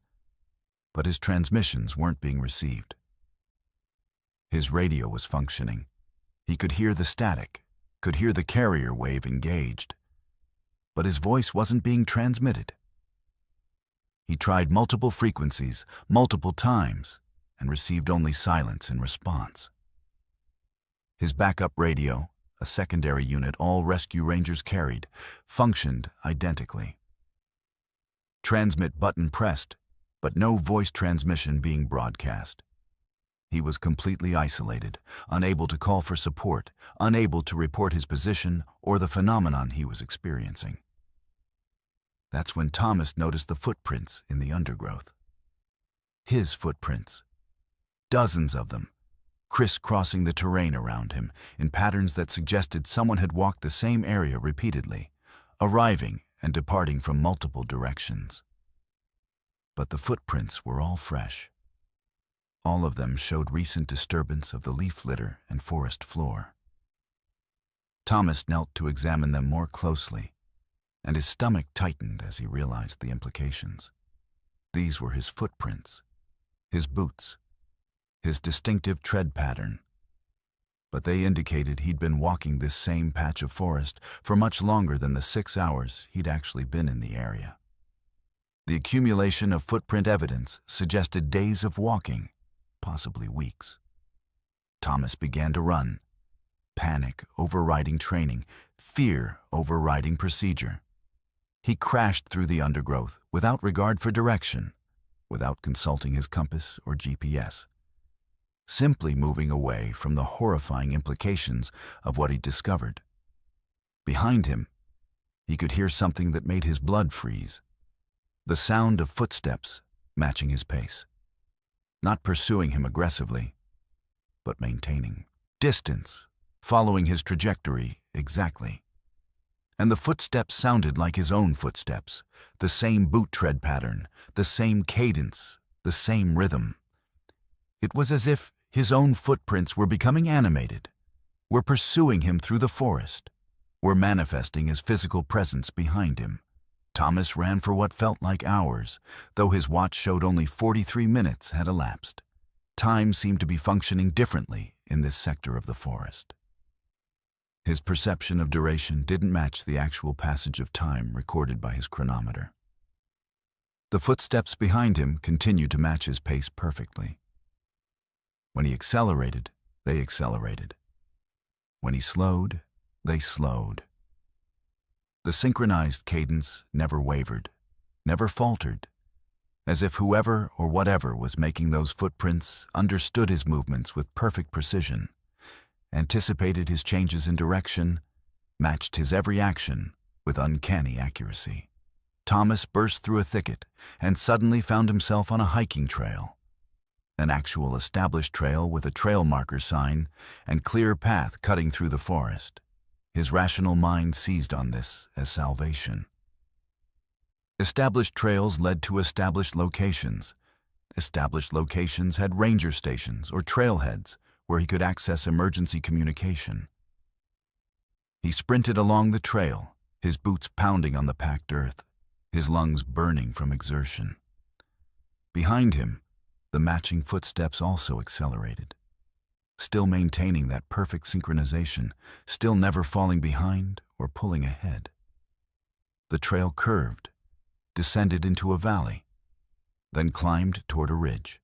but his transmissions weren't being received. His radio was functioning. He could hear the static, could hear the carrier wave engaged, but his voice wasn't being transmitted. He tried multiple frequencies, multiple times, and received only silence in response. His backup radio, a secondary unit all rescue rangers carried, functioned identically. Transmit button pressed, but no voice transmission being broadcast. He was completely isolated, unable to call for support, unable to report his position or the phenomenon he was experiencing. That's when Tongass noticed the footprints in the undergrowth. His footprints. Dozens of them, crisscrossing the terrain around him in patterns that suggested someone had walked the same area repeatedly, arriving and departing from multiple directions. But the footprints were all fresh. All of them showed recent disturbance of the leaf litter and forest floor. Tongass knelt to examine them more closely, and his stomach tightened as he realized the implications. These were his footprints, his boots, his distinctive tread pattern. But they indicated he'd been walking this same patch of forest for much longer than the 6 hours he'd actually been in the area. The accumulation of footprint evidence suggested days of walking, possibly weeks. Tongass began to run, panic overriding training, fear overriding procedure. He crashed through the undergrowth without regard for direction, without consulting his compass or GPS, simply moving away from the horrifying implications of what he'd discovered. Behind him, he could hear something that made his blood freeze. The sound of footsteps matching his pace. Not pursuing him aggressively, but maintaining distance, following his trajectory exactly. And the footsteps sounded like his own footsteps, the same boot tread pattern, the same cadence, the same rhythm. It was as if his own footprints were becoming animated, were pursuing him through the forest, were manifesting his physical presence behind him. Tongass ran for what felt like hours, though his watch showed only 43 minutes had elapsed. Time seemed to be functioning differently in this sector of the forest. His perception of duration didn't match the actual passage of time recorded by his chronometer. The footsteps behind him continued to match his pace perfectly. When he accelerated, they accelerated. When he slowed, they slowed. The synchronized cadence never wavered, never faltered, as if whoever or whatever was making those footprints understood his movements with perfect precision, anticipated his changes in direction, matched his every action with uncanny accuracy. Tongass burst through a thicket and suddenly found himself on a hiking trail, an actual established trail with a trail marker sign and clear path cutting through the forest. His rational mind seized on this as salvation. Established trails led to established locations. Established locations had ranger stations or trailheads where he could access emergency communication. He sprinted along the trail, his boots pounding on the packed earth, his lungs burning from exertion. Behind him, the matching footsteps also accelerated, still maintaining that perfect synchronization, still never falling behind or pulling ahead. The trail curved, descended into a valley, then climbed toward a ridge.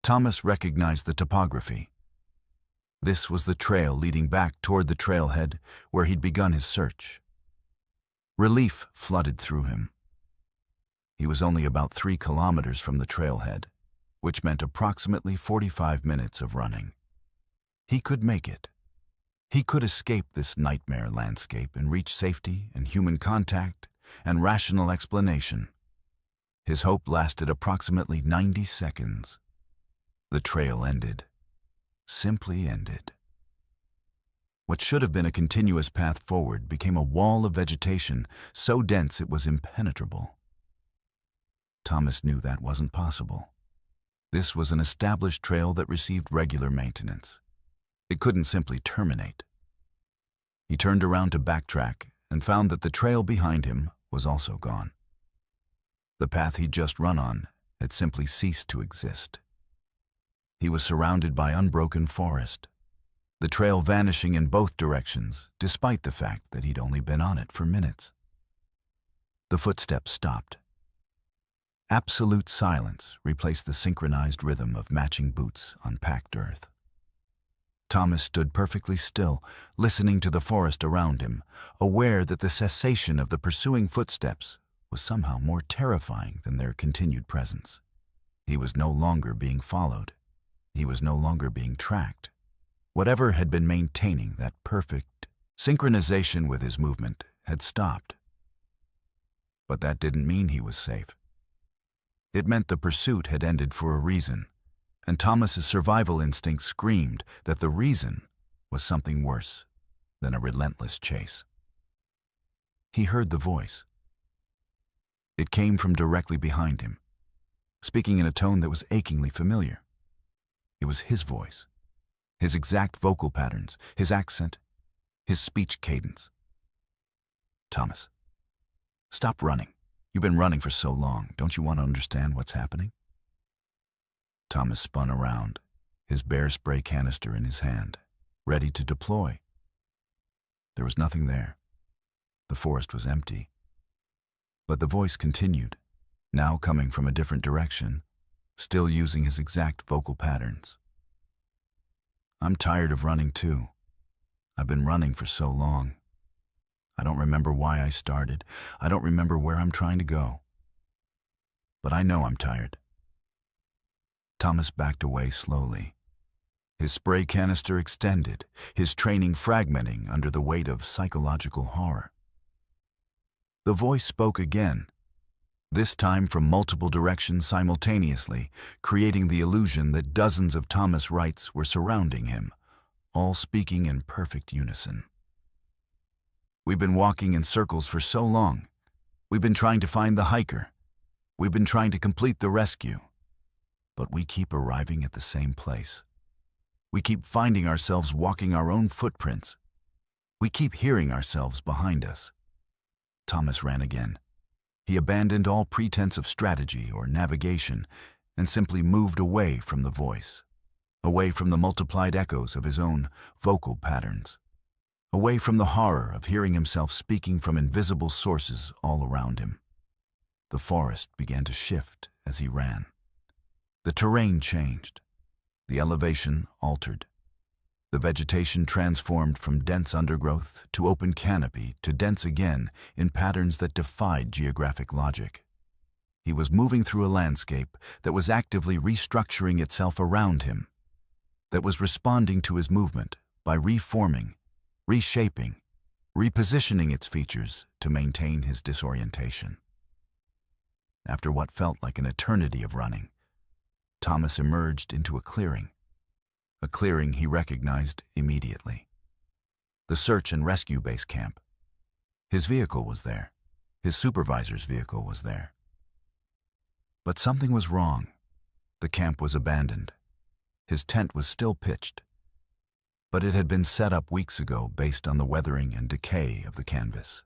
Tongass recognized the topography. This was the trail leading back toward the trailhead where he'd begun his search. Relief flooded through him. He was only about 3 kilometers from the trailhead, which meant approximately 45 minutes of running. He could make it. He could escape this nightmare landscape and reach safety and human contact and rational explanation. His hope lasted approximately 90 seconds. The trail ended. Simply ended. What should have been a continuous path forward became a wall of vegetation so dense it was impenetrable. Tongass knew that wasn't possible. This was an established trail that received regular maintenance. It couldn't simply terminate. He turned around to backtrack and found that the trail behind him was also gone. The path he'd just run on had simply ceased to exist. He was surrounded by unbroken forest, the trail vanishing in both directions, despite the fact that he'd only been on it for minutes. The footsteps stopped. Absolute silence replaced the synchronized rhythm of matching boots on packed earth. Tongass stood perfectly still, listening to the forest around him, aware that the cessation of the pursuing footsteps was somehow more terrifying than their continued presence. He was no longer being followed. He was no longer being tracked. Whatever had been maintaining that perfect synchronization with his movement had stopped. But that didn't mean he was safe. It meant the pursuit had ended for a reason, and Tongass's survival instinct screamed that the reason was something worse than a relentless chase. He heard the voice. It came from directly behind him, speaking in a tone that was achingly familiar. It was his voice, his exact vocal patterns, his accent, his speech cadence. Tongass, stop running. You've been running for so long. Don't you want to understand what's happening? Tongass spun around, his bear spray canister in his hand, ready to deploy. There was nothing there. The forest was empty. But the voice continued, now coming from a different direction, still using his exact vocal patterns. I'm tired of running too. I've been running for so long. I don't remember why I started. I don't remember where I'm trying to go. But I know I'm tired. Tongass backed away slowly. His spray canister extended, his training fragmenting under the weight of psychological horror. The voice spoke again, this time from multiple directions simultaneously, creating the illusion that dozens of Tongass Wrights were surrounding him, all speaking in perfect unison. "We've been walking in circles for so long. We've been trying to find the hiker. We've been trying to complete the rescue. But we keep arriving at the same place. We keep finding ourselves walking our own footprints. We keep hearing ourselves behind us." Tongass ran again. He abandoned all pretense of strategy or navigation and simply moved away from the voice, away from the multiplied echoes of his own vocal patterns, away from the horror of hearing himself speaking from invisible sources all around him. The forest began to shift as he ran. The terrain changed. The elevation altered. The vegetation transformed from dense undergrowth to open canopy to dense again in patterns that defied geographic logic. He was moving through a landscape that was actively restructuring itself around him, that was responding to his movement by reforming, reshaping, repositioning its features to maintain his disorientation. After what felt like an eternity of running, Tongass emerged into a clearing he recognized immediately. The search and rescue base camp. His vehicle was there. His supervisor's vehicle was there. But something was wrong. The camp was abandoned. His tent was still pitched, but it had been set up weeks ago based on the weathering and decay of the canvas.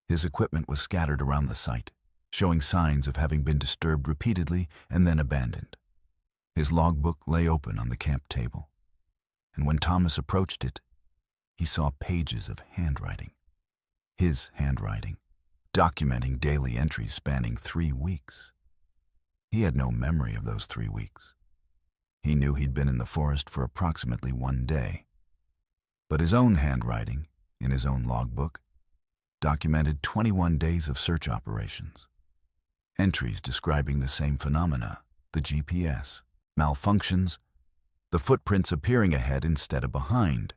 His equipment was scattered around the site, showing signs of having been disturbed repeatedly and then abandoned. His logbook lay open on the camp table, and when Tongass approached it, he saw pages of handwriting. His handwriting, documenting daily entries spanning 3 weeks. He had no memory of those 3 weeks. He knew he'd been in the forest for approximately 1 day. But his own handwriting, in his own logbook, documented 21 days of search operations. Entries describing the same phenomena, the GPS, malfunctions, the footprints appearing ahead instead of behind,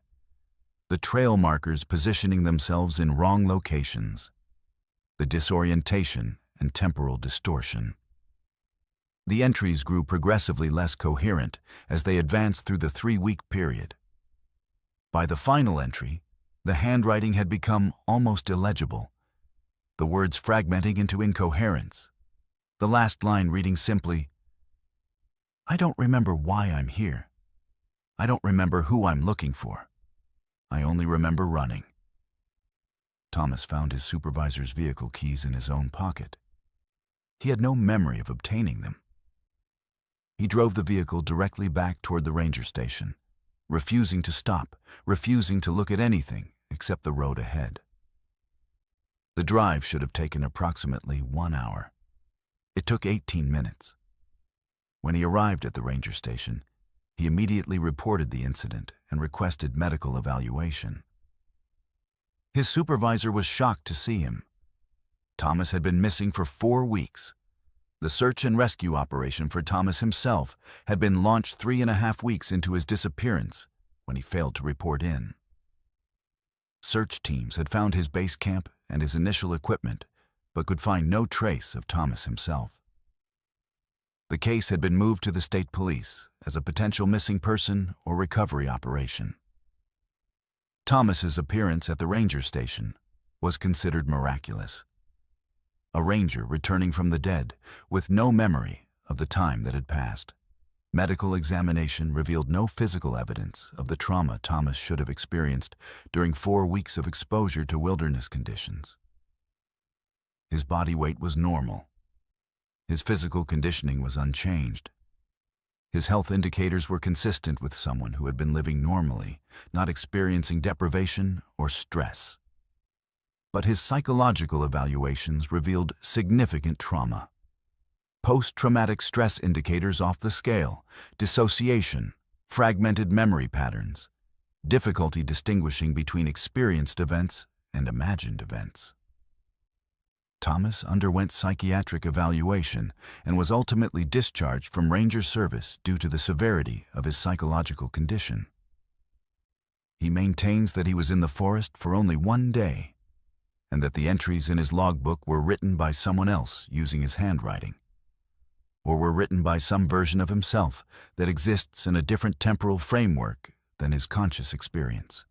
the trail markers positioning themselves in wrong locations, the disorientation and temporal distortion. The entries grew progressively less coherent as they advanced through the 3-week period. By the final entry, the handwriting had become almost illegible, the words fragmenting into incoherence, the last line reading simply, "I don't remember why I'm here. I don't remember who I'm looking for. I only remember running." Tongass found his supervisor's vehicle keys in his own pocket. He had no memory of obtaining them. He drove the vehicle directly back toward the ranger station, refusing to stop, refusing to look at anything except the road ahead. The drive should have taken approximately 1 hour. It took 18 minutes. When he arrived at the ranger station, he immediately reported the incident and requested medical evaluation. His supervisor was shocked to see him. Tongass had been missing for 4 weeks. The search and rescue operation for Tongass himself had been launched 3.5 weeks into his disappearance when he failed to report in. Search teams had found his base camp and his initial equipment, but could find no trace of Tongass himself. The case had been moved to the state police as a potential missing person or recovery operation. Tongass's appearance at the ranger station was considered miraculous. A ranger returning from the dead with no memory of the time that had passed. Medical examination revealed no physical evidence of the trauma Tongass should have experienced during 4 weeks of exposure to wilderness conditions. His body weight was normal. His physical conditioning was unchanged. His health indicators were consistent with someone who had been living normally, not experiencing deprivation or stress. But his psychological evaluations revealed significant trauma. Post-traumatic stress indicators off the scale, dissociation, fragmented memory patterns, difficulty distinguishing between experienced events and imagined events. Tongass underwent psychiatric evaluation and was ultimately discharged from ranger service due to the severity of his psychological condition. He maintains that he was in the forest for only 1 day and that the entries in his logbook were written by someone else using his handwriting, or were written by some version of himself that exists in a different temporal framework than his conscious experience.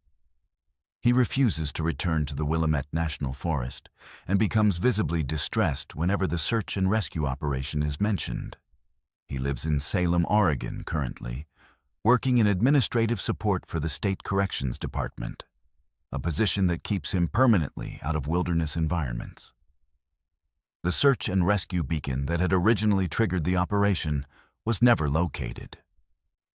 He refuses to return to the Willamette National Forest and becomes visibly distressed whenever the search and rescue operation is mentioned. He lives in Salem, Oregon currently, working in administrative support for the State Corrections Department, a position that keeps him permanently out of wilderness environments. The search and rescue beacon that had originally triggered the operation was never located.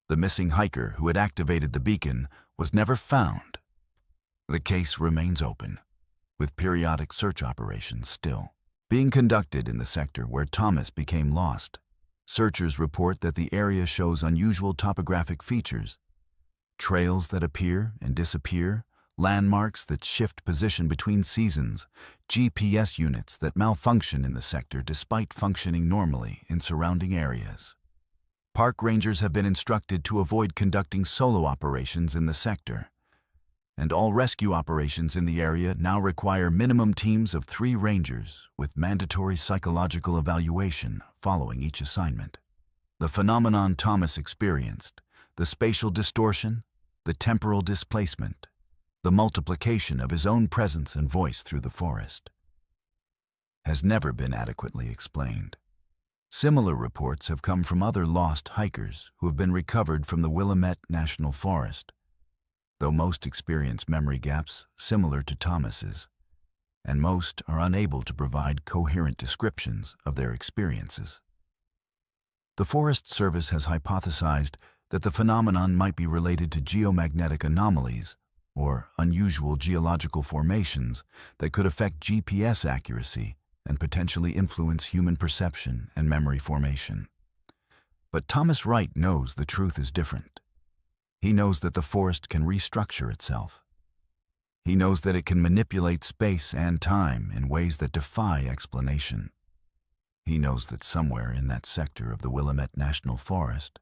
The missing hiker who had activated the beacon was never found. The case remains open, with periodic search operations still being conducted in the sector where Tongass became lost. Searchers report that the area shows unusual topographic features, trails that appear and disappear, landmarks that shift position between seasons, GPS units that malfunction in the sector despite functioning normally in surrounding areas. Park rangers have been instructed to avoid conducting solo operations in the sector, and all rescue operations in the area now require minimum teams of 3 rangers with mandatory psychological evaluation following each assignment. The phenomenon Tongass experienced, the spatial distortion, the temporal displacement, the multiplication of his own presence and voice through the forest, has never been adequately explained. Similar reports have come from other lost hikers who have been recovered from the Willamette National Forest, though most experience memory gaps similar to Tongass's, and most are unable to provide coherent descriptions of their experiences. The Forest Service has hypothesized that the phenomenon might be related to geomagnetic anomalies or unusual geological formations that could affect GPS accuracy and potentially influence human perception and memory formation. But Thomas Wright knows the truth is different. He knows that the forest can restructure itself. He knows that it can manipulate space and time in ways that defy explanation. He knows that somewhere in that sector of the Willamette National Forest,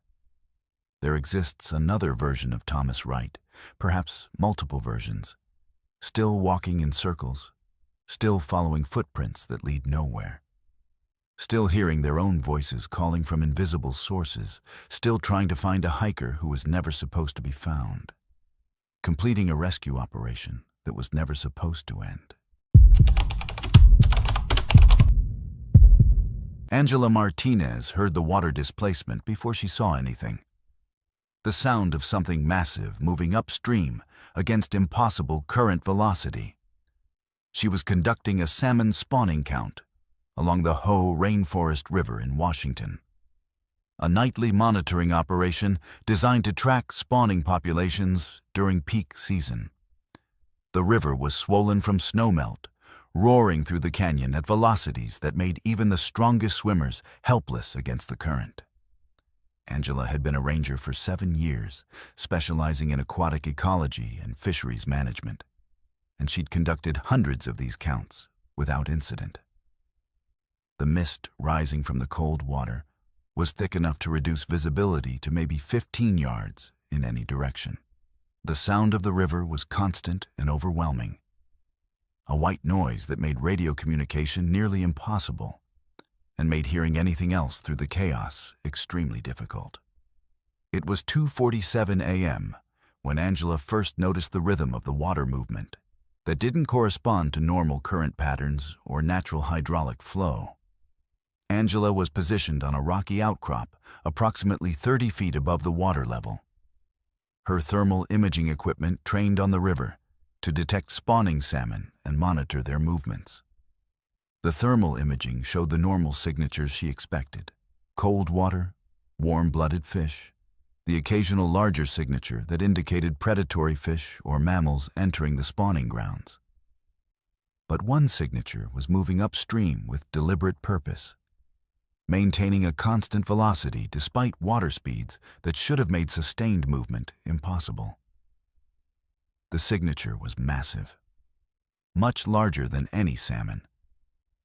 there exists another version of Thomas Wright, perhaps multiple versions, still walking in circles, still following footprints that lead nowhere, still hearing their own voices calling from invisible sources, still trying to find a hiker who was never supposed to be found, completing a rescue operation that was never supposed to end. Angela Martinez heard the water displacement before she saw anything. The sound of something massive moving upstream against impossible current velocity. She was conducting a salmon spawning count along the Hoh Rainforest River in Washington, a nightly monitoring operation designed to track spawning populations during peak season. The river was swollen from snowmelt, roaring through the canyon at velocities that made even the strongest swimmers helpless against the current. Angela had been a ranger for 7 years, specializing in aquatic ecology and fisheries management, and she'd conducted hundreds of these counts without incident. The mist rising from the cold water was thick enough to reduce visibility to maybe 15 yards in any direction. The sound of the river was constant and overwhelming, a white noise that made radio communication nearly impossible and made hearing anything else through the chaos extremely difficult. It was 2:47 a.m. when Angela first noticed the rhythm of the water movement that didn't correspond to normal current patterns or natural hydraulic flow. Angela was positioned on a rocky outcrop approximately 30 feet above the water level. Her thermal imaging equipment trained on the river to detect spawning salmon and monitor their movements. The thermal imaging showed the normal signatures she expected: cold water, warm-blooded fish, the occasional larger signature that indicated predatory fish or mammals entering the spawning grounds. But one signature was moving upstream with deliberate purpose, maintaining a constant velocity despite water speeds that should have made sustained movement impossible. The signature was massive, much larger than any salmon,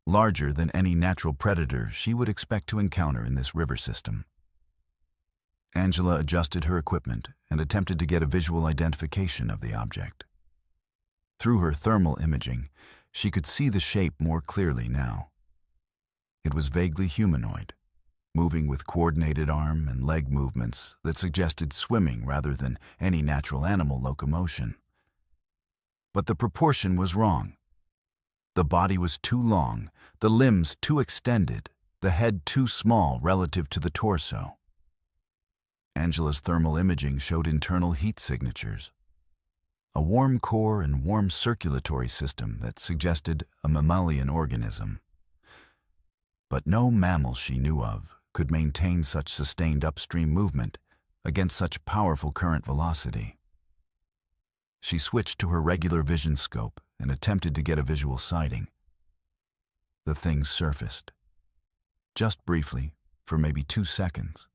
larger than any natural predator she would expect to encounter in this river system. Angela adjusted her equipment and attempted to get a visual identification of the object. Through her thermal imaging, She could see the shape more clearly now. It was vaguely humanoid, moving with coordinated arm and leg movements that suggested swimming rather than any natural animal locomotion. But the proportion was wrong. The body was too long, the limbs too extended, the head too small relative to the torso. Angela's thermal imaging showed internal heat signatures, a warm core and warm circulatory system that suggested a mammalian organism. But no mammal she knew of could maintain such sustained upstream movement against such powerful current velocity. She switched to her regular vision scope and attempted to get a visual sighting. The thing surfaced. Just briefly, for maybe 2 seconds,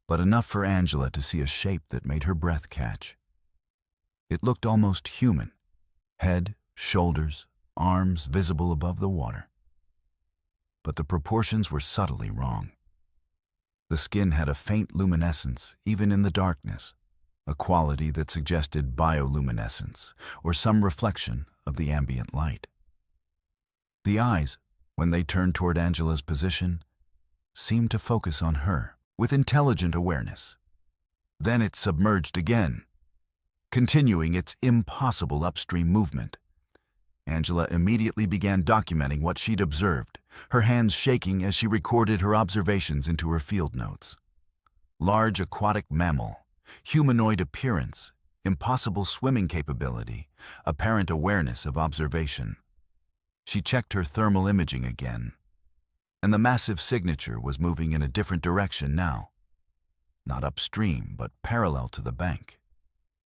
but enough for Angela to see a shape that made her breath catch. It looked almost human, head, shoulders, arms visible above the water. But the proportions were subtly wrong. The skin had a faint luminescence even in the darkness, a quality that suggested bioluminescence or some reflection of the ambient light. The eyes, when they turned toward Angela's position, seemed to focus on her with intelligent awareness. Then it submerged again, continuing its impossible upstream movement. Angela immediately began documenting what she'd observed, her hands shaking as she recorded her observations into her field notes. Large aquatic mammal, humanoid appearance, impossible swimming capability, apparent awareness of observation. She checked her thermal imaging again, and the massive signature was moving in a different direction now. Not upstream, but parallel to the bank,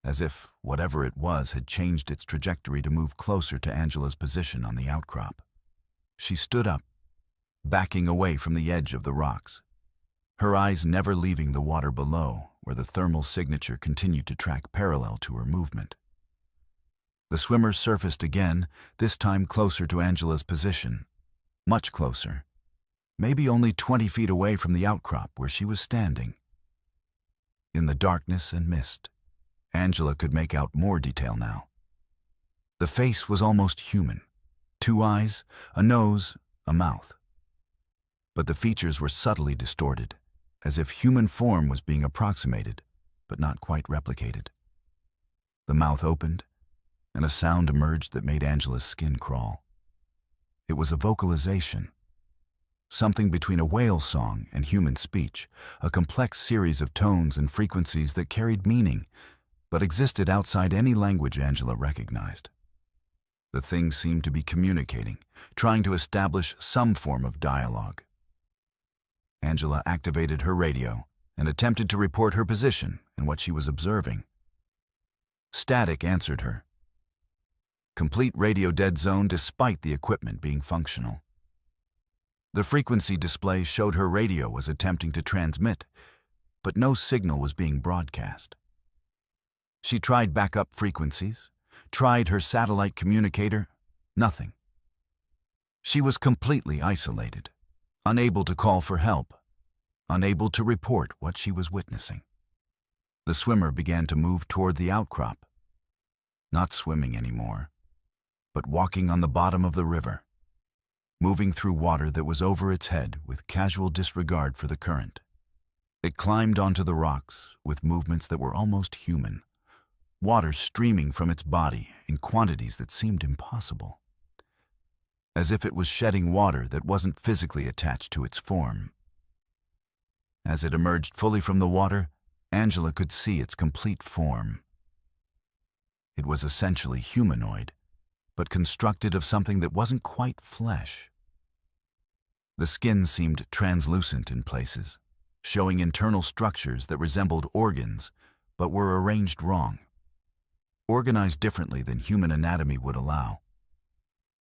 as if whatever it was had changed its trajectory to move closer to Angela's position on the outcrop. She stood up, backing away from the edge of the rocks, her eyes never leaving the water below, where the thermal signature continued to track parallel to her movement. The swimmer surfaced again, this time closer to Angela's position, much closer, maybe only 20 feet away from the outcrop where she was standing. In the darkness and mist, Angela could make out more detail now. The face was almost human, 2 eyes, a nose, a mouth. But the features were subtly distorted, as if human form was being approximated, but not quite replicated. The mouth opened, and a sound emerged that made Angela's skin crawl. It was a vocalization, something between a whale song and human speech, a complex series of tones and frequencies that carried meaning, but existed outside any language Angela recognized. The thing seemed to be communicating, trying to establish some form of dialogue. Angela activated her radio and attempted to report her position and what she was observing. Static answered her. Complete radio dead zone despite the equipment being functional. The frequency display showed her radio was attempting to transmit, but no signal was being broadcast. She tried backup frequencies, tried her satellite communicator, nothing. She was completely isolated, unable to call for help, unable to report what she was witnessing. The swimmer began to move toward the outcrop, not swimming anymore, but walking on the bottom of the river, moving through water that was over its head with casual disregard for the current. It climbed onto the rocks with movements that were almost human, water streaming from its body in quantities that seemed impossible, as if it was shedding water that wasn't physically attached to its form. As it emerged fully from the water, Angela could see its complete form. It was essentially humanoid, but constructed of something that wasn't quite flesh. The skin seemed translucent in places, showing internal structures that resembled organs, but were arranged wrong, organized differently than human anatomy would allow.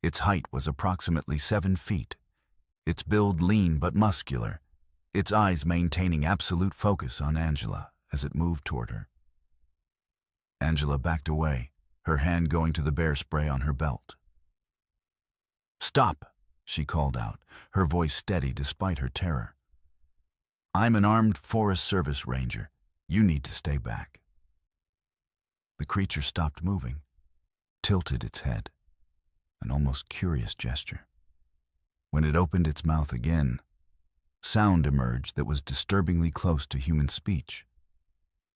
Its height was approximately 7 feet, its build lean but muscular, its eyes maintaining absolute focus on Angela as it moved toward her. Angela backed away, her hand going to the bear spray on her belt. "Stop," she called out, her voice steady despite her terror. "I'm an armed Forest Service ranger. You need to stay back." The creature stopped moving, tilted its head, an almost curious gesture. When it opened its mouth again, sound emerged that was disturbingly close to human speech,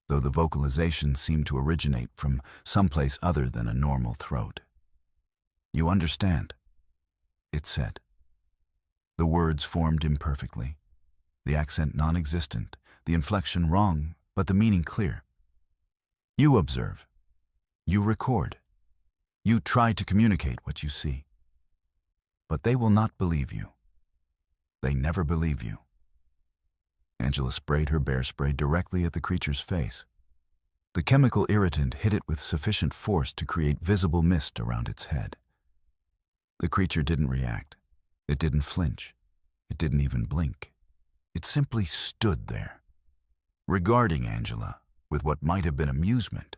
though the vocalization seemed to originate from someplace other than a normal throat. "You understand," it said. The words formed imperfectly, the accent non-existent, the inflection wrong, but the meaning clear. "You observe. You record. You try to communicate what you see. But they will not believe you. They never believe you." Angela sprayed her bear spray directly at the creature's face. The chemical irritant hit it with sufficient force to create visible mist around its head. The creature didn't react. It didn't flinch. It didn't even blink. It simply stood there, regarding Angela with what might have been amusement,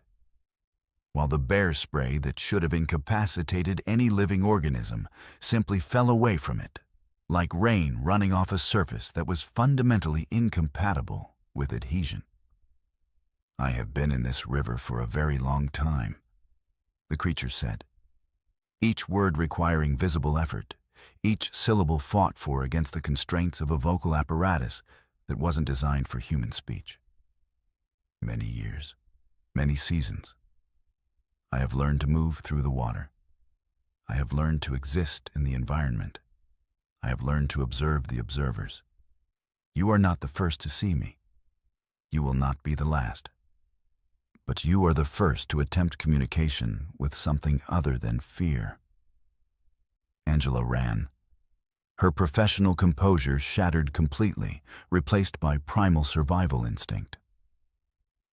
while the bear spray that should have incapacitated any living organism simply fell away from it, like rain running off a surface that was fundamentally incompatible with adhesion. "I have been in this river for a very long time," the creature said, each word requiring visible effort, each syllable fought for against the constraints of a vocal apparatus that wasn't designed for human speech. "Many years, many seasons. I have learned to move through the water. I have learned to exist in the environment. I have learned to observe the observers. You are not the first to see me. You will not be the last. But you are the first to attempt communication with something other than fear." Angela ran. Her professional composure shattered completely, replaced by primal survival instinct.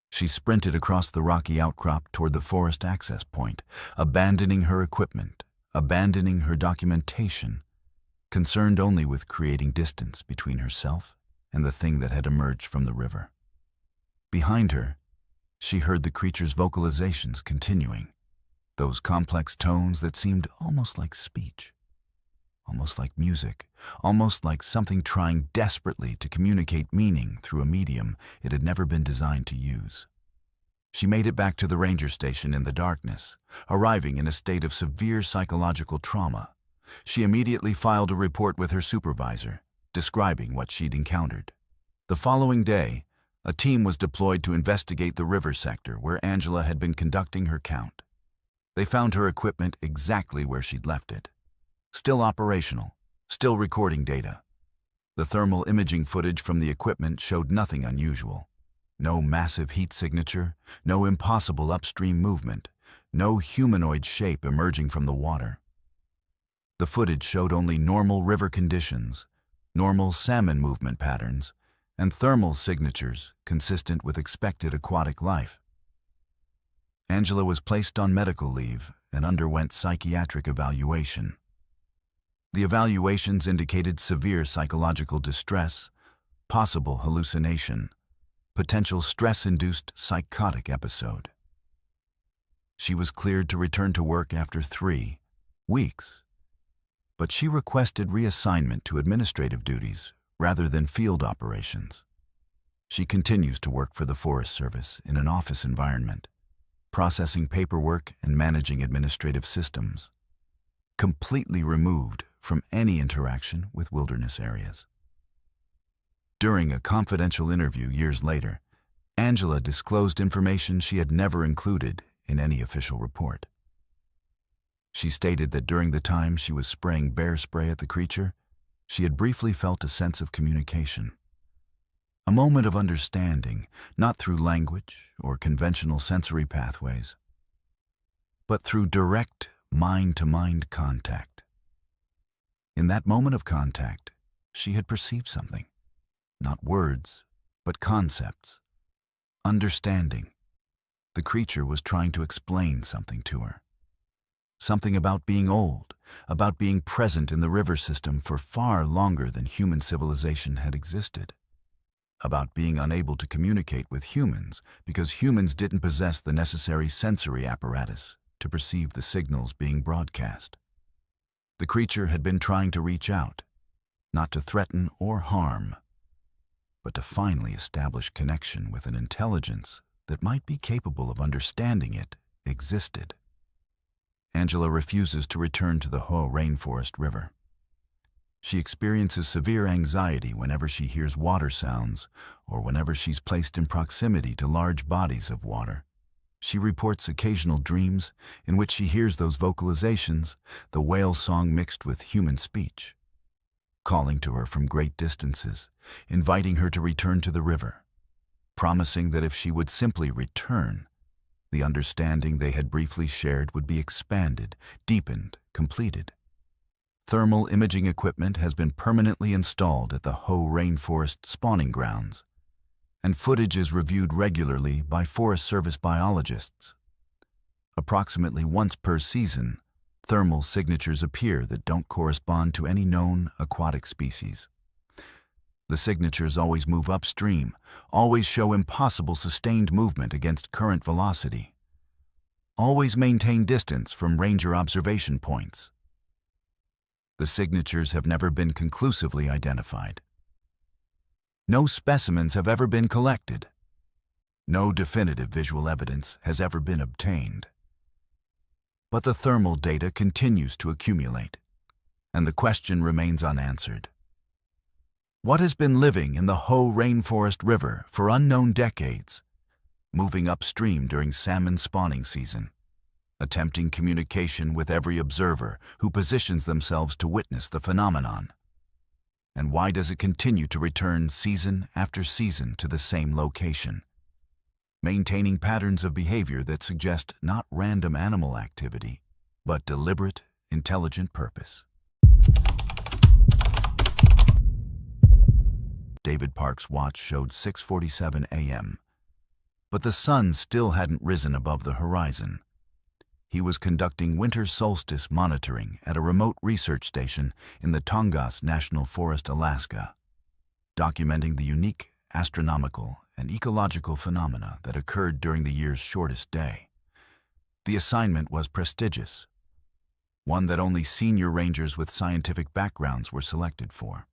She sprinted across the rocky outcrop toward the forest access point, abandoning her equipment, abandoning her documentation, concerned only with creating distance between herself and the thing that had emerged from the river. Behind her, she heard the creature's vocalizations continuing, those complex tones that seemed almost like speech, almost like music, almost like something trying desperately to communicate meaning through a medium it had never been designed to use. She made it back to the ranger station in the darkness, arriving in a state of severe psychological trauma. She immediately filed a report with her supervisor, describing what she'd encountered. The following day, a team was deployed to investigate the river sector where Angela had been conducting her count. They found her equipment exactly where she'd left it, still operational, still recording data. The thermal imaging footage from the equipment showed nothing unusual. No massive heat signature, no impossible upstream movement, no humanoid shape emerging from the water. The footage showed only normal river conditions, normal salmon movement patterns, and thermal signatures consistent with expected aquatic life. Angela was placed on medical leave and underwent psychiatric evaluation. The evaluations indicated severe psychological distress, possible hallucination, potential stress-induced psychotic episode. She was cleared to return to work after 3 weeks, but she requested reassignment to administrative duties rather than field operations. She continues to work for the Forest Service in an office environment, processing paperwork and managing administrative systems, completely removed from any interaction with wilderness areas. During a confidential interview years later, Angela disclosed information she had never included in any official report. She stated that during the time she was spraying bear spray at the creature, she had briefly felt a sense of communication. A moment of understanding, not through language or conventional sensory pathways, but through direct mind-to-mind contact. In that moment of contact, she had perceived something. Not words, but concepts. Understanding. The creature was trying to explain something to her. Something about being old, about being present in the river system for far longer than human civilization had existed. About being unable to communicate with humans because humans didn't possess the necessary sensory apparatus to perceive the signals being broadcast. The creature had been trying to reach out, not to threaten or harm, but to finally establish connection with an intelligence that might be capable of understanding it existed. Angela refuses to return to the Hoh Rainforest River. She experiences severe anxiety whenever she hears water sounds or whenever she's placed in proximity to large bodies of water. She reports occasional dreams in which she hears those vocalizations, the whale song mixed with human speech, calling to her from great distances, inviting her to return to the river, promising that if she would simply return, the understanding they had briefly shared would be expanded, deepened, completed. Thermal imaging equipment has been permanently installed at the Hoh Rainforest spawning grounds, and footage is reviewed regularly by Forest Service biologists. Approximately once per season, thermal signatures appear that don't correspond to any known aquatic species. The signatures always move upstream, always show impossible sustained movement against current velocity, always maintain distance from ranger observation points. The signatures have never been conclusively identified. No specimens have ever been collected. No definitive visual evidence has ever been obtained. But the thermal data continues to accumulate, and the question remains unanswered. What has been living in the Hoh Rainforest River for unknown decades, moving upstream during salmon spawning season, attempting communication with every observer who positions themselves to witness the phenomenon? And why does it continue to return season after season to the same location, maintaining patterns of behavior that suggest not random animal activity, but deliberate, intelligent purpose? David Park's watch showed 6:47 a.m., but the sun still hadn't risen above the horizon. He was conducting winter solstice monitoring at a remote research station in the Tongass National Forest, Alaska, documenting the unique astronomical and ecological phenomena that occurred during the year's shortest day. The assignment was prestigious, one that only senior rangers with scientific backgrounds were selected for.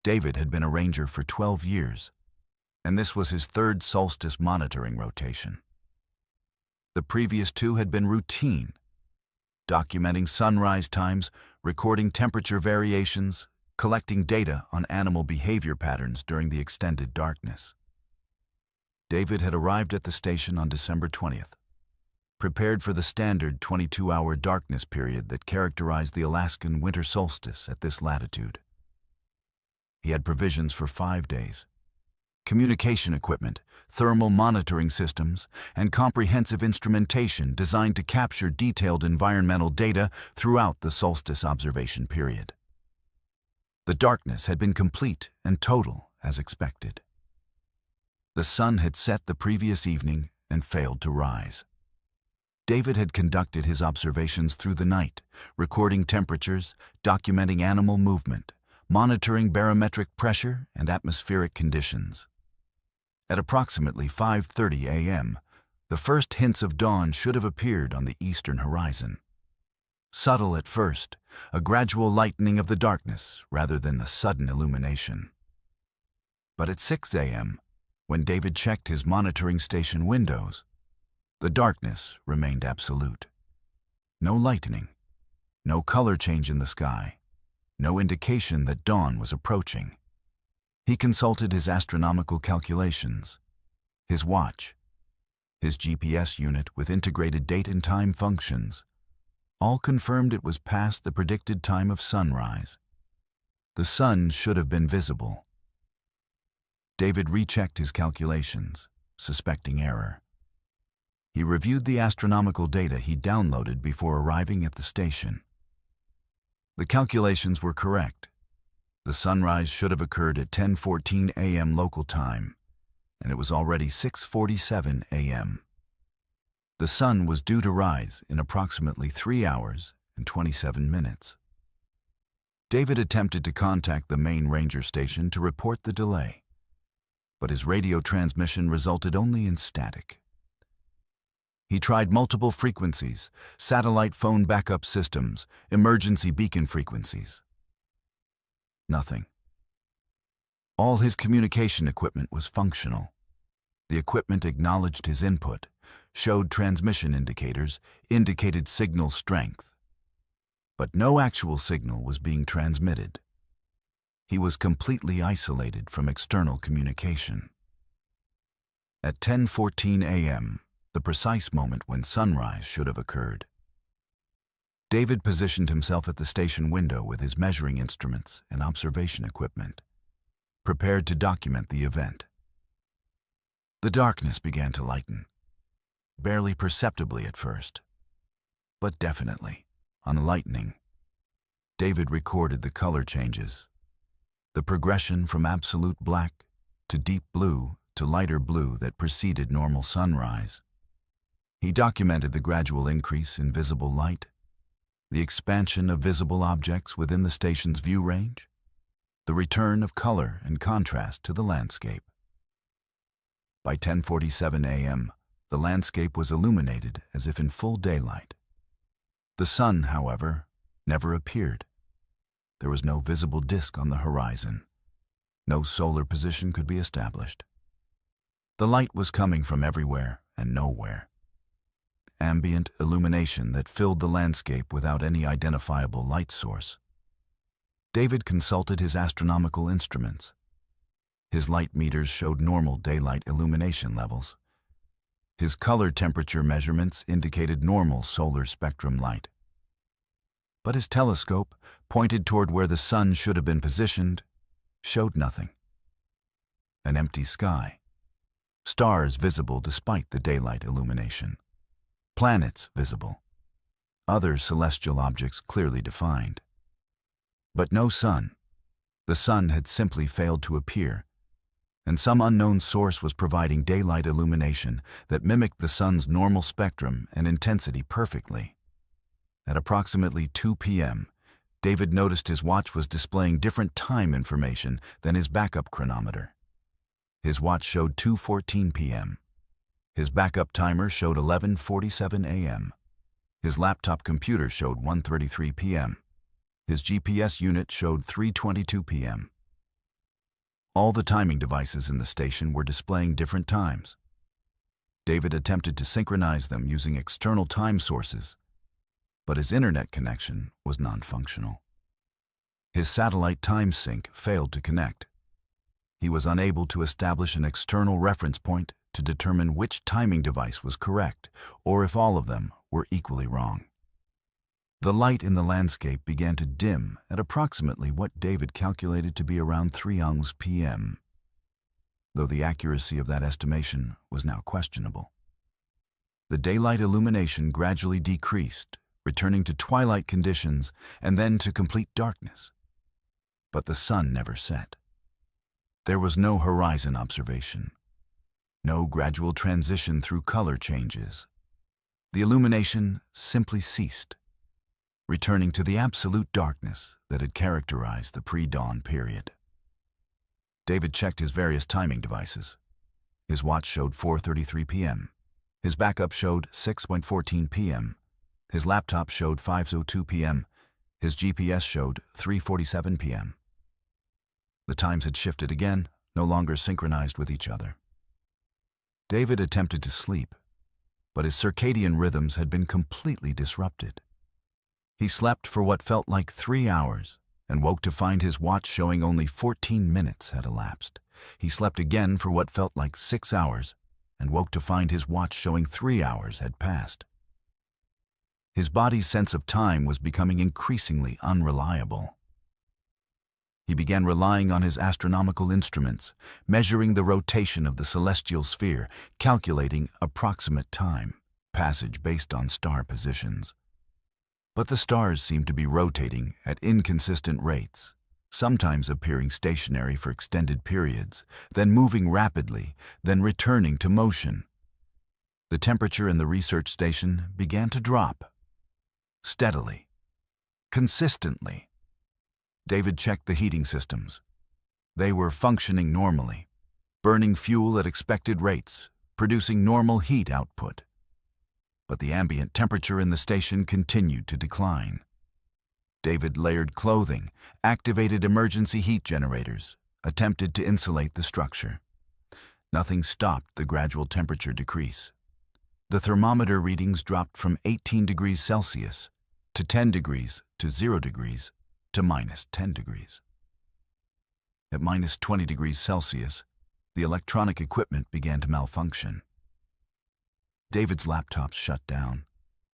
David had been a ranger for 12 years, and this was his third solstice monitoring rotation. The previous two had been routine, documenting sunrise times, recording temperature variations, collecting data on animal behavior patterns during the extended darkness. David had arrived at the station on December 20th, prepared for the standard 22-hour darkness period that characterized the Alaskan winter solstice at this latitude. He had provisions for 5 days, communication equipment, thermal monitoring systems, and comprehensive instrumentation designed to capture detailed environmental data throughout the solstice observation period. The darkness had been complete and total as expected. The sun had set the previous evening and failed to rise. David had conducted his observations through the night, recording temperatures, documenting animal movement, monitoring barometric pressure and atmospheric conditions. At approximately 5:30 a.m., the first hints of dawn should have appeared on the eastern horizon. Subtle at first, a gradual lightening of the darkness rather than the sudden illumination. But at 6 a.m., when David checked his monitoring station windows, the darkness remained absolute. No lightening, no color change in the sky, no indication that dawn was approaching. He consulted his astronomical calculations, his watch, his GPS unit with integrated date and time functions. All confirmed it was past the predicted time of sunrise. The sun should have been visible. David rechecked his calculations, suspecting error. He reviewed the astronomical data he downloaded before arriving at the station. The calculations were correct. The sunrise should have occurred at 10:14 a.m. local time, and it was already 6:47 a.m. The sun was due to rise in approximately 3 hours and 27 minutes. David attempted to contact the main ranger station to report the delay, but his radio transmission resulted only in static. He tried multiple frequencies, satellite phone backup systems, emergency beacon frequencies. Nothing. All his communication equipment was functional. The equipment acknowledged his input, showed transmission indicators, indicated signal strength. But no actual signal was being transmitted. He was completely isolated from external communication. At 10:14 a.m., the precise moment when sunrise should have occurred, David positioned himself at the station window with his measuring instruments and observation equipment, prepared to document the event. The darkness began to lighten, barely perceptibly at first, but definitely, on lightening. David recorded the color changes, the progression from absolute black to deep blue to lighter blue that preceded normal sunrise. He documented the gradual increase in visible light, the expansion of visible objects within the station's view range, the return of color and contrast to the landscape. By 10:47 a.m., the landscape was illuminated as if in full daylight. The sun, however, never appeared. There was no visible disk on the horizon. No solar position could be established. The light was coming from everywhere and nowhere. Ambient illumination that filled the landscape without any identifiable light source. David consulted his astronomical instruments. His light meters showed normal daylight illumination levels. His color temperature measurements indicated normal solar spectrum light. But his telescope, pointed toward where the sun should have been positioned, showed nothing. An empty sky. Stars visible despite the daylight illumination. Planets visible. Other celestial objects clearly defined. But no sun. The sun had simply failed to appear, and some unknown source was providing daylight illumination that mimicked the sun's normal spectrum and intensity perfectly. At approximately 2 p.m., David noticed his watch was displaying different time information than his backup chronometer. His watch showed 2:14 p.m. His backup timer showed 11:47 a.m. His laptop computer showed 1:33 p.m. His GPS unit showed 3:22 p.m. All the timing devices in the station were displaying different times. David attempted to synchronize them using external time sources, but his internet connection was non-functional. His satellite time sync failed to connect. He was unable to establish an external reference point to determine which timing device was correct, or if all of them were equally wrong. The light in the landscape began to dim at approximately what David calculated to be around 3 p.m., though the accuracy of that estimation was now questionable. The daylight illumination gradually decreased, returning to twilight conditions and then to complete darkness. But the sun never set. There was no horizon observation, no gradual transition through color changes. The illumination simply ceased, returning to the absolute darkness that had characterized the pre-dawn period. David checked his various timing devices. His watch showed 4:33 p.m. His backup showed 6:14 p.m. His laptop showed 5:02 p.m. His GPS showed 3:47 p.m. The times had shifted again, no longer synchronized with each other. David attempted to sleep, but his circadian rhythms had been completely disrupted. He slept for what felt like 3 hours and woke to find his watch showing only 14 minutes had elapsed. He slept again for what felt like 6 hours and woke to find his watch showing 3 hours had passed. His body's sense of time was becoming increasingly unreliable. He began relying on his astronomical instruments, measuring the rotation of the celestial sphere, calculating approximate time, passage based on star positions. But the stars seemed to be rotating at inconsistent rates, sometimes appearing stationary for extended periods, then moving rapidly, then returning to motion. The temperature in the research station began to drop, steadily, consistently. David checked the heating systems. They were functioning normally, burning fuel at expected rates, producing normal heat output. But the ambient temperature in the station continued to decline. David layered clothing, activated emergency heat generators, attempted to insulate the structure. Nothing stopped the gradual temperature decrease. The thermometer readings dropped from 18 degrees Celsius to 10 degrees to 0 degrees to minus 10 degrees. At minus 20 degrees Celsius, the electronic equipment began to malfunction. David's laptops shut down.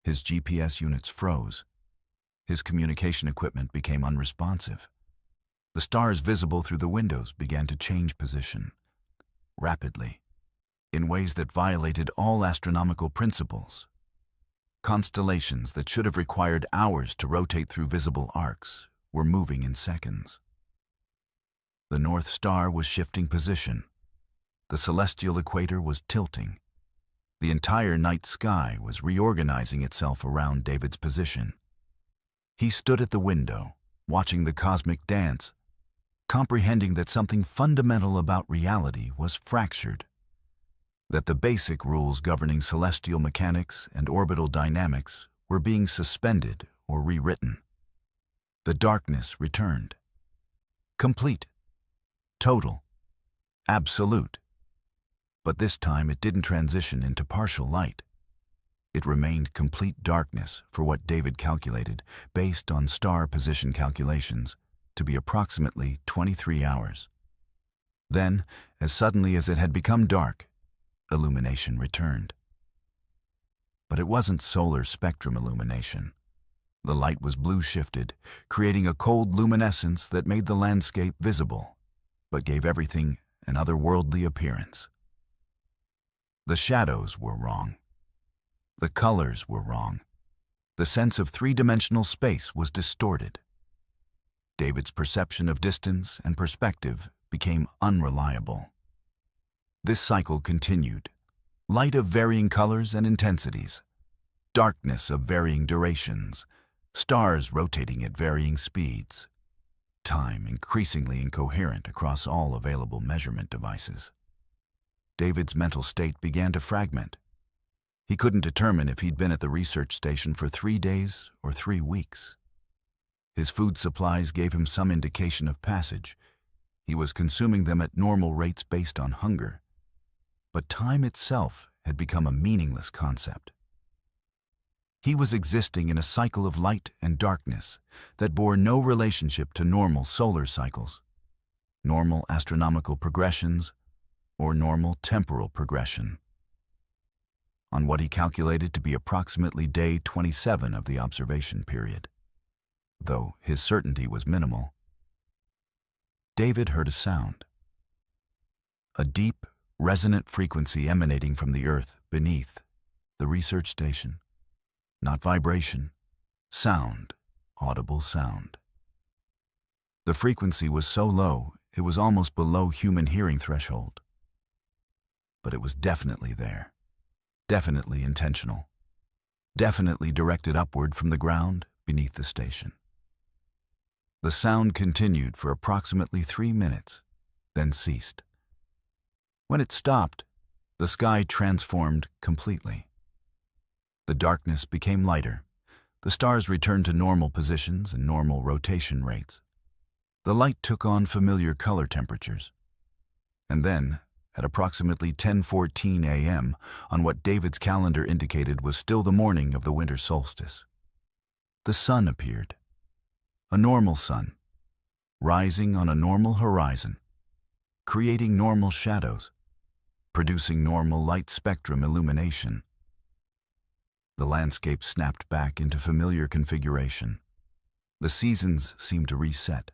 His GPS units froze. His communication equipment became unresponsive. The stars visible through the windows began to change position, rapidly, in ways that violated all astronomical principles. Constellations that should have required hours to rotate through visible arcs were moving in seconds. The North Star was shifting position. The celestial equator was tilting. The entire night sky was reorganizing itself around David's position. He stood at the window, watching the cosmic dance, comprehending that something fundamental about reality was fractured, that the basic rules governing celestial mechanics and orbital dynamics were being suspended or rewritten. The darkness returned. Complete, total, absolute. But this time it didn't transition into partial light. It remained complete darkness for what David calculated, based on star position calculations, to be approximately 23 hours. Then, as suddenly as it had become dark, illumination returned. But it wasn't solar spectrum illumination. The light was blue-shifted, creating a cold luminescence that made the landscape visible, but gave everything an otherworldly appearance. The shadows were wrong. The colors were wrong. The sense of three-dimensional space was distorted. David's perception of distance and perspective became unreliable. This cycle continued. Light of varying colors and intensities, darkness of varying durations, stars rotating at varying speeds, time increasingly incoherent across all available measurement devices. David's mental state began to fragment. He couldn't determine if he'd been at the research station for 3 days or 3 weeks. His food supplies gave him some indication of passage. He was consuming them at normal rates based on hunger. But time itself had become a meaningless concept. He was existing in a cycle of light and darkness that bore no relationship to normal solar cycles, normal astronomical progressions, or normal temporal progression. On what he calculated to be approximately day 27 of the observation period, though his certainty was minimal, David heard a sound. A deep, resonant frequency emanating from the earth beneath the research station. Not vibration, sound, audible sound. The frequency was so low, it was almost below human hearing threshold. But it was definitely there, definitely intentional, definitely directed upward from the ground beneath the station. The sound continued for approximately 3 minutes, then ceased. When it stopped, the sky transformed completely. The darkness became lighter. The stars returned to normal positions and normal rotation rates. The light took on familiar color temperatures. And then, at approximately 10:14 a.m., on what David's calendar indicated was still the morning of the winter solstice, the sun appeared. A normal sun, rising on a normal horizon, creating normal shadows, producing normal light spectrum illumination. The landscape snapped back into familiar configuration. The seasons seemed to reset.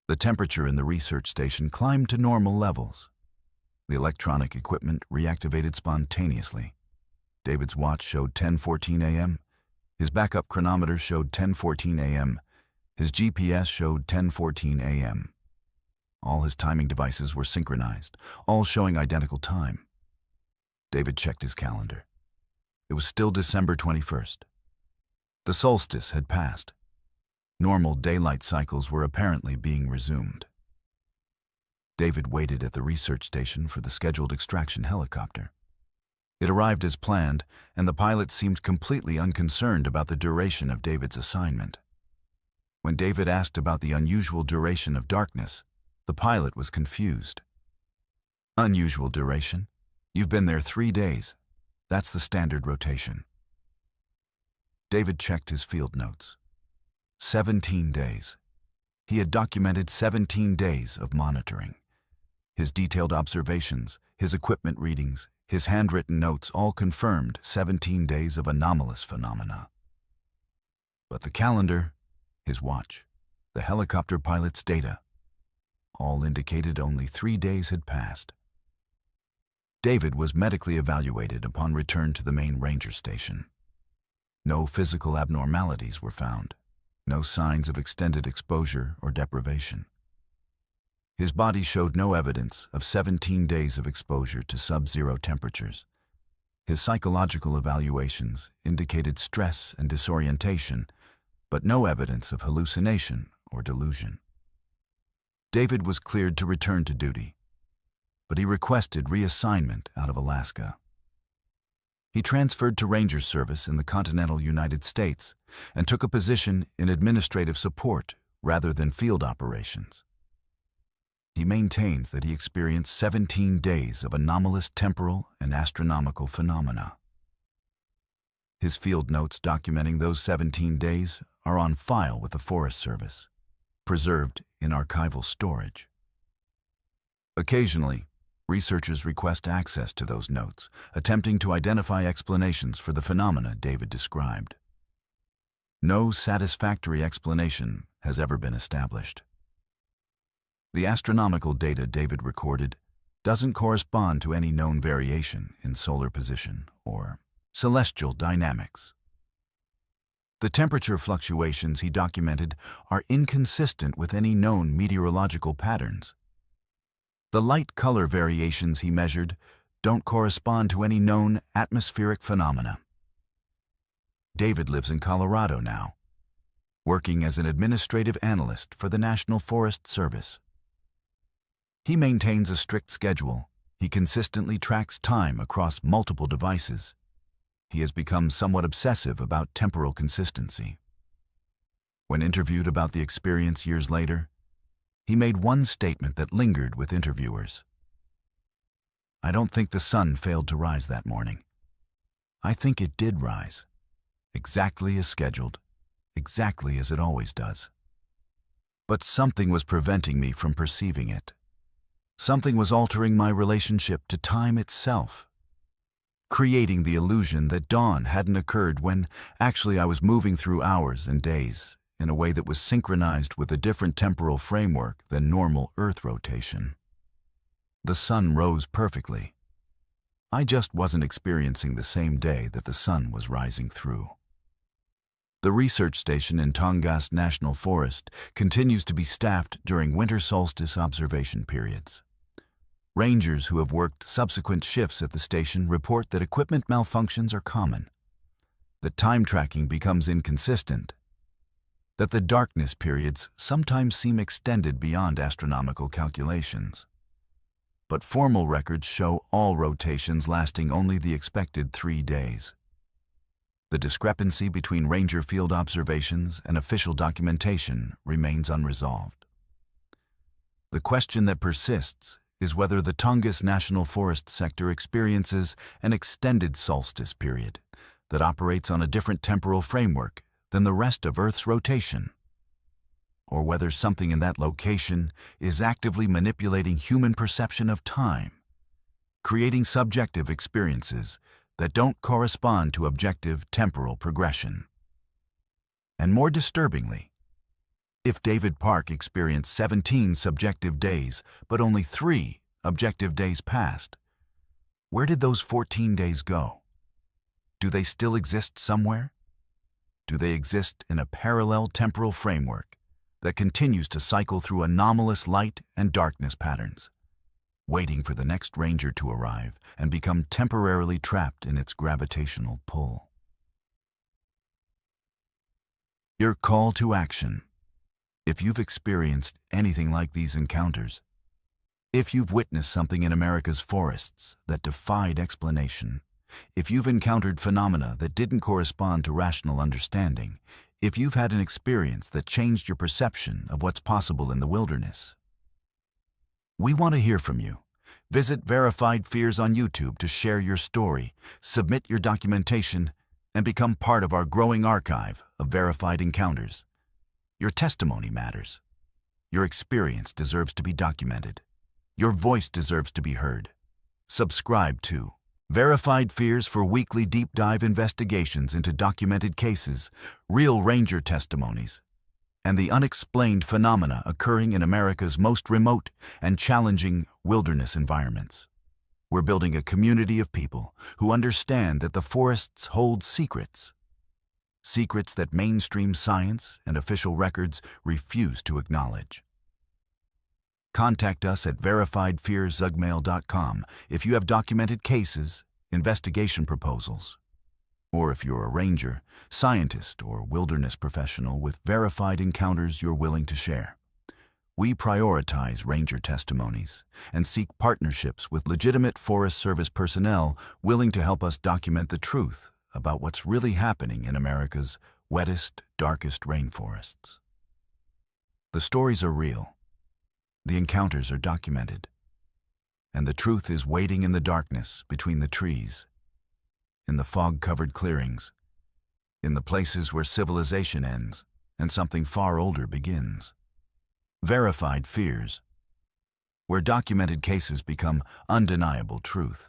The temperature in the research station climbed to normal levels. The electronic equipment reactivated spontaneously. David's watch showed 10:14 a.m. His backup chronometer showed 10:14 a.m. His GPS showed 10:14 a.m. All his timing devices were synchronized, all showing identical time. David checked his calendar. It was still December 21st. The solstice had passed. Normal daylight cycles were apparently being resumed. David waited at the research station for the scheduled extraction helicopter. It arrived as planned, and the pilot seemed completely unconcerned about the duration of David's assignment. When David asked about the unusual duration of darkness, the pilot was confused. Unusual duration? You've been there 3 days. That's the standard rotation. David checked his field notes. 17 days. He had documented 17 days of monitoring. His detailed observations, his equipment readings, his handwritten notes all confirmed 17 days of anomalous phenomena. But the calendar, his watch, the helicopter pilot's data, all indicated only 3 days had passed. David was medically evaluated upon return to the main ranger station. No physical abnormalities were found, no signs of extended exposure or deprivation. His body showed no evidence of 17 days of exposure to sub-zero temperatures. His psychological evaluations indicated stress and disorientation, but no evidence of hallucination or delusion. David was cleared to return to duty, but he requested reassignment out of Alaska. He transferred to ranger service in the continental United States and took a position in administrative support rather than field operations. He maintains that he experienced 17 days of anomalous temporal and astronomical phenomena. His field notes documenting those 17 days are on file with the Forest Service, preserved in archival storage. Occasionally, researchers request access to those notes, attempting to identify explanations for the phenomena David described. No satisfactory explanation has ever been established. The astronomical data David recorded doesn't correspond to any known variation in solar position or celestial dynamics. The temperature fluctuations he documented are inconsistent with any known meteorological patterns. The light color variations he measured don't correspond to any known atmospheric phenomena. David lives in Colorado now, working as an administrative analyst for the National Forest Service. He maintains a strict schedule. He consistently tracks time across multiple devices. He has become somewhat obsessive about temporal consistency. When interviewed about the experience years later, he made one statement that lingered with interviewers. "I don't think the sun failed to rise that morning. I think it did rise, exactly as scheduled, exactly as it always does. But something was preventing me from perceiving it. Something was altering my relationship to time itself, creating the illusion that dawn hadn't occurred when actually I was moving through hours and days in a way that was synchronized with a different temporal framework than normal Earth rotation. The sun rose perfectly. I just wasn't experiencing the same day that the sun was rising through." The research station in Tongass National Forest continues to be staffed during winter solstice observation periods. Rangers who have worked subsequent shifts at the station report that equipment malfunctions are common, that time tracking becomes inconsistent, that the darkness periods sometimes seem extended beyond astronomical calculations. But formal records show all rotations lasting only the expected 3 days. The discrepancy between ranger field observations and official documentation remains unresolved. The question that persists is whether the Tongass National Forest sector experiences an extended solstice period that operates on a different temporal framework than the rest of Earth's rotation, or whether something in that location is actively manipulating human perception of time, creating subjective experiences that don't correspond to objective temporal progression. And more disturbingly, if David Park experienced 17 subjective days, but only 3 objective days passed, where did those 14 days go? Do they still exist somewhere? Do they exist in a parallel temporal framework that continues to cycle through anomalous light and darkness patterns, waiting for the next ranger to arrive and become temporarily trapped in its gravitational pull? Your call to action. If you've experienced anything like these encounters, if you've witnessed something in America's forests that defied explanation, if you've encountered phenomena that didn't correspond to rational understanding, if you've had an experience that changed your perception of what's possible in the wilderness, we want to hear from you. Visit Verified Fears on YouTube to share your story, submit your documentation, and become part of our growing archive of verified encounters. Your testimony matters. Your experience deserves to be documented. Your voice deserves to be heard. Subscribe to Verified Fears for weekly deep dive investigations into documented cases, real ranger testimonies, and the unexplained phenomena occurring in America's most remote and challenging wilderness environments. We're building a community of people who understand that the forests hold secrets. Secrets that mainstream science and official records refuse to acknowledge. Contact us at verifiedfearsugmail.com if you have documented cases, investigation proposals, or if you're a ranger, scientist, or wilderness professional with verified encounters you're willing to share. We prioritize ranger testimonies and seek partnerships with legitimate Forest Service personnel willing to help us document the truth about what's really happening in America's wettest, darkest rainforests. The stories are real. The encounters are documented. And the truth is waiting in the darkness between the trees, in the fog-covered clearings, in the places where civilization ends and something far older begins. Verified Fears, where documented cases become undeniable truth.